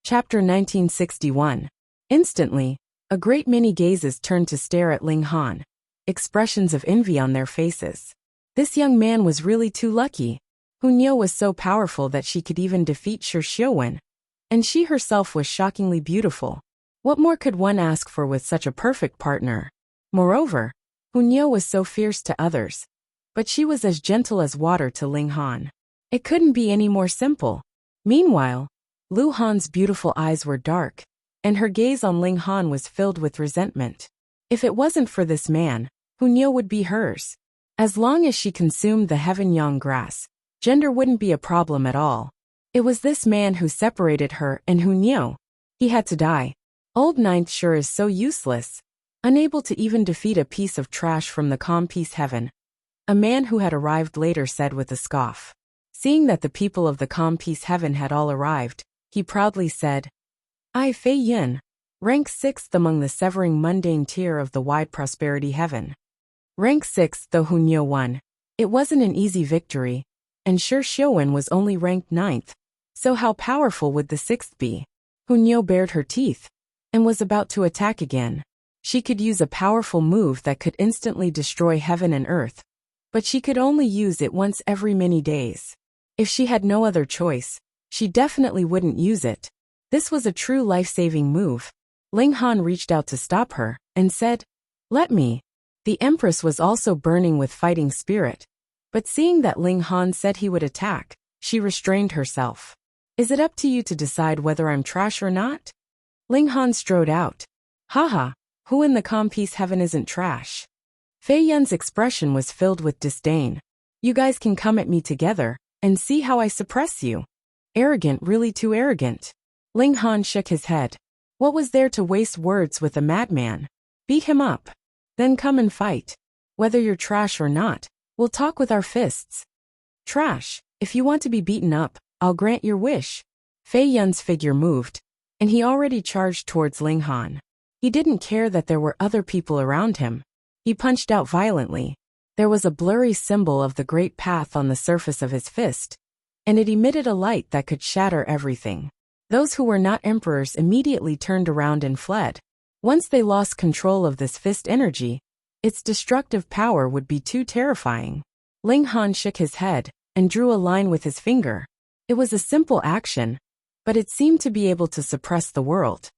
Chapter 1961. Instantly, a great many gazes turned to stare at Ling Han, expressions of envy on their faces. This young man was really too lucky. Hunyou was so powerful that she could even defeat Shi Xiuwen, and she herself was shockingly beautiful. What more could one ask for with such a perfect partner? Moreover, Hunyou was so fierce to others, but she was as gentle as water to Ling Han. It couldn't be any more simple. Meanwhile, Lu Han's beautiful eyes were dark, and her gaze on Ling Han was filled with resentment. If it wasn't for this man, Hunyou would be hers. As long as she consumed the heaven yang grass, gender wouldn't be a problem at all. It was this man who separated her and Hunyou. He had to die. Old Ninth sure is so useless, unable to even defeat a piece of trash from the Calm Peace Heaven. A man who had arrived later said with a scoff. Seeing that the people of the Calm Peace Heaven had all arrived, he proudly said, "I, Fei Yin, rank 6th among the severing mundane tier of the Wide Prosperity Heaven." Rank 6th though Hunyou won. It wasn't an easy victory, and Shi Xiuwen was only ranked 9th, so how powerful would the 6th be? Hunyou bared her teeth and was about to attack again. She could use a powerful move that could instantly destroy heaven and earth, but she could only use it once every many days. If she had no other choice, she definitely wouldn't use it. This was a true life-saving move. Ling Han reached out to stop her and said, Let me. The Empress was also burning with fighting spirit, but seeing that Ling Han said he would attack, she restrained herself. Is it up to you to decide whether I'm trash or not? Ling Han strode out. Haha, who in the Compiece heaven isn't trash? Fei Yun's expression was filled with disdain. You guys can come at me together, and see how I suppress you. Arrogant, really too arrogant. Ling Han shook his head. What was there to waste words with a madman? Beat him up. Then come and fight. Whether you're trash or not, we'll talk with our fists. Trash, if you want to be beaten up, I'll grant your wish. Fei Yun's figure moved, and he already charged towards Ling Han. He didn't care that there were other people around him. He punched out violently. There was a blurry symbol of the great path on the surface of his fist, and it emitted a light that could shatter everything. Those who were not emperors immediately turned around and fled. Once they lost control of this fist energy, its destructive power would be too terrifying. Ling Han shook his head and drew a line with his finger. It was a simple action, but it seemed to be able to suppress the world.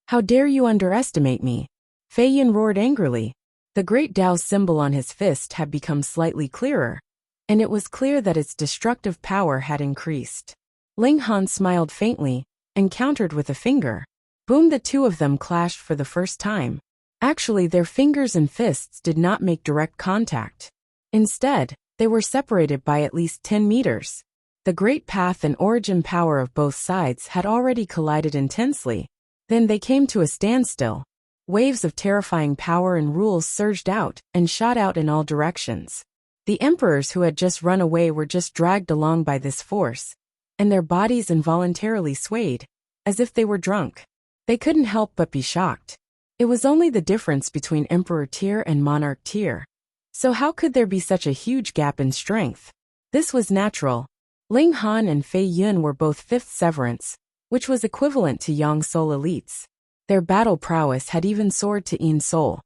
How dare you underestimate me? Fei Yun roared angrily. The great Tao symbol on his fist had become slightly clearer, and it was clear that its destructive power had increased. Ling Han smiled faintly and countered with a finger. Boom! The two of them clashed for the first time. Actually, their fingers and fists did not make direct contact. Instead, they were separated by at least 10 meters. The great path and origin power of both sides had already collided intensely. Then they came to a standstill. Waves of terrifying power and rules surged out and shot out in all directions. The emperors who had just run away were just dragged along by this force, and their bodies involuntarily swayed, as if they were drunk. They couldn't help but be shocked. It was only the difference between emperor tier and monarch tier. So how could there be such a huge gap in strength? This was natural. Ling Han and Fei Yun were both 5th severance, which was equivalent to Yang Soul elites. Their battle prowess had even soared to Yin Soul.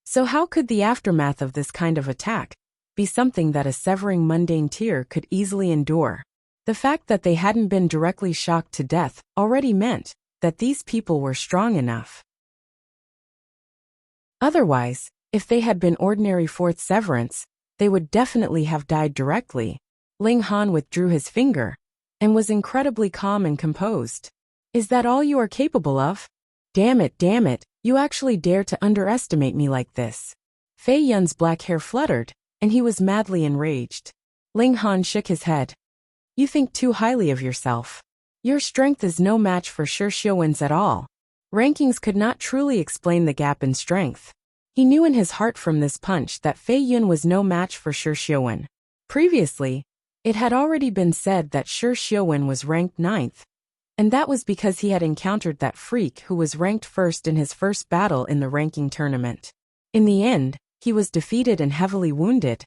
So how could the aftermath of this kind of attack be something that a severing mundane tier could easily endure? The fact that they hadn't been directly shocked to death already meant that these people were strong enough. Otherwise, if they had been ordinary 4th severance, they would definitely have died directly. Ling Han withdrew his finger and was incredibly calm and composed. Is that all you are capable of? Damn it, you actually dare to underestimate me like this. Fei Yun's black hair fluttered, and he was madly enraged. Ling Han shook his head. You think too highly of yourself. Your strength is no match for Shi Xiuwen's at all. Rankings could not truly explain the gap in strength. He knew in his heart from this punch that Fei Yun was no match for Shi Xiuwen. Previously, it had already been said that Shi Xiuwen was ranked 9th, and that was because he had encountered that freak who was ranked 1st in his first battle in the ranking tournament. In the end, he was defeated and heavily wounded,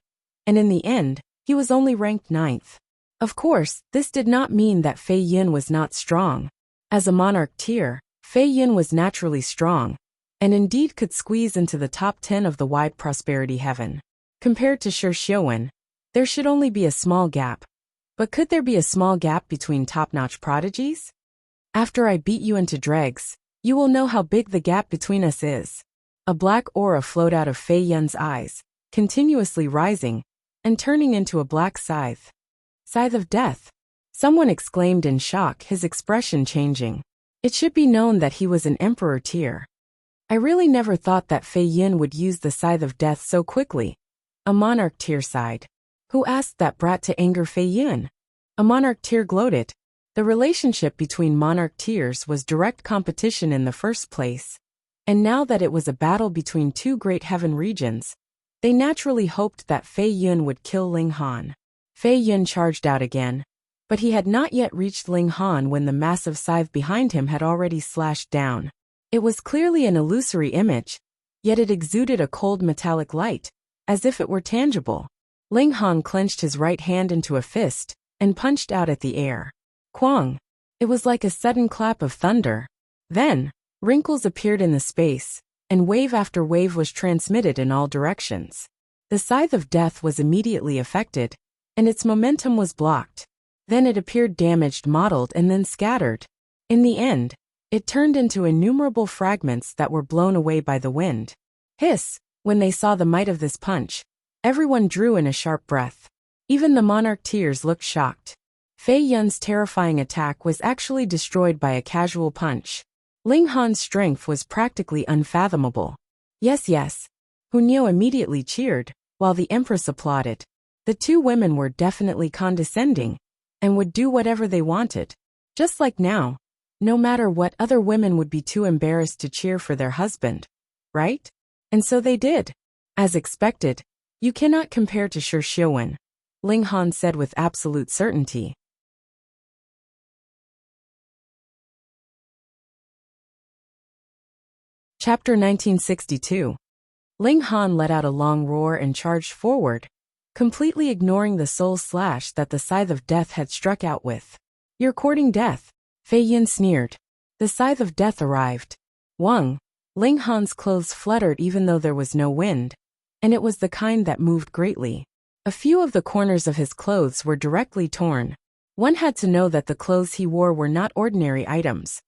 and in the end, he was only ranked 9th. Of course, this did not mean that Fei Yun was not strong. As a monarch tier, Fei Yun was naturally strong, and indeed could squeeze into the top 10 of the wide prosperity heaven. Compared to Shi Xiuwen, there should only be a small gap. But could there be a small gap between top-notch prodigies? After I beat you into dregs, you will know how big the gap between us is. A black aura flowed out of Fei Yun's eyes, continuously rising and turning into a black scythe. Scythe of death. Someone exclaimed in shock, his expression changing. It should be known that he was an emperor tier. I really never thought that Fei Yun would use the scythe of death so quickly. A monarch tier sighed. Who asked that brat to anger Fei Yun? A monarch tier gloated. The relationship between monarch tiers was direct competition in the first place, and now that it was a battle between two great heaven regions, they naturally hoped that Fei Yun would kill Ling Han. Fei Yun charged out again, but he had not yet reached Ling Han when the massive scythe behind him had already slashed down. It was clearly an illusory image, yet it exuded a cold metallic light, as if it were tangible. Ling Han clenched his right hand into a fist and punched out at the air. Quang! It was like a sudden clap of thunder. Then, wrinkles appeared in the space, and wave after wave was transmitted in all directions. The scythe of death was immediately affected, and its momentum was blocked. Then it appeared damaged, mottled, and then scattered. In the end, it turned into innumerable fragments that were blown away by the wind. Hiss! When they saw the might of this punch, everyone drew in a sharp breath. Even the monarch-tiers looked shocked. Fei Yun's terrifying attack was actually destroyed by a casual punch. Ling Han's strength was practically unfathomable. Yes, yes. Hunyo immediately cheered, while the Empress applauded. The two women were definitely condescending, and would do whatever they wanted. Just like now. No matter what, other women would be too embarrassed to cheer for their husband. Right? And so they did. As expected, you cannot compare to Shi Xiuwen, Ling Han said with absolute certainty. Chapter 1962. Ling Han let out a long roar and charged forward, completely ignoring the soul slash that the Scythe of Death had struck out with. You're courting death, Fei Yun sneered. The Scythe of Death arrived. Wang, Ling Han's clothes fluttered even though there was no wind, and it was the kind that moved greatly. A few of the corners of his clothes were directly torn. One had to know that the clothes he wore were not ordinary items,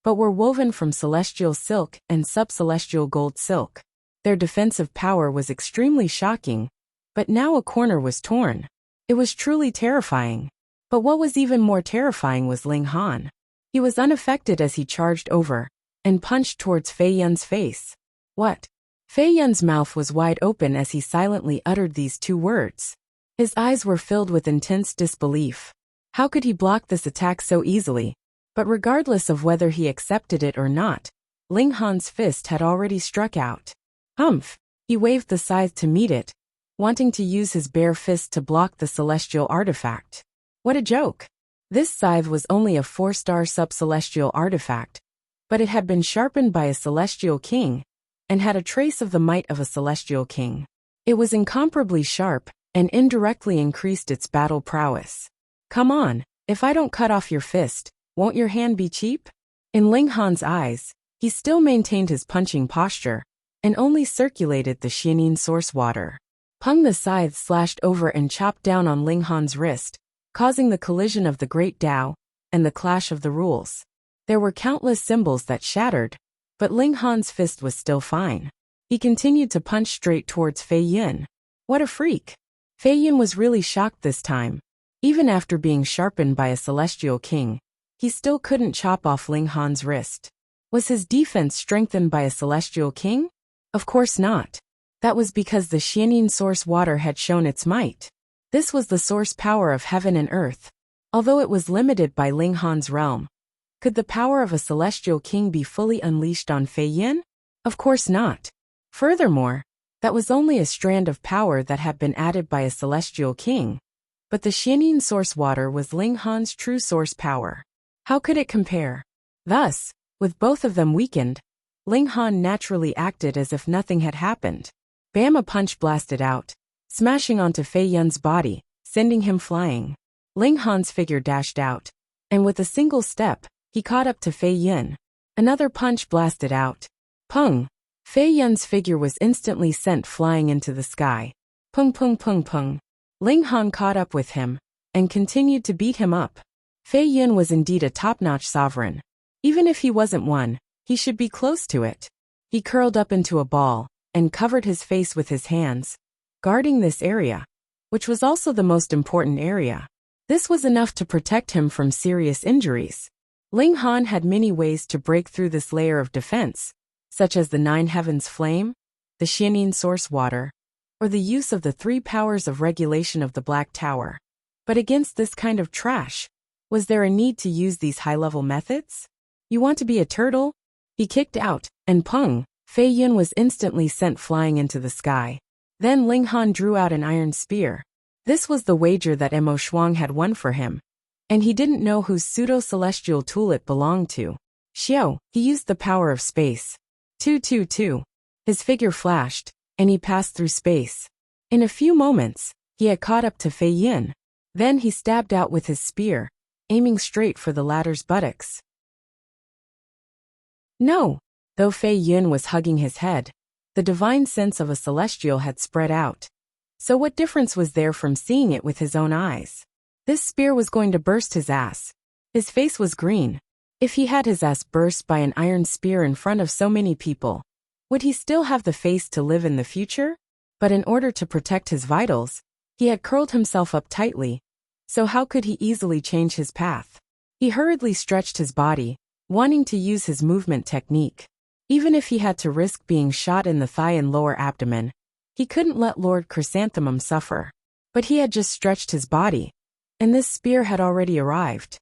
but were woven from celestial silk and sub-celestial gold silk. Their defensive power was extremely shocking, but now a corner was torn. It was truly terrifying. But what was even more terrifying was Ling Han. He was unaffected as he charged over and punched towards Fei Yun's face. What? Fei Yun's mouth was wide open as he silently uttered these two words. His eyes were filled with intense disbelief. How could he block this attack so easily? But regardless of whether he accepted it or not, Ling Han's fist had already struck out. Humph! He waved the scythe to meet it, wanting to use his bare fist to block the celestial artifact. What a joke! This scythe was only a 4-star sub-celestial artifact, but it had been sharpened by a celestial king, and had a trace of the might of a celestial king. It was incomparably sharp, and indirectly increased its battle prowess. Come on, if I don't cut off your fist, won't your hand be cheap? In Ling Han's eyes, he still maintained his punching posture, and only circulated the Xianin source water. Peng the scythe slashed over and chopped down on Ling Han's wrist, causing the collision of the Great Tao, and the clash of the rules. There were countless symbols that shattered, but Ling Han's fist was still fine. He continued to punch straight towards Fei Yun. What a freak! Fei Yun was really shocked this time. Even after being sharpened by a celestial king, he still couldn't chop off Ling Han's wrist. Was his defense strengthened by a celestial king? Of course not. That was because the Xianin source water had shown its might. This was the source power of heaven and earth. Although it was limited by Ling Han's realm, could the power of a celestial king be fully unleashed on Fei Yun? Of course not. Furthermore, that was only a strand of power that had been added by a celestial king. But the Xianin source water was Ling Han's true source power. How could it compare? Thus, with both of them weakened, Ling Han naturally acted as if nothing had happened. Bam! A punch blasted out, smashing onto Fei Yun's body, sending him flying. Ling Han's figure dashed out, and with a single step, he caught up to Fei Yun. Another punch blasted out. Peng! Fei Yun's figure was instantly sent flying into the sky. Peng peng peng peng. Ling Han caught up with him, and continued to beat him up. Fei Yun was indeed a top-notch sovereign. Even if he wasn't one, he should be close to it. He curled up into a ball, and covered his face with his hands, guarding this area, which was also the most important area. This was enough to protect him from serious injuries. Ling Han had many ways to break through this layer of defense, such as the 9 heavens flame, the Xianin source water, or the use of the 3 powers of regulation of the Black Tower. But against this kind of trash, was there a need to use these high-level methods? You want to be a turtle? He kicked out, and Peng, Fei Yun was instantly sent flying into the sky. Then Ling Han drew out an iron spear. This was the wager that Mo Shuang had won for him, and he didn't know whose pseudo-celestial tool it belonged to. Xiao, he used the power of space. 222. His figure flashed, and he passed through space. In a few moments, he had caught up to Fei Yun. Then he stabbed out with his spear, aiming straight for the latter's buttocks. No! Though Fei Yun was hugging his head, the divine sense of a celestial had spread out. So what difference was there from seeing it with his own eyes? This spear was going to burst his ass. His face was green. If he had his ass burst by an iron spear in front of so many people, Would he still have the face to live in the future? But in order to protect his vitals, he had curled himself up tightly, so how could he easily change his path? He hurriedly stretched his body, wanting to use his movement technique. Even if he had to risk being shot in the thigh and lower abdomen, he couldn't let Lord Chrysanthemum suffer. But he had just stretched his body, and this spear had already arrived.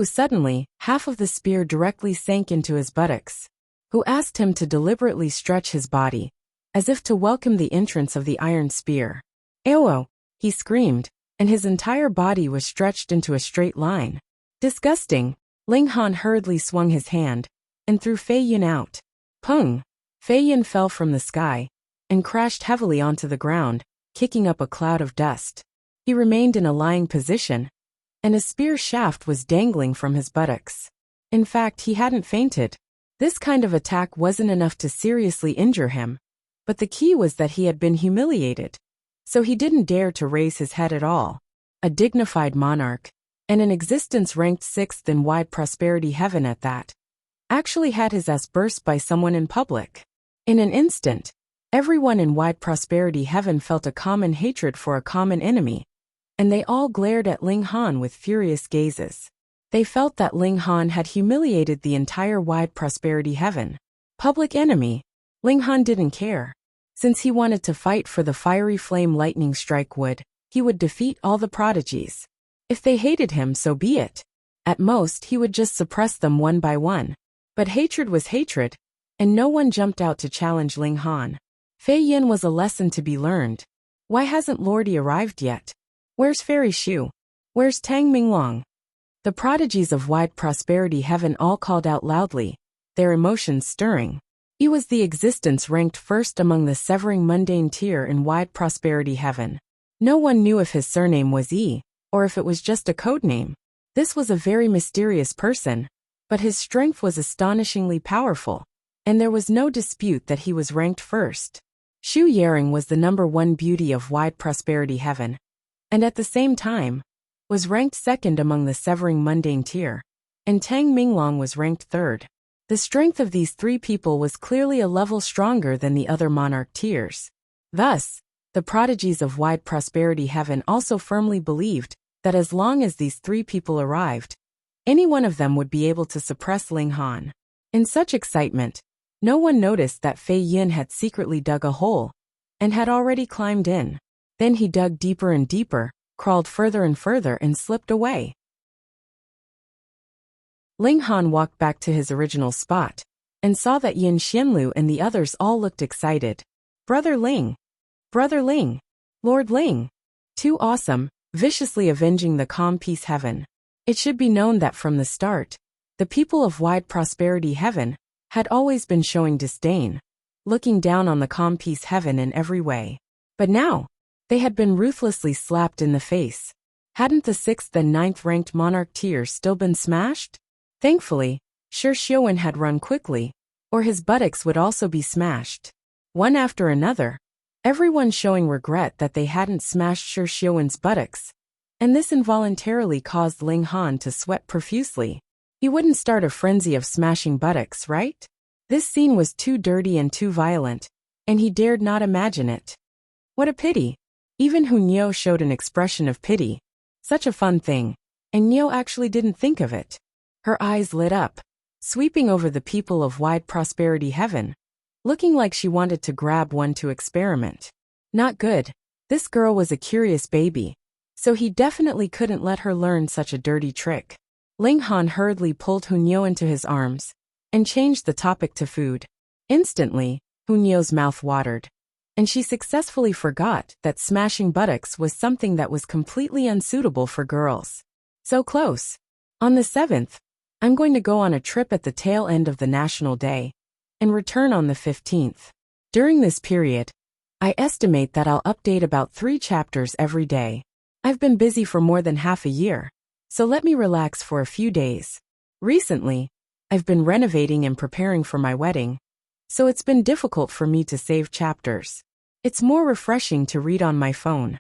Suddenly, half of the spear directly sank into his buttocks. Who asked him to deliberately stretch his body, as if to welcome the entrance of the iron spear. "Ewo!" he screamed, and his entire body was stretched into a straight line. Disgusting! Ling Han hurriedly swung his hand, and threw Fei Yin out. Pung! Fei Yin fell from the sky, and crashed heavily onto the ground, kicking up a cloud of dust. He remained in a lying position, and a spear shaft was dangling from his buttocks. In fact, he hadn't fainted. This kind of attack wasn't enough to seriously injure him, but the key was that he had been humiliated, so he didn't dare to raise his head at all. A dignified monarch, and an existence ranked 6th in wide prosperity heaven at that, actually had his ass burst by someone in public. In an instant, everyone in wide prosperity heaven felt a common hatred for a common enemy, and they all glared at Ling Han with furious gazes. They felt that Ling Han had humiliated the entire wide prosperity heaven. Public enemy. Ling Han didn't care. Since he wanted to fight for the fiery flame lightning strike he would defeat all the prodigies. If they hated him, so be it. At most, he would just suppress them one by one. But hatred was hatred, and no one jumped out to challenge Ling Han. Fei Yin was a lesson to be learned. Why hasn't Lordy arrived yet? Where's Fairy Shu? Where's Tang Minglong? The prodigies of wide prosperity heaven all called out loudly, their emotions stirring. He was the existence ranked first among the severing mundane tier in wide prosperity heaven. No one knew if his surname was Yi, or if it was just a code name. This was a very mysterious person, but his strength was astonishingly powerful, and there was no dispute that he was ranked first. Shu Yaring was the #1 beauty of wide prosperity heaven, and at the same time, was ranked 2nd among the severing mundane tier, and Tang Minglong was ranked 3rd. The strength of these 3 people was clearly a level stronger than the other monarch tiers. Thus, the prodigies of wide prosperity heaven also firmly believed that as long as these 3 people arrived, any one of them would be able to suppress Ling Han. In such excitement, no one noticed that Fei Yin had secretly dug a hole, and had already climbed in. Then he dug deeper and deeper, crawled further and further, and slipped away. Ling Han walked back to his original spot, and saw that Yin Xianlu and the others all looked excited. Brother Ling! Brother Ling! Lord Ling! Too awesome, viciously avenging the calm peace heaven. It should be known that from the start, the people of wide prosperity heaven had always been showing disdain, looking down on the calm peace heaven in every way. But now, they had been ruthlessly slapped in the face. Hadn't the 6th and 9th ranked monarch tiers still been smashed? Thankfully, Shi Xiuwen had run quickly, or his buttocks would also be smashed. One after another, everyone showing regret that they hadn't smashed Shi Xiuwen's buttocks, and this involuntarily caused Ling Han to sweat profusely. He wouldn't start a frenzy of smashing buttocks, right? This scene was too dirty and too violent, and he dared not imagine it. What a pity! Even Hunyeo showed an expression of pity. Such a fun thing, and Neo actually didn't think of it. Her eyes lit up, sweeping over the people of wide prosperity heaven, looking like she wanted to grab one to experiment. Not good. This girl was a curious baby, so he definitely couldn't let her learn such a dirty trick. Ling Han hurriedly pulled Hunyeo into his arms, and changed the topic to food. Instantly, Hunyeo's mouth watered, and she successfully forgot that smashing buttocks was something that was completely unsuitable for girls. So close. On the 7th, I'm going to go on a trip at the tail end of the National Day, and return on the 15th. During this period, I estimate that I'll update about 3 chapters every day. I've been busy for more than half a year, so let me relax for a few days. Recently, I've been renovating and preparing for my wedding, so it's been difficult for me to save chapters. It's more refreshing to read on my phone.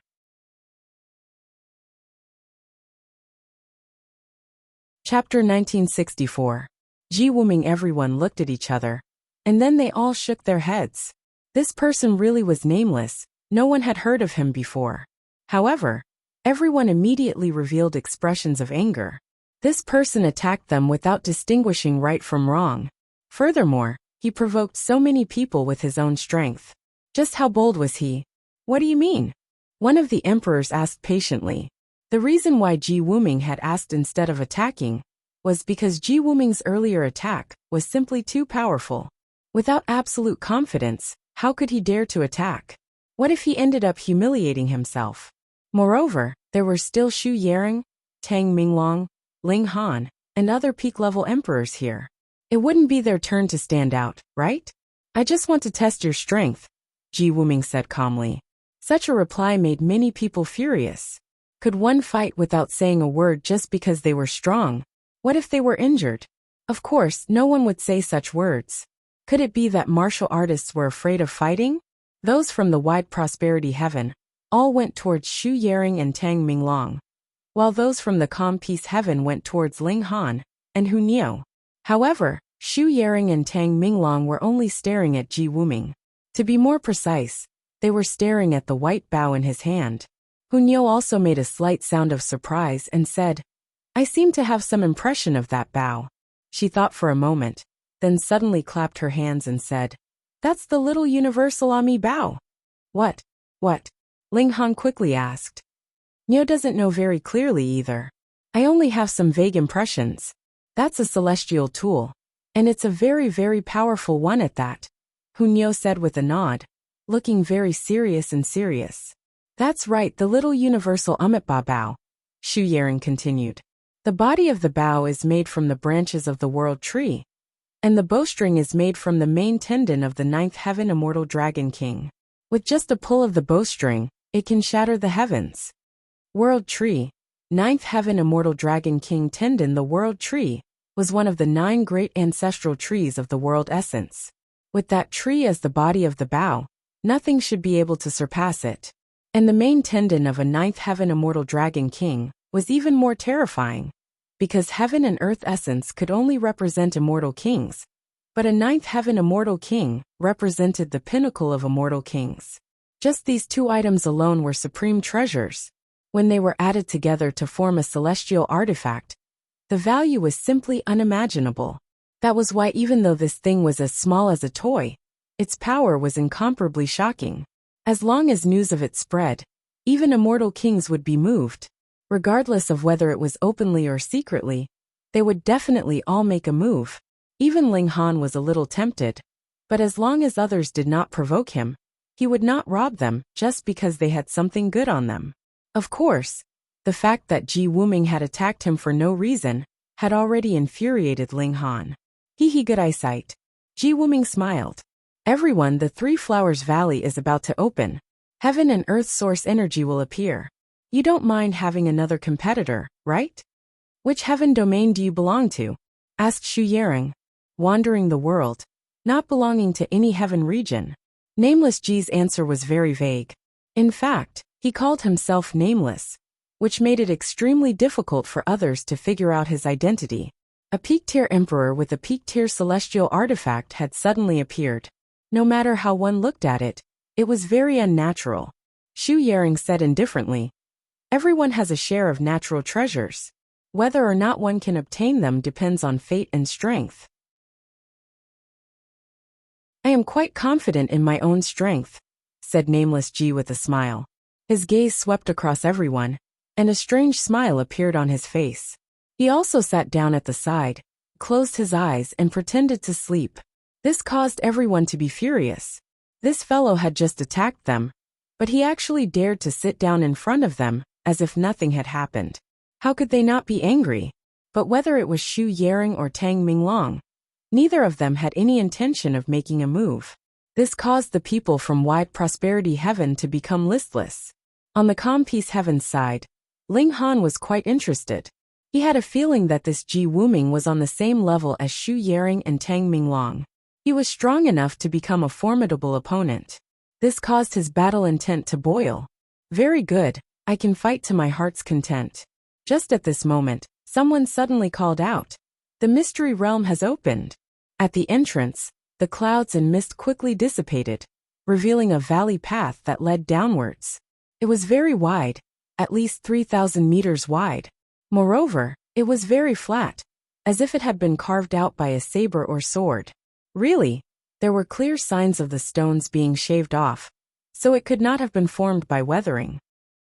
Chapter 1964. Ji Wuming. Everyone looked at each other, And then they all shook their heads. This person really was nameless, no one had heard of him before. However, everyone immediately revealed expressions of anger. This person attacked them without distinguishing right from wrong. Furthermore, he provoked so many people with his own strength. Just how bold was he? What do you mean? One of the emperors asked patiently. The reason why Ji Wuming had asked instead of attacking was because Ji Wuming's earlier attack was simply too powerful. Without absolute confidence, how could he dare to attack? What if he ended up humiliating himself? Moreover, there were still Xu Yaring, Tang Minglong, Ling Han, and other peak-level emperors here. It wouldn't be their turn to stand out, right? I just want to test your strength, Ji Wuming said calmly. Such a reply made many people furious. Could one fight without saying a word just because they were strong? What if they were injured? Of course, no one would say such words. Could it be that martial artists were afraid of fighting? Those from the wide prosperity heaven all went towards Xu Yaring and Tang Minglong, while those from the calm peace heaven went towards Ling Han and Hu Niu. However, Xu Yaring and Tang Minglong were only staring at Ji Wuming. To be more precise, they were staring at the white bow in his hand. Hu Niu also made a slight sound of surprise and said, I seem to have some impression of that bow. She thought for a moment, then suddenly clapped her hands and said, That's the little universal Ami bow. What? Ling Han quickly asked. Niu doesn't know very clearly either. I only have some vague impressions. That's a celestial tool. And it's a very, very powerful one at that, Hu Niu said with a nod, looking very serious and serious. That's right, the little universal Amitba bow, Xu Yaring continued. The body of the bow is made from the branches of the world tree, and the bowstring is made from the main tendon of the ninth heaven immortal dragon king. With just a pull of the bowstring, it can shatter the heavens. World tree, ninth heaven immortal dragon king tendon. The world tree was one of the 9 great ancestral trees of the world essence. With that tree as the body of the bow, nothing should be able to surpass it. And the main tendon of a ninth heaven immortal dragon king was even more terrifying, because heaven and earth essence could only represent immortal kings, but a ninth heaven immortal king represented the pinnacle of immortal kings. Just these 2 items alone were supreme treasures. When they were added together to form a celestial artifact, the value was simply unimaginable. That was why even though this thing was as small as a toy, its power was incomparably shocking. As long as news of it spread, even immortal kings would be moved. Regardless of whether it was openly or secretly, they would definitely all make a move. Even Ling Han was a little tempted, but as long as others did not provoke him, he would not rob them just because they had something good on them. Of course, the fact that Ji Wuming had attacked him for no reason had already infuriated Ling Han. He good eyesight. Ji Wuming smiled. Everyone, the 3 Flowers Valley is about to open. Heaven and earth source energy will appear. You don't mind having another competitor, right? Which heaven domain do you belong to? Asked Xu Yaring. Wandering the world, not belonging to any heaven region. Nameless Ji's answer was very vague. In fact, he called himself Nameless, which made it extremely difficult for others to figure out his identity. A peak-tier emperor with a peak-tier celestial artifact had suddenly appeared. No matter how one looked at it, it was very unnatural. Xu Yaring said indifferently, Everyone has a share of natural treasures. Whether or not one can obtain them depends on fate and strength. I am quite confident in my own strength, said Nameless Ji with a smile. His gaze swept across everyone, and a strange smile appeared on his face. He also sat down at the side, closed his eyes and pretended to sleep. This caused everyone to be furious. This fellow had just attacked them, but he actually dared to sit down in front of them, as if nothing had happened. How could they not be angry? But whether it was Xu Yaring or Tang Minglong, neither of them had any intention of making a move. This caused the people from wide prosperity heaven to become listless. On the calm peace heaven's side, Ling Han was quite interested. He had a feeling that this Ji Wuming was on the same level as Xu Yaring and Tang Minglong. He was strong enough to become a formidable opponent. This caused his battle intent to boil. Very good, I can fight to my heart's content. Just at this moment, someone suddenly called out, The mystery realm has opened. At the entrance, the clouds and mist quickly dissipated, revealing a valley path that led downwards. It was very wide, at least 3,000 meters wide. Moreover, it was very flat, as if it had been carved out by a saber or sword. Really, there were clear signs of the stones being shaved off, so it could not have been formed by weathering.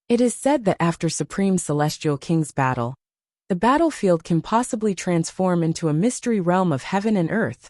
It is said that after Supreme Celestial King's battle, the battlefield can possibly transform into a mystery realm of heaven and earth,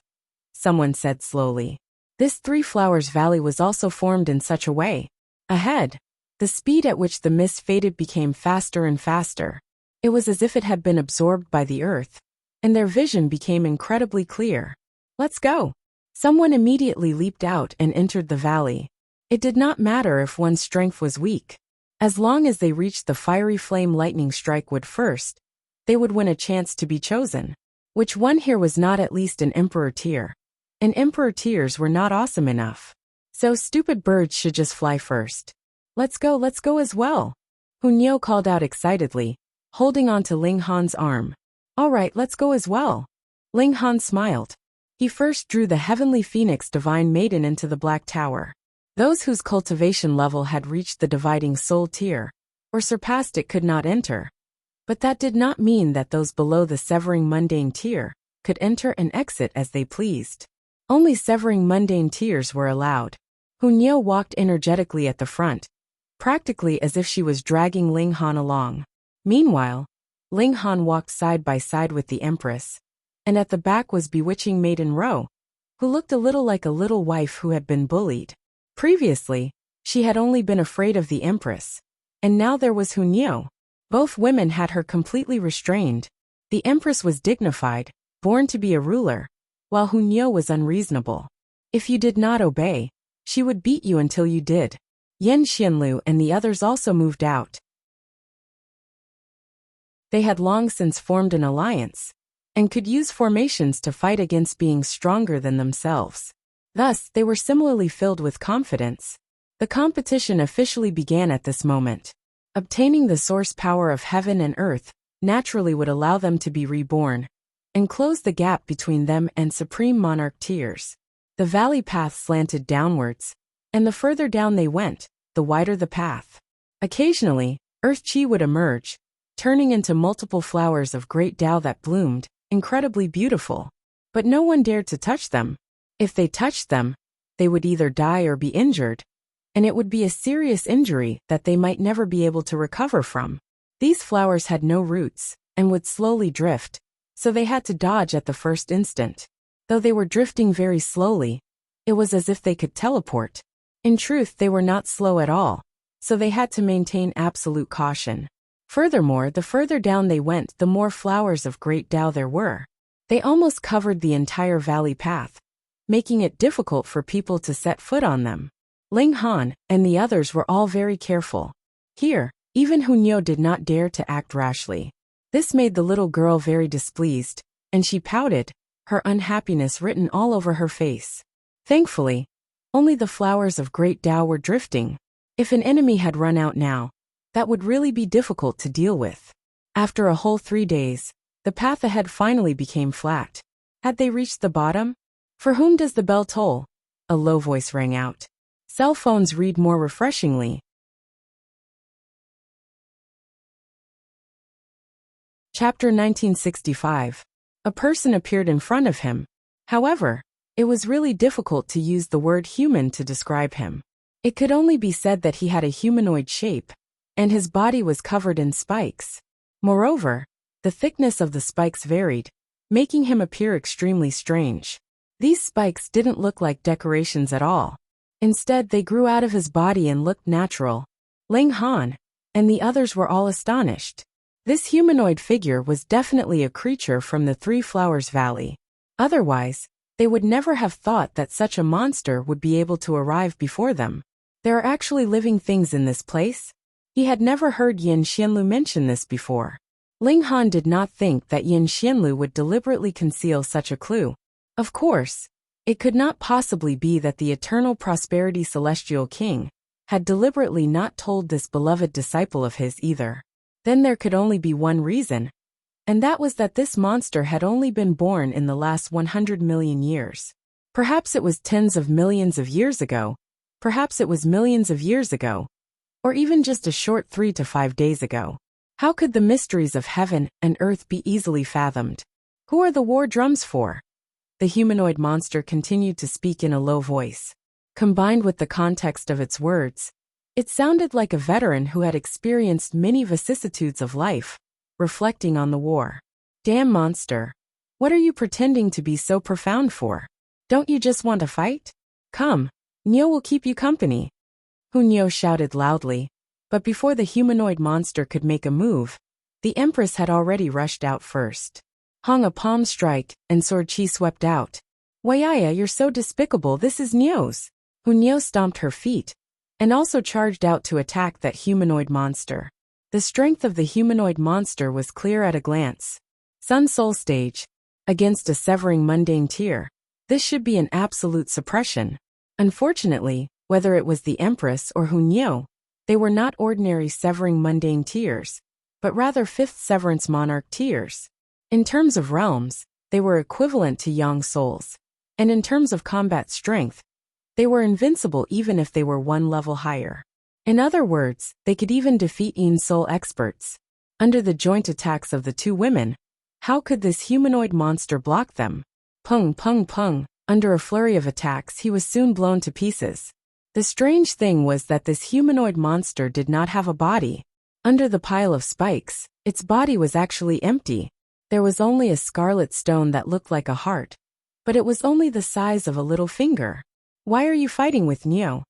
someone said slowly. This Three Flowers Valley was also formed in such a way. Ahead, the speed at which the mist faded became faster and faster. It was as if it had been absorbed by the earth, and their vision became incredibly clear. Let's go. Someone immediately leaped out and entered the valley. It did not matter if one's strength was weak. As long as they reached the fiery flame lightning strike wood first, they would win a chance to be chosen. Which one here was not at least an emperor tier? And emperor tiers were not awesome enough. So stupid birds should just fly first. Let's go as well. Hunyeo called out excitedly, holding on to Ling Han's arm. All right, let's go as well. Ling Han smiled. He first drew the heavenly phoenix divine maiden into the black tower. Those whose cultivation level had reached the dividing soul tier, or surpassed it, could not enter. But that did not mean that those below the severing mundane tier could enter and exit as they pleased. Only severing mundane tiers were allowed. Hunyeo walked energetically at the front, practically as if she was dragging Ling Han along. Meanwhile, Ling Han walked side by side with the Empress, and at the back was bewitching Maiden Ro, who looked a little like a little wife who had been bullied. Previously, she had only been afraid of the Empress, and now there was Hunyeo. Both women had her completely restrained. The Empress was dignified, born to be a ruler, while Hunyeo was unreasonable. If you did not obey, she would beat you until you did. Yan Xianlu and the others also moved out. They had long since formed an alliance, and could use formations to fight against beings stronger than themselves. Thus, they were similarly filled with confidence. The competition officially began at this moment. Obtaining the source power of heaven and earth naturally would allow them to be reborn, and close the gap between them and Supreme Monarch tiers. The valley path slanted downwards, and the further down they went, the wider the path. Occasionally, earth chi would emerge, turning into multiple flowers of great Tao that bloomed, incredibly beautiful. But no one dared to touch them. If they touched them, they would either die or be injured, and it would be a serious injury that they might never be able to recover from. These flowers had no roots, and would slowly drift, so they had to dodge at the first instant. Though they were drifting very slowly, it was as if they could teleport. In truth, they were not slow at all, so they had to maintain absolute caution. Furthermore, the further down they went, the more flowers of great Tao there were. They almost covered the entire valley path, making it difficult for people to set foot on them. Ling Han and the others were all very careful. Here, even Hunyeo did not dare to act rashly. This made the little girl very displeased, and she pouted, her unhappiness written all over her face. Thankfully, only the flowers of great Tao were drifting. If an enemy had run out now, that would really be difficult to deal with. After a whole 3 days, the path ahead finally became flat. Had they reached the bottom? For whom does the bell toll? A low voice rang out. Cell phones read more refreshingly. Chapter 1965. A person appeared in front of him. However, it was really difficult to use the word human to describe him. It could only be said that he had a humanoid shape, and his body was covered in spikes. Moreover, the thickness of the spikes varied, making him appear extremely strange. These spikes didn't look like decorations at all. Instead, they grew out of his body and looked natural. Ling Han and the others were all astonished. This humanoid figure was definitely a creature from the Three Flowers Valley. Otherwise, they would never have thought that such a monster would be able to arrive before them. There are actually living things in this place? He had never heard Yan Xianlu mention this before. Ling Han did not think that Yan Xianlu would deliberately conceal such a clue. Of course, it could not possibly be that the Eternal Prosperity Celestial King had deliberately not told this beloved disciple of his either. Then there could only be one reason, and that was that this monster had only been born in the last 100 million years. Perhaps it was tens of millions of years ago. Perhaps it was millions of years ago. Or even just a short 3 to 5 days ago. How could the mysteries of heaven and earth be easily fathomed? Who are the war drums for? The humanoid monster continued to speak in a low voice. Combined with the context of its words, it sounded like a veteran who had experienced many vicissitudes of life, reflecting on the war. Damn monster. What are you pretending to be so profound for? Don't you just want to fight? Come, Nyo will keep you company. Hunyo shouted loudly, but before the humanoid monster could make a move, the Empress had already rushed out first. Hung a palm strike, and sword chi swept out. Wayaya, you're so despicable, this is Nyo's. Hunyo stomped her feet, and also charged out to attack that humanoid monster. The strength of the humanoid monster was clear at a glance. Sun Soul stage. Against a severing mundane tier. This should be an absolute suppression. Unfortunately, whether it was the Empress or Hunyo, they were not ordinary severing mundane tiers, but rather fifth severance monarch tiers. In terms of realms, they were equivalent to Yang souls. And in terms of combat strength, they were invincible even if they were one level higher. In other words, they could even defeat Yin soul experts. Under the joint attacks of the two women, how could this humanoid monster block them? Pung pung pung. Under a flurry of attacks, he was soon blown to pieces. The strange thing was that this humanoid monster did not have a body. Under the pile of spikes, its body was actually empty. There was only a scarlet stone that looked like a heart, but it was only the size of a little finger. Why are you fighting with Nyo?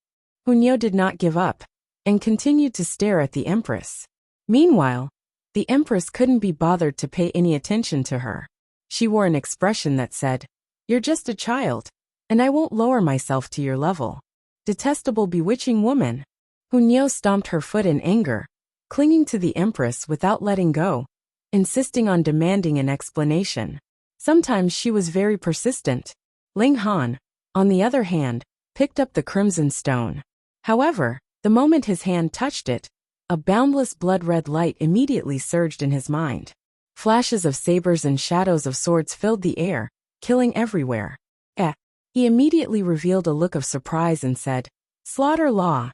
Hunyo did not give up, and continued to stare at the Empress. Meanwhile, the Empress couldn't be bothered to pay any attention to her. She wore an expression that said, "You're just a child, and I won't lower myself to your level. Detestable bewitching woman." Hunyo stomped her foot in anger, clinging to the Empress without letting go, insisting on demanding an explanation. Sometimes she was very persistent. Ling Han, on the other hand, picked up the crimson stone. However, the moment his hand touched it, a boundless blood-red light immediately surged in his mind. Flashes of sabers and shadows of swords filled the air, killing everywhere. He immediately revealed a look of surprise and said, "Slaughter law."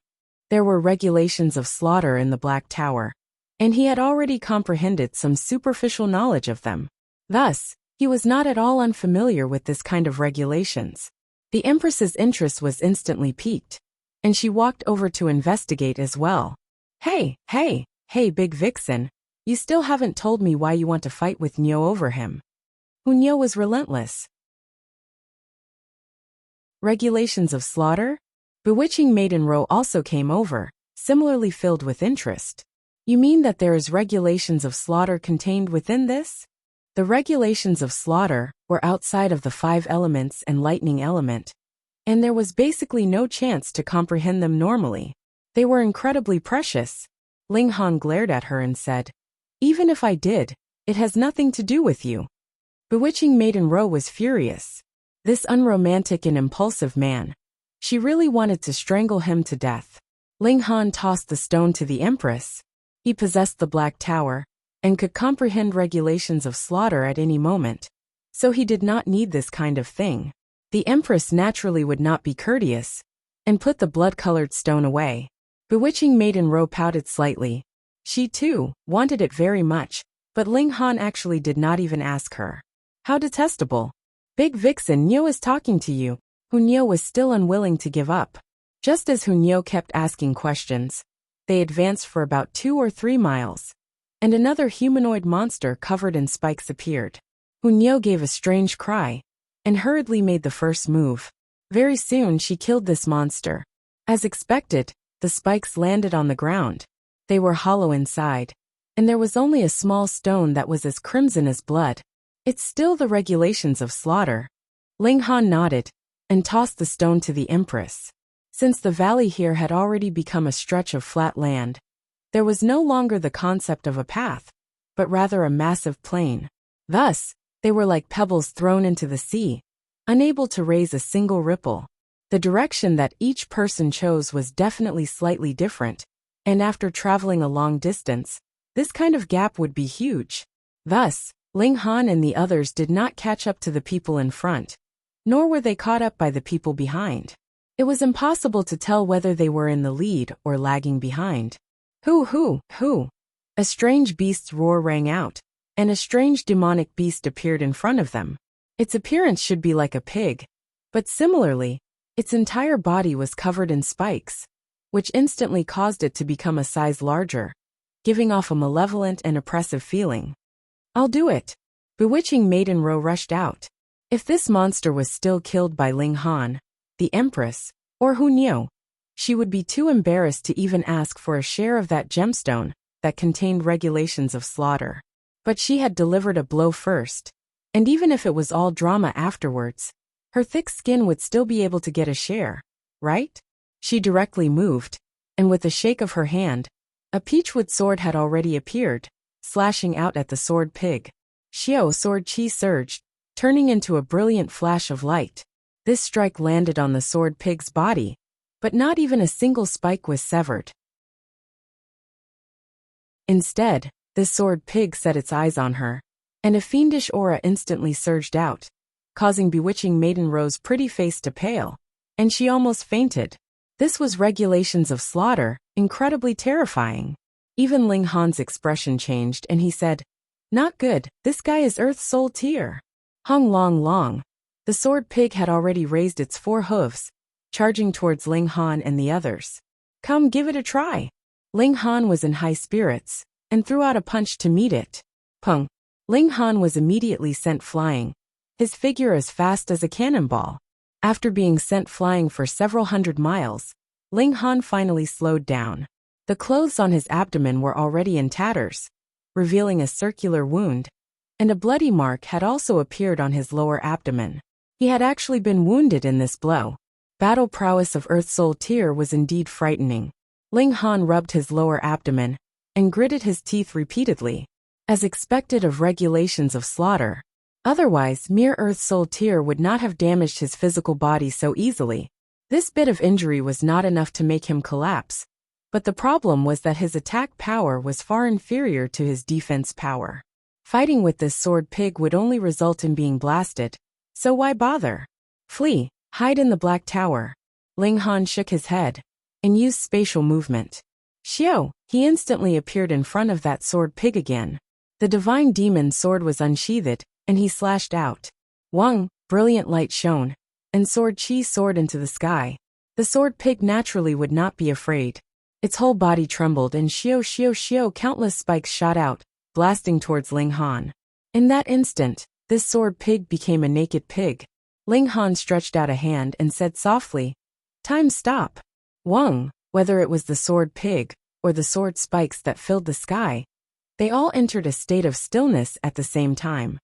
There were regulations of slaughter in the Black Tower, and he had already comprehended some superficial knowledge of them. Thus, he was not at all unfamiliar with this kind of regulations. The Empress's interest was instantly piqued, and she walked over to investigate as well. Hey, Big Vixen, you still haven't told me why you want to fight with Nyo over him." Hunyo was relentless. Regulations of slaughter? Bewitching Maiden Row also came over, similarly filled with interest. You mean that there is regulations of slaughter contained within this? The regulations of slaughter were outside of the 5 elements and lightning element, and there was basically no chance to comprehend them normally. They were incredibly precious. Ling Han glared at her and said, "Even if I did, it has nothing to do with you." Bewitching Maiden Row was furious. This unromantic and impulsive man. She really wanted to strangle him to death. Ling Han tossed the stone to the Empress. He possessed the Black Tower, and could comprehend regulations of slaughter at any moment. So he did not need this kind of thing. The Empress naturally would not be courteous, and put the blood-colored stone away. Bewitching Maiden Row pouted slightly. She too wanted it very much, but Ling Han actually did not even ask her. How detestable. "Big Vixen, Nyo is talking to you." Hunyo was still unwilling to give up. Just as Hunyo kept asking questions, they advanced for about 2 or 3 miles, and another humanoid monster covered in spikes appeared. Hunyo gave a strange cry, and hurriedly made the first move. Very soon she killed this monster. As expected, the spikes landed on the ground. They were hollow inside, and there was only a small stone that was as crimson as blood. It's still the regulations of slaughter. Ling Han nodded, and tossed the stone to the Empress. Since the valley here had already become a stretch of flat land, there was no longer the concept of a path, but rather a massive plain. Thus, they were like pebbles thrown into the sea, unable to raise a single ripple. The direction that each person chose was definitely slightly different, and after traveling a long distance, this kind of gap would be huge. Thus, Ling Han and the others did not catch up to the people in front. nor were they caught up by the people behind. It was impossible to tell whether they were in the lead or lagging behind. Hoo! A strange beast's roar rang out, and a strange demonic beast appeared in front of them. Its appearance should be like a pig, but similarly, its entire body was covered in spikes, which instantly caused it to become a size larger, giving off a malevolent and oppressive feeling. "I'll do it!" Bewitching Maiden Ro rushed out. If this monster was still killed by Ling Han, the Empress, or Hu Niu, she would be too embarrassed to even ask for a share of that gemstone that contained regulations of slaughter. But she had delivered a blow first, and even if it was all drama afterwards, her thick skin would still be able to get a share, right? She directly moved, and with a shake of her hand, a peachwood sword had already appeared, slashing out at the sword pig. Xiao sword chi surged, turning into a brilliant flash of light. This strike landed on the sword pig's body, but not even a single spike was severed. Instead, the sword pig set its eyes on her, and a fiendish aura instantly surged out, causing bewitching Maiden Ro's pretty face to pale, and she almost fainted. This was regulations of slaughter, incredibly terrifying. Even Ling Han's expression changed and he said, "Not good, this guy is Earth's soul tier." Hung long. The sword pig had already raised its 4 hooves, charging towards Ling Han and the others. "Come give it a try." Ling Han was in high spirits, and threw out a punch to meet it. Pung! Ling Han was immediately sent flying, his figure as fast as a cannonball. After being sent flying for several hundred miles, Ling Han finally slowed down. The clothes on his abdomen were already in tatters, revealing a circular wound, and a bloody mark had also appeared on his lower abdomen. He had actually been wounded in this blow. Battle prowess of Earth Soul Tier was indeed frightening. Ling Han rubbed his lower abdomen and gritted his teeth repeatedly, as expected of regulations of slaughter. Otherwise, mere Earth Soul Tier would not have damaged his physical body so easily. This bit of injury was not enough to make him collapse, but the problem was that his attack power was far inferior to his defense power. Fighting with this sword pig would only result in being blasted, so why bother? Flee, hide in the Black Tower. Ling Han shook his head and used spatial movement. Xiao, he instantly appeared in front of that sword pig again. The divine demon sword was unsheathed, and he slashed out. Wang, brilliant light shone, and sword chi soared into the sky. The sword pig naturally would not be afraid. Its whole body trembled and Xiao, countless spikes shot out, blasting towards Ling Han. In that instant, this sword pig became a naked pig. Ling Han stretched out a hand and said softly, "Time stop." Wang, whether it was the sword pig or the sword spikes that filled the sky, they all entered a state of stillness at the same time.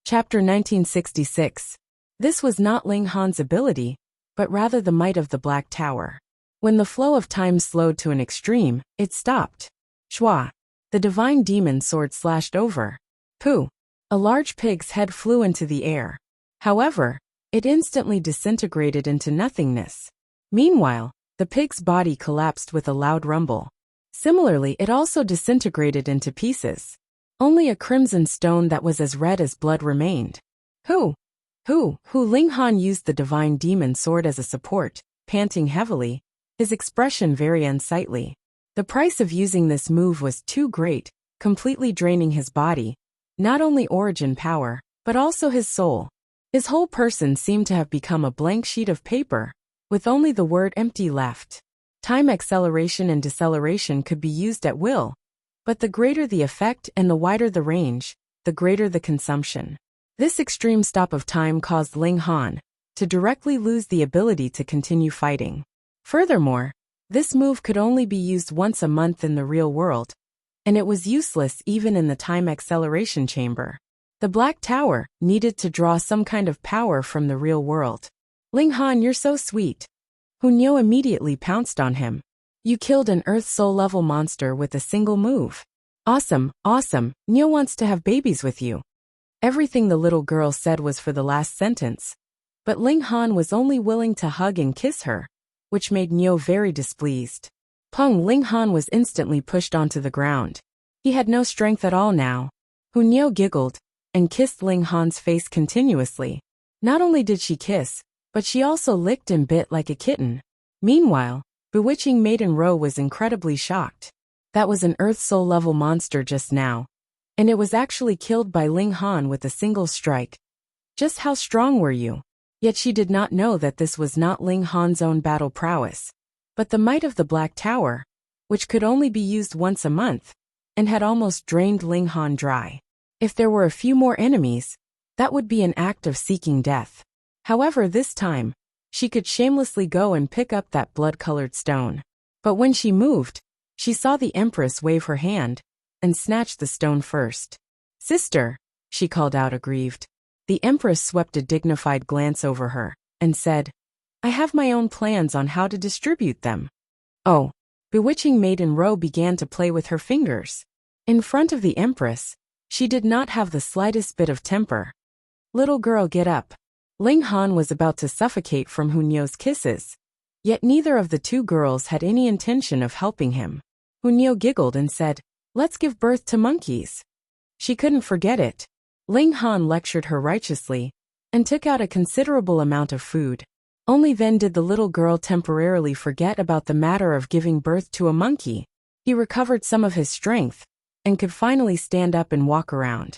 Chapter 1966. This was not Ling Han's ability, but rather the might of the Black Tower. When the flow of time slowed to an extreme, it stopped. Shua! The divine demon sword slashed over. Pooh! A large pig's head flew into the air. However, it instantly disintegrated into nothingness. Meanwhile, the pig's body collapsed with a loud rumble. Similarly, it also disintegrated into pieces. Only a crimson stone that was as red as blood remained. Who Ling Han used the divine demon sword as a support, panting heavily, his expression very unsightly. The price of using this move was too great, completely draining his body, not only origin power, but also his soul. His whole person seemed to have become a blank sheet of paper, with only the word empty left. Time acceleration and deceleration could be used at will, but the greater the effect and the wider the range, the greater the consumption. This extreme stop of time caused Ling Han to directly lose the ability to continue fighting. Furthermore, this move could only be used once a month in the real world, and it was useless even in the time acceleration chamber. The Black Tower needed to draw some kind of power from the real world. Ling Han, you're so sweet. Hu Niu immediately pounced on him. You killed an Earth Soul level monster with a single move. Awesome. Niu wants to have babies with you. Everything the little girl said was for the last sentence, but Ling Han was only willing to hug and kiss her, which made Niu very displeased. Ling Han was instantly pushed onto the ground. He had no strength at all now. Hunyao giggled and kissed Ling Han's face continuously. Not only did she kiss, but she also licked and bit like a kitten. Meanwhile, bewitching Maiden Ro was incredibly shocked. That was an Earth Soul level monster just now, and it was actually killed by Ling Han with a single strike. Just how strong were you? Yet she did not know that this was not Ling Han's own battle prowess, but the might of the Black Tower, which could only be used once a month, and had almost drained Ling Han dry. If there were a few more enemies, that would be an act of seeking death. However, this time, she could shamelessly go and pick up that blood-colored stone. But when she moved, she saw the Empress wave her hand and snatched the stone first. "Sister," she called out aggrieved. The Empress swept a dignified glance over her and said, "I have my own plans on how to distribute them." Oh, bewitching Maiden Ro began to play with her fingers. In front of the Empress, she did not have the slightest bit of temper. "Little girl, get up." Ling Han was about to suffocate from Hunyao's kisses, yet neither of the two girls had any intention of helping him. Hunyao giggled and said, "Let's give birth to monkeys." She couldn't forget it. Ling Han lectured her righteously and took out a considerable amount of food. Only then did the little girl temporarily forget about the matter of giving birth to a monkey. He recovered some of his strength and could finally stand up and walk around.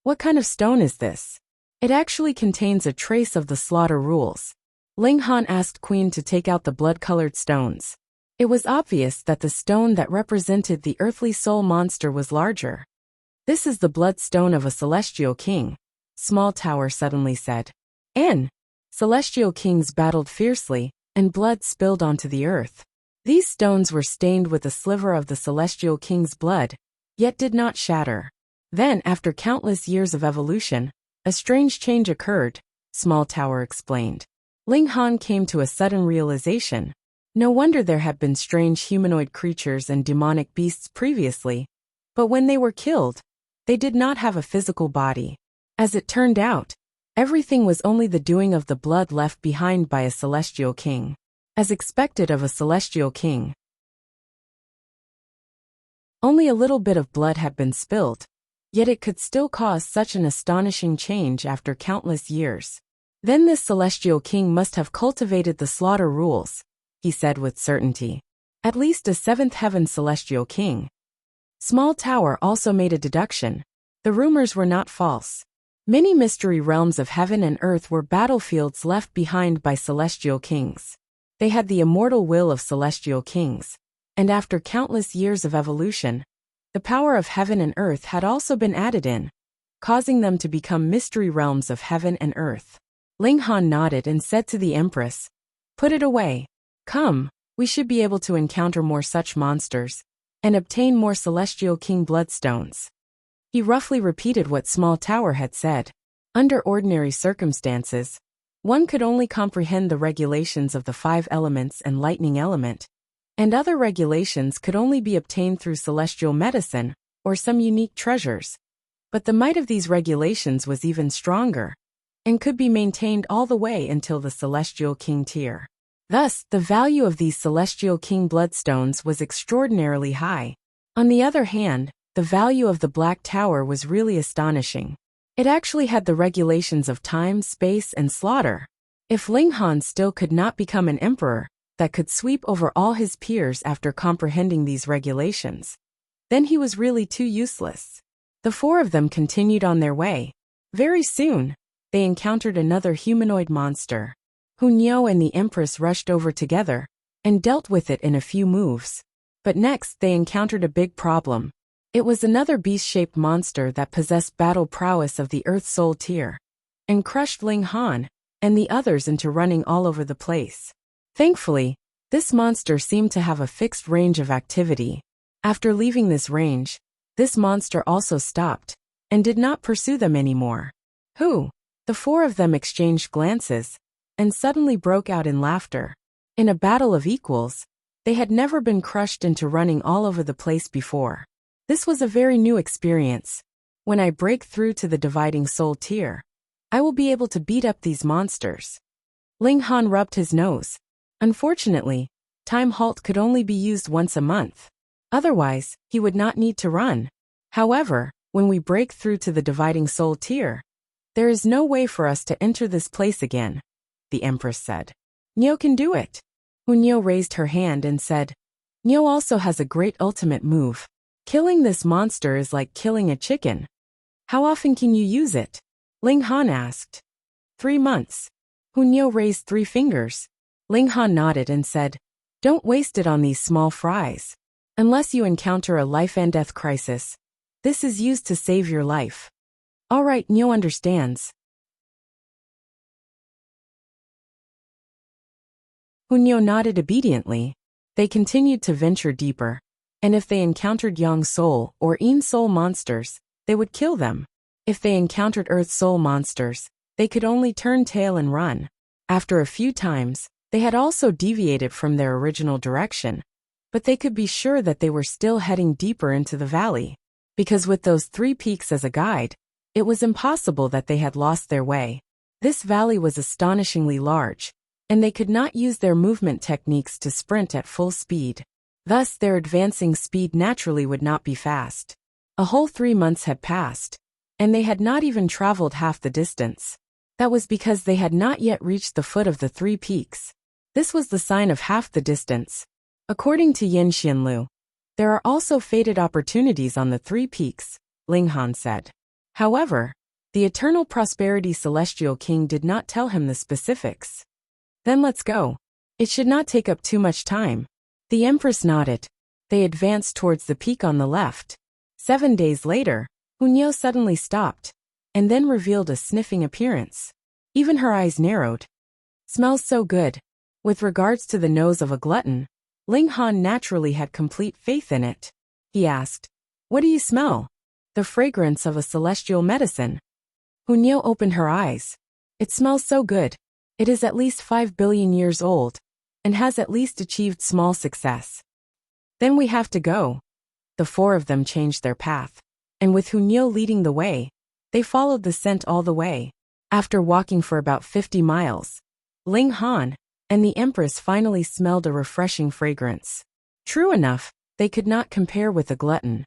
"What kind of stone is this?" "It actually contains a trace of the slaughter rules." Ling Han asked Queen to take out the blood-colored stones. It was obvious that the stone that represented the earthly soul monster was larger. "This is the bloodstone of a celestial king," Small Tower suddenly said. Celestial kings battled fiercely, and blood spilled onto the earth. These stones were stained with a sliver of the celestial king's blood, yet did not shatter. Then, after countless years of evolution, a strange change occurred, Small Tower explained. Ling Han came to a sudden realization. No wonder there had been strange humanoid creatures and demonic beasts previously, but when they were killed, they did not have a physical body. As it turned out, everything was only the doing of the blood left behind by a celestial king. As expected of a celestial king, only a little bit of blood had been spilled, yet it could still cause such an astonishing change after countless years. Then this celestial king must have cultivated the slaughter rules, he said with certainty. At least a seventh heaven celestial king. Small Tower also made a deduction. The rumors were not false. Many mystery realms of heaven and earth were battlefields left behind by celestial kings. They had the immortal will of celestial kings, and after countless years of evolution, the power of heaven and earth had also been added in, causing them to become mystery realms of heaven and earth. Ling Han nodded and said to the Empress, "Put it away. Come, we should be able to encounter more such monsters and obtain more celestial king bloodstones." He roughly repeated what Small Tower had said. Under ordinary circumstances, one could only comprehend the regulations of the 5 elements and lightning element, and other regulations could only be obtained through celestial medicine or some unique treasures. But the might of these regulations was even stronger, and could be maintained all the way until the celestial king tier. Thus, the value of these celestial king bloodstones was extraordinarily high. On the other hand, the value of the Black Tower was really astonishing. It actually had the regulations of time, space, and slaughter. If Ling Han still could not become an emperor that could sweep over all his peers after comprehending these regulations, then he was really too useless. The 4 of them continued on their way. Very soon, they encountered another humanoid monster. Hunyao and the Empress rushed over together and dealt with it in a few moves. But next they encountered a big problem. It was another beast-shaped monster that possessed battle prowess of the Earth Soul tier, and crushed Ling Han and the others into running all over the place. Thankfully, this monster seemed to have a fixed range of activity. After leaving this range, this monster also stopped and did not pursue them anymore. The 4 of them exchanged glances and suddenly broke out in laughter. In a battle of equals, they had never been crushed into running all over the place before. This was a very new experience. When I break through to the dividing soul tier, I will be able to beat up these monsters. Ling Han rubbed his nose. Unfortunately, Time Halt could only be used once a month. Otherwise, he would not need to run. However, when we break through to the dividing soul tier, there is no way for us to enter this place again, the Empress said. Niu can do it. Hunyo raised her hand and said, Niu also has a great ultimate move. Killing this monster is like killing a chicken. How often can you use it? Ling Han asked. 3 months. Hunyo raised 3 fingers. Ling Han nodded and said, Don't waste it on these small fries. Unless you encounter a life-and-death crisis, this is used to save your life. All right, Niu understands. Hunyo nodded obediently. They continued to venture deeper, and if they encountered Yang Soul or Yin Soul monsters, they would kill them. If they encountered Earth Soul monsters, they could only turn tail and run. After a few times, they had also deviated from their original direction, but they could be sure that they were still heading deeper into the valley. Because with those 3 peaks as a guide, it was impossible that they had lost their way. This valley was astonishingly large, and they could not use their movement techniques to sprint at full speed. Thus, their advancing speed naturally would not be fast. A whole 3 months had passed, and they had not even traveled half the distance. That was because they had not yet reached the foot of the 3 peaks. This was the sign of half the distance. According to Yin Xianlu, there are also fated opportunities on the 3 peaks, Ling Han said. However, the Eternal Prosperity Celestial King did not tell him the specifics. Then let's go. It should not take up too much time. The Empress nodded. They advanced towards the peak on the left. 7 days later, Hunyo suddenly stopped, and then revealed a sniffing appearance. Even her eyes narrowed. Smells so good. With regards to the nose of a glutton, Ling Han naturally had complete faith in it. He asked, What do you smell? The fragrance of a celestial medicine. Hunyo opened her eyes. It smells so good. It is at least 5 billion years old, and has at least achieved small success. Then we have to go. The 4 of them changed their path, and with Hunyo leading the way, they followed the scent all the way. After walking for about 50 miles, Ling Han and the Empress finally smelled a refreshing fragrance. True enough, they could not compare with a glutton.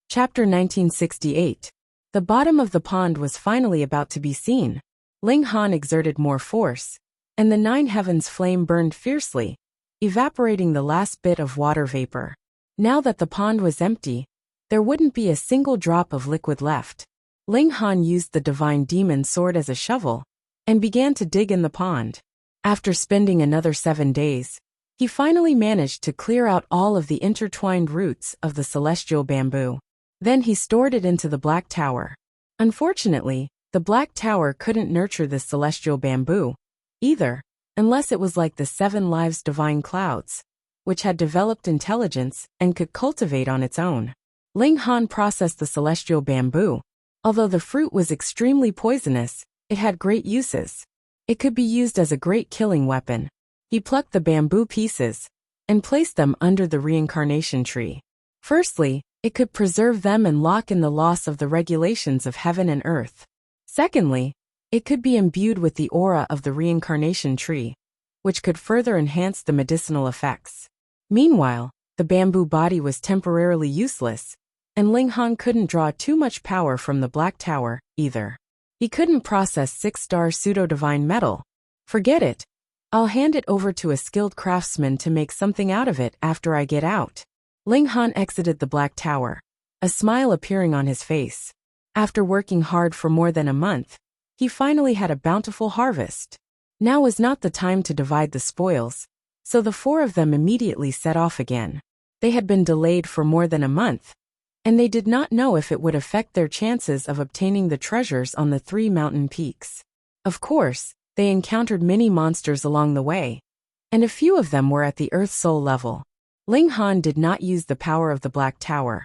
Chapter 1968. The bottom of the pond was finally about to be seen. Ling Han exerted more force, and the 9 heavens flame burned fiercely, evaporating the last bit of water vapor. Now that the pond was empty, there wouldn't be a single drop of liquid left. Ling Han used the divine demon sword as a shovel, and began to dig in the pond. After spending another 7 days, he finally managed to clear out all of the intertwined roots of the celestial bamboo. Then he stored it into the Black Tower. Unfortunately, the Black Tower couldn't nurture this celestial bamboo, either, unless it was like the 7 lives divine clouds, which had developed intelligence and could cultivate on its own. Ling Han processed the celestial bamboo. Although the fruit was extremely poisonous, it had great uses. It could be used as a great killing weapon. He plucked the bamboo pieces and placed them under the reincarnation tree. Firstly, it could preserve them and lock in the loss of the regulations of heaven and earth. Secondly, it could be imbued with the aura of the reincarnation tree, which could further enhance the medicinal effects. Meanwhile, the bamboo body was temporarily useless, and Ling Han couldn't draw too much power from the Black Tower, either. He couldn't process 6-star pseudo-divine metal. Forget it. I'll hand it over to a skilled craftsman to make something out of it after I get out. Ling Han exited the Black Tower, a smile appearing on his face. After working hard for more than a month, he finally had a bountiful harvest. Now was not the time to divide the spoils, so the 4 of them immediately set off again. They had been delayed for more than a month, and they did not know if it would affect their chances of obtaining the treasures on the 3 mountain peaks. Of course, they encountered many monsters along the way, and a few of them were at the Earth Soul level. Ling Han did not use the power of the Black Tower,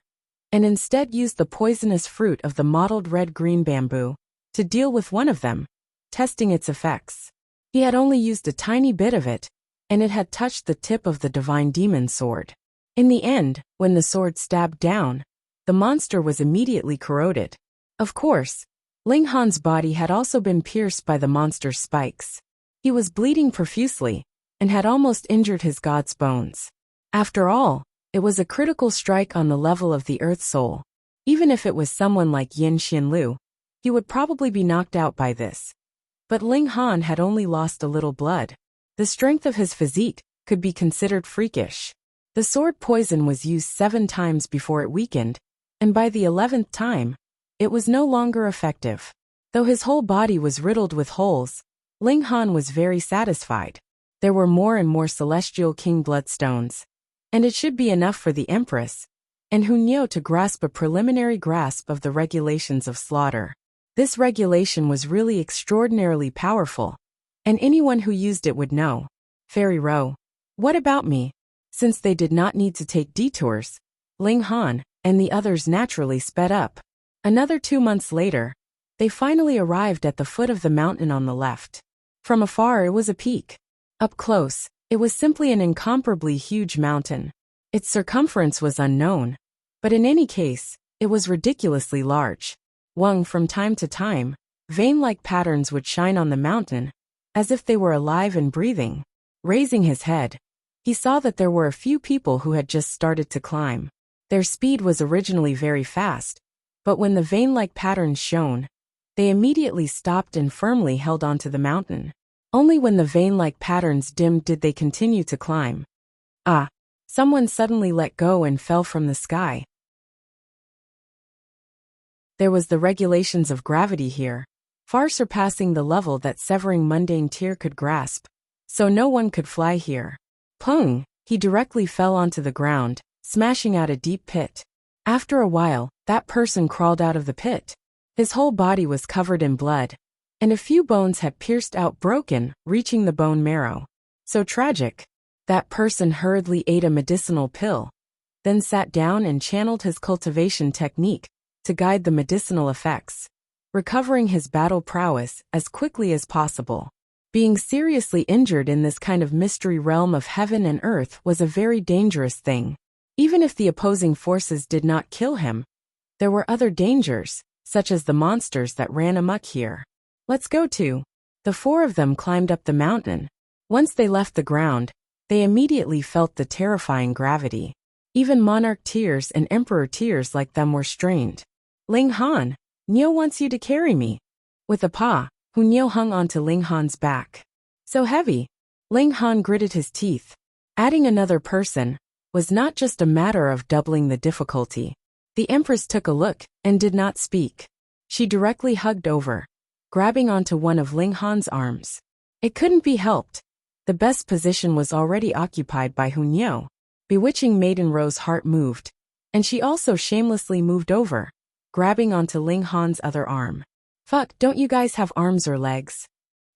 and instead used the poisonous fruit of the mottled red-green bamboo to deal with one of them, testing its effects. He had only used a tiny bit of it, and it had touched the tip of the divine demon sword. In the end, when the sword stabbed down, the monster was immediately corroded. Of course, Ling Han's body had also been pierced by the monster's spikes. He was bleeding profusely, and had almost injured his god's bones. After all, it was a critical strike on the level of the Earth soul. Even if it was someone like Yin Xianlu, he would probably be knocked out by this. But Ling Han had only lost a little blood. The strength of his physique could be considered freakish. The sword poison was used 7 times before it weakened, and by the 11th time, it was no longer effective. Though his whole body was riddled with holes, Ling Han was very satisfied. There were more and more Celestial King bloodstones, and it should be enough for the Empress and Hunyao to grasp a preliminary grasp of the regulations of slaughter. This regulation was really extraordinarily powerful, and anyone who used it would know. Fairy Row. What about me? Since they did not need to take detours, Ling Han and the others naturally sped up. Another 2 months later, they finally arrived at the foot of the mountain on the left. From afar it was a peak. Up close, it was simply an incomparably huge mountain. Its circumference was unknown, but in any case, it was ridiculously large. From time to time, vein-like patterns would shine on the mountain, as if they were alive and breathing. Raising his head, he saw that there were a few people who had just started to climb. Their speed was originally very fast, but when the vein-like patterns shone, they immediately stopped and firmly held onto the mountain. Only when the vein-like patterns dimmed did they continue to climb. Ah! Someone suddenly let go and fell from the sky. There was the regulations of gravity here, far surpassing the level that severing mundane tier could grasp, so no one could fly here. Pung! He directly fell onto the ground, smashing out a deep pit. After a while, that person crawled out of the pit. His whole body was covered in blood, and a few bones had pierced out broken, reaching the bone marrow. So tragic. That person hurriedly ate a medicinal pill, then sat down and channeled his cultivation technique to guide the medicinal effects, recovering his battle prowess as quickly as possible. Being seriously injured in this kind of mystery realm of heaven and earth was a very dangerous thing. Even if the opposing forces did not kill him, there were other dangers, such as the monsters that ran amok here. Let's go to. The 4 of them climbed up the mountain. Once they left the ground, they immediately felt the terrifying gravity. Even monarch tears and emperor tears like them were strained. Ling Han, Niu wants you to carry me. With a paw, Hunyao hung onto Ling Han's back. So heavy. Ling Han gritted his teeth. Adding another person was not just a matter of doubling the difficulty. The Empress took a look and did not speak. She directly hugged over, grabbing onto one of Ling Han's arms. It couldn't be helped. The best position was already occupied by Hunyao. Bewitching Maiden Row's heart moved, and she also shamelessly moved over, grabbing onto Ling Han's other arm. Fuck, don't you guys have arms or legs?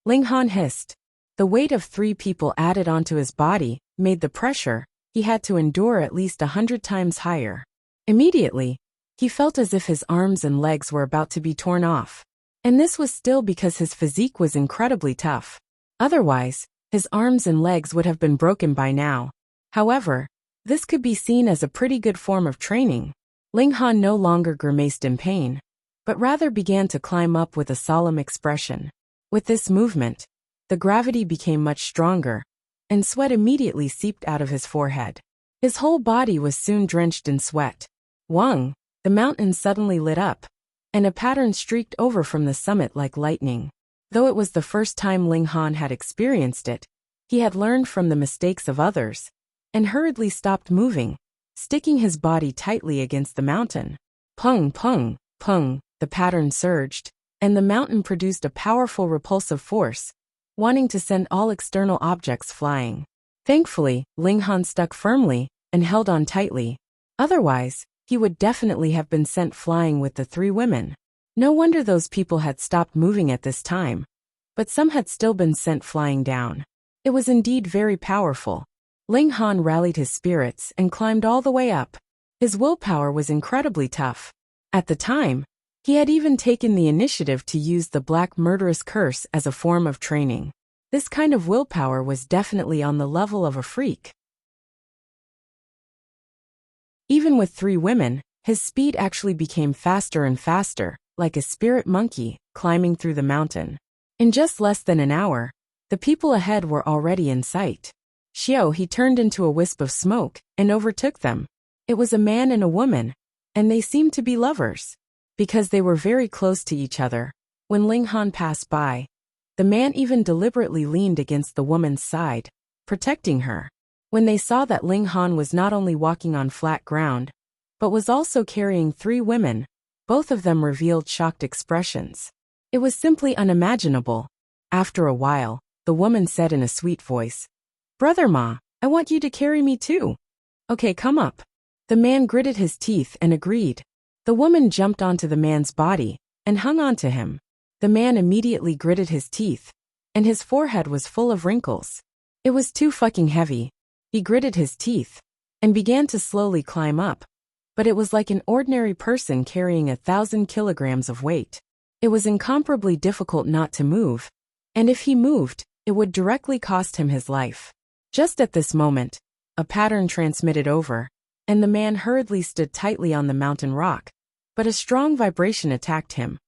Ling Han hissed. The weight of 3 people added onto his body made the pressure he had to endure at least 100 times higher. Immediately, he felt as if his arms and legs were about to be torn off. And this was still because his physique was incredibly tough. Otherwise, his arms and legs would have been broken by now. However, this could be seen as a pretty good form of training. Ling Han no longer grimaced in pain, but rather began to climb up with a solemn expression. With this movement, the gravity became much stronger, and sweat immediately seeped out of his forehead. His whole body was soon drenched in sweat. The mountain suddenly lit up, and a pattern streaked over from the summit like lightning. Though it was the first time Ling Han had experienced it, he had learned from the mistakes of others, and hurriedly stopped moving, sticking his body tightly against the mountain. Pung, pung, pung, the pattern surged, and the mountain produced a powerful repulsive force, wanting to send all external objects flying. Thankfully, Ling Han stuck firmly and held on tightly. Otherwise, he would definitely have been sent flying with the 3 women. No wonder those people had stopped moving at this time, but some had still been sent flying down. It was indeed very powerful. Ling Han rallied his spirits and climbed all the way up. His willpower was incredibly tough. At the time, he had even taken the initiative to use the Black Murderous Curse as a form of training. This kind of willpower was definitely on the level of a freak. Even with 3 women, his speed actually became faster and faster, like a spirit monkey, climbing through the mountain. In just less than an hour, the people ahead were already in sight. Xiao, he turned into a wisp of smoke and overtook them. It was a man and a woman, and they seemed to be lovers, because they were very close to each other. When Ling Han passed by, the man even deliberately leaned against the woman's side, protecting her. When they saw that Ling Han was not only walking on flat ground, but was also carrying 3 women, both of them revealed shocked expressions. It was simply unimaginable. After a while, the woman said in a sweet voice, "Brother Ma, I want you to carry me too." "Okay, come up." The man gritted his teeth and agreed. The woman jumped onto the man's body and hung on to him. The man immediately gritted his teeth, and his forehead was full of wrinkles. It was too fucking heavy. He gritted his teeth and began to slowly climb up, but it was like an ordinary person carrying 1,000 kilograms of weight. It was incomparably difficult not to move, and if he moved, it would directly cost him his life. Just at this moment, a pattern transmitted over, and the man hurriedly stood tightly on the mountain rock, but a strong vibration attacked him,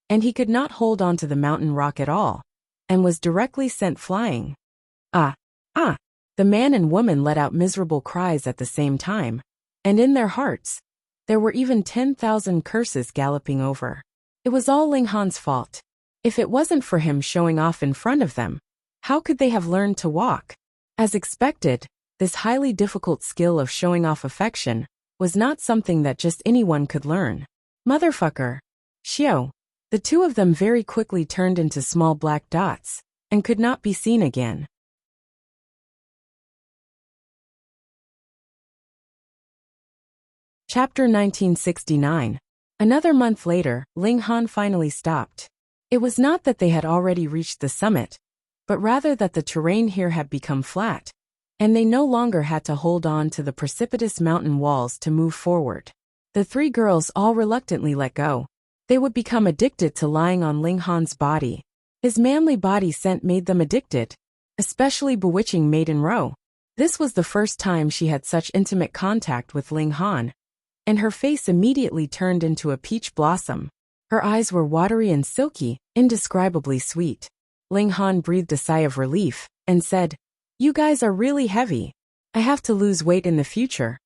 and he could not hold on to the mountain rock at all, and was directly sent flying. Ah! Ah! The man and woman let out miserable cries at the same time, and in their hearts, there were even 10,000 curses galloping over. It was all Ling Han's fault. If it wasn't for him showing off in front of them, how could they have learned to walk? As expected, this highly difficult skill of showing off affection was not something that just anyone could learn. Motherfucker! Xiao! The 2 of them very quickly turned into small black dots, and could not be seen again. Chapter 1969. Another month later, Ling Han finally stopped. It was not that they had already reached the summit, but rather that the terrain here had become flat, and they no longer had to hold on to the precipitous mountain walls to move forward. The 3 girls all reluctantly let go. They would become addicted to lying on Ling Han's body. His manly body scent made them addicted, especially bewitching Maiden Ro. This was the first time she had such intimate contact with Ling Han, and her face immediately turned into a peach blossom. Her eyes were watery and silky, indescribably sweet. Ling Han breathed a sigh of relief and said, "You guys are really heavy. I have to lose weight in the future."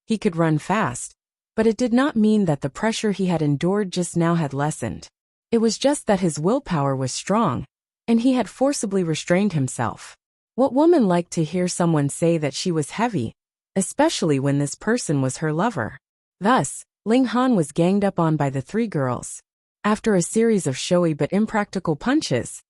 He could run fast, but it did not mean that the pressure he had endured just now had lessened. It was just that his willpower was strong, and he had forcibly restrained himself. What woman liked to hear someone say that she was heavy, especially when this person was her lover? Thus, Ling Han was ganged up on by the 3 girls. After a series of showy but impractical punches,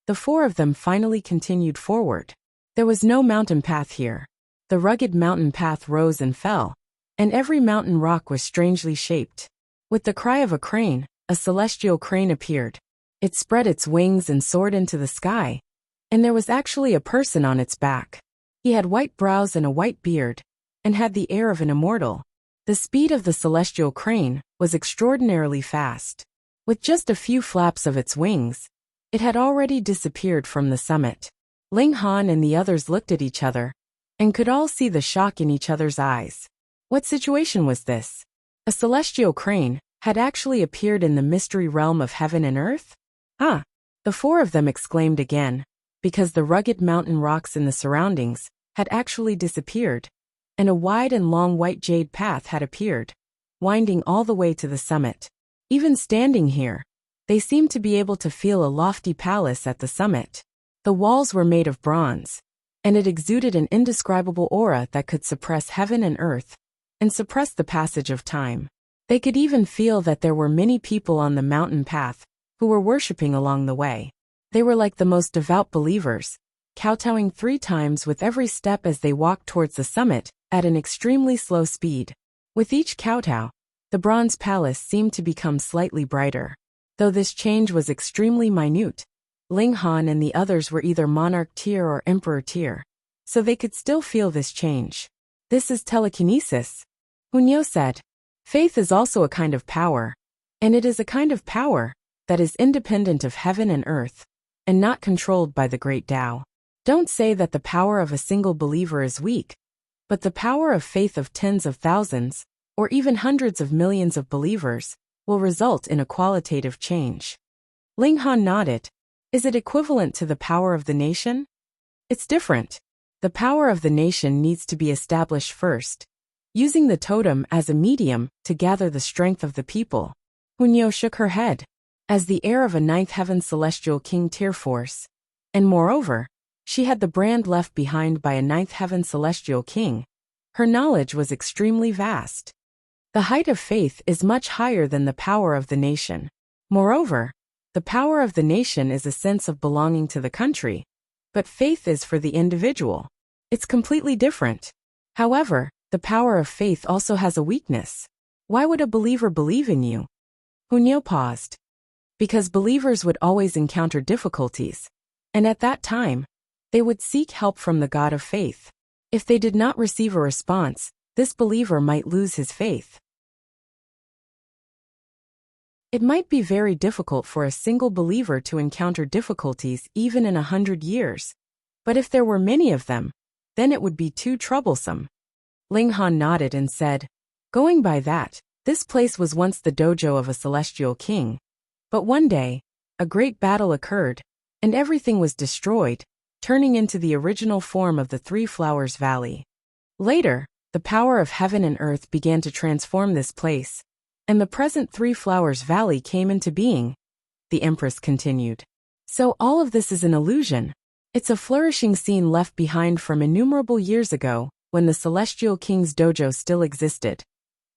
the 4 of them finally continued forward. There was no mountain path here. The rugged mountain path rose and fell, and every mountain rock was strangely shaped. With the cry of a crane, a celestial crane appeared. It spread its wings and soared into the sky, and there was actually a person on its back. He had white brows and a white beard, and had the air of an immortal. The speed of the celestial crane was extraordinarily fast. With just a few flaps of its wings, it had already disappeared from the summit. Ling Han and the others looked at each other, and could all see the shock in each other's eyes. What situation was this? A celestial crane had actually appeared in the mystery realm of heaven and earth? Ah! The 4 of them exclaimed again, because the rugged mountain rocks in the surroundings had actually disappeared, and a wide and long white jade path had appeared, winding all the way to the summit. Even standing here, they seemed to be able to feel a lofty palace at the summit. The walls were made of bronze, and it exuded an indescribable aura that could suppress heaven and earth, and suppress the passage of time. They could even feel that there were many people on the mountain path who were worshipping along the way. They were like the most devout believers, kowtowing 3 times with every step as they walked towards the summit at an extremely slow speed. With each kowtow, the bronze palace seemed to become slightly brighter. Though this change was extremely minute, Ling Han and the others were either monarch tier or emperor tier, so they could still feel this change. This is telekinesis, Hunyo said. Faith is also a kind of power, and it is a kind of power that is independent of heaven and earth, and not controlled by the great Tao. Don't say that the power of a single believer is weak, but the power of faith of tens of thousands, or even hundreds of millions of believers, will result in a qualitative change. Ling Han nodded. Is it equivalent to the power of the nation? It's different. The power of the nation needs to be established first, using the totem as a medium to gather the strength of the people. Hunyeo shook her head. As the heir of a ninth heaven celestial king tier force, and moreover, she had the brand left behind by a ninth heaven celestial king, her knowledge was extremely vast. The height of faith is much higher than the power of the nation. Moreover, the power of the nation is a sense of belonging to the country, but faith is for the individual. It's completely different. However, the power of faith also has a weakness. Why would a believer believe in you? Hunyeo paused. Because believers would always encounter difficulties, and at that time, they would seek help from the God of faith. If they did not receive a response, this believer might lose his faith. It might be very difficult for a single believer to encounter difficulties even in 100 years, but if there were many of them, then it would be too troublesome. Linghan nodded and said, going by that, this place was once the dojo of a celestial king. But one day, a great battle occurred, and everything was destroyed, turning into the original form of the Three Flowers Valley. Later, the power of heaven and earth began to transform this place, and the present Three Flowers Valley came into being. The Empress continued. So all of this is an illusion. It's a flourishing scene left behind from innumerable years ago, when the Celestial King's dojo still existed.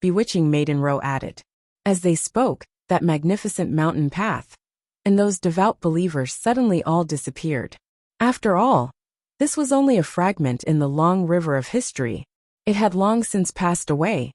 Bewitching Maiden Row added. As they spoke, that magnificent mountain path, and those devout believers suddenly all disappeared. After all, this was only a fragment in the long river of history. It had long since passed away,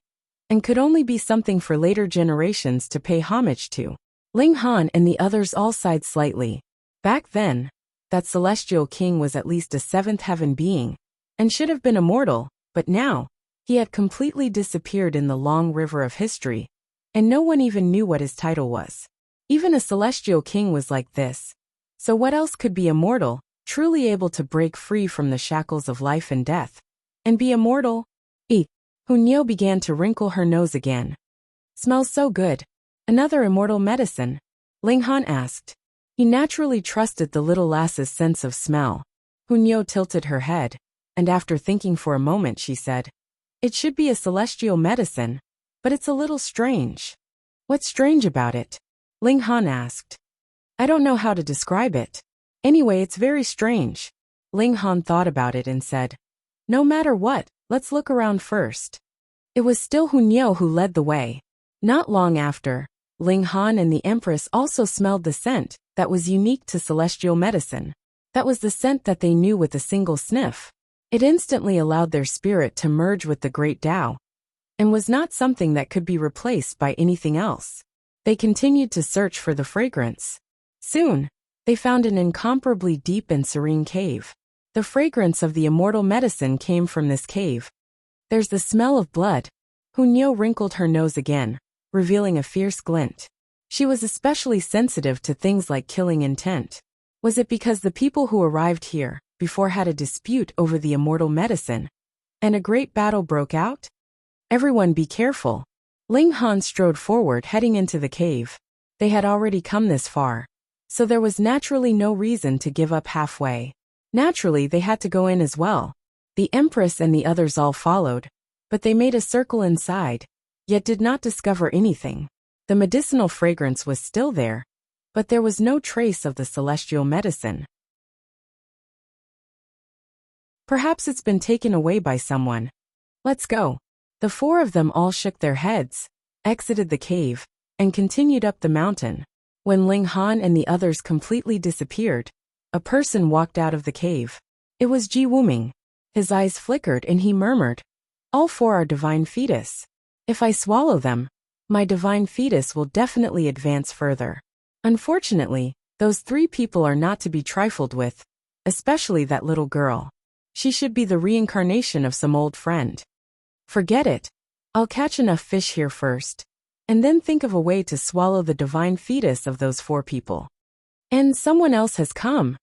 and could only be something for later generations to pay homage to. Linghan and the others all sighed slightly. Back then, that celestial king was at least a seventh heaven being, and should have been immortal, but now, he had completely disappeared in the long river of history, and no one even knew what his title was. Even a celestial king was like this. So what else could be immortal, truly able to break free from the shackles of life and death, and be immortal? Hunyeo began to wrinkle her nose again. Smells so good. Another immortal medicine? Linghan asked. He naturally trusted the little lass's sense of smell. Hunyeo tilted her head, and after thinking for a moment she said, it should be a celestial medicine, but it's a little strange. What's strange about it? Linghan asked. I don't know how to describe it. Anyway, it's very strange. Linghan thought about it and said, no matter what, let's look around first. It was still Hunyeo who led the way. Not long after, Linghan and the Empress also smelled the scent that was unique to celestial medicine. That was the scent that they knew with a single sniff. It instantly allowed their spirit to merge with the great Tao, and was not something that could be replaced by anything else. They continued to search for the fragrance. Soon, they found an incomparably deep and serene cave. The fragrance of the immortal medicine came from this cave. There's the smell of blood. Hunyeo wrinkled her nose again, revealing a fierce glint. She was especially sensitive to things like killing intent. Was it because the people who arrived here before had a dispute over the immortal medicine, and a great battle broke out? Everyone be careful. Linghan strode forward, heading into the cave. They had already come this far, so there was naturally no reason to give up halfway. Naturally, they had to go in as well. The Empress and the others all followed, but they made a circle inside, yet did not discover anything. The medicinal fragrance was still there, but there was no trace of the celestial medicine. Perhaps it's been taken away by someone. Let's go. The four of them all shook their heads, exited the cave, and continued up the mountain. When Linghan and the others completely disappeared, a person walked out of the cave. It was Ji Wuming. His eyes flickered and he murmured, all four are divine fetus. If I swallow them, my divine fetus will definitely advance further. Unfortunately, those three people are not to be trifled with, especially that little girl. She should be the reincarnation of some old friend. Forget it. I'll catch enough fish here first, and then think of a way to swallow the divine fetus of those four people. And someone else has come.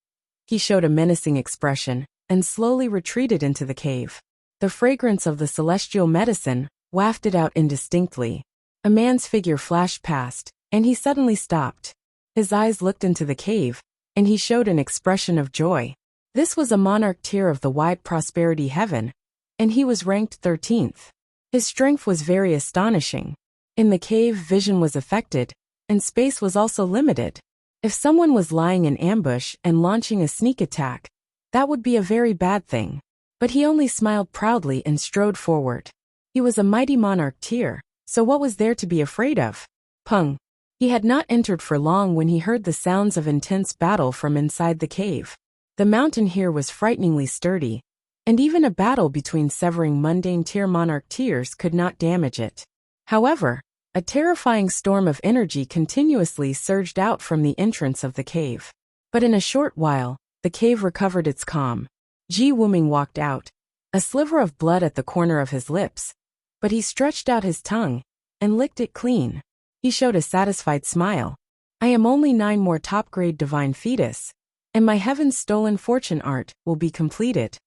He showed a menacing expression, and slowly retreated into the cave. The fragrance of the celestial medicine wafted out indistinctly. A man's figure flashed past, and he suddenly stopped. His eyes looked into the cave, and he showed an expression of joy. This was a monarch tier of the wide prosperity heaven, and he was ranked 13th. His strength was very astonishing. In the cave, vision was affected, and space was also limited. If someone was lying in ambush and launching a sneak attack, that would be a very bad thing. But he only smiled proudly and strode forward. He was a mighty monarch tier, so what was there to be afraid of? Pung. He had not entered for long when he heard the sounds of intense battle from inside the cave. The mountain here was frighteningly sturdy, and even a battle between severing mundane tier monarch tiers could not damage it. However, a terrifying storm of energy continuously surged out from the entrance of the cave. But in a short while, the cave recovered its calm. Ji Wuming walked out, a sliver of blood at the corner of his lips, but he stretched out his tongue and licked it clean. He showed a satisfied smile. I am only 9 more top-grade divine fetus, and my heaven's stolen fortune art will be completed.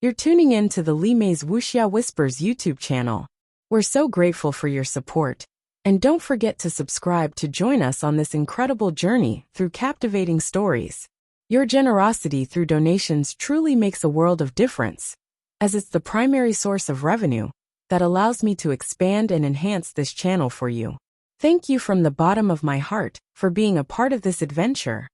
You're tuning in to the Li Mei's Wuxia Whispers YouTube channel. We're so grateful for your support, and don't forget to subscribe to join us on this incredible journey through captivating stories. Your generosity through donations truly makes a world of difference, as it's the primary source of revenue that allows me to expand and enhance this channel for you. Thank you from the bottom of my heart for being a part of this adventure.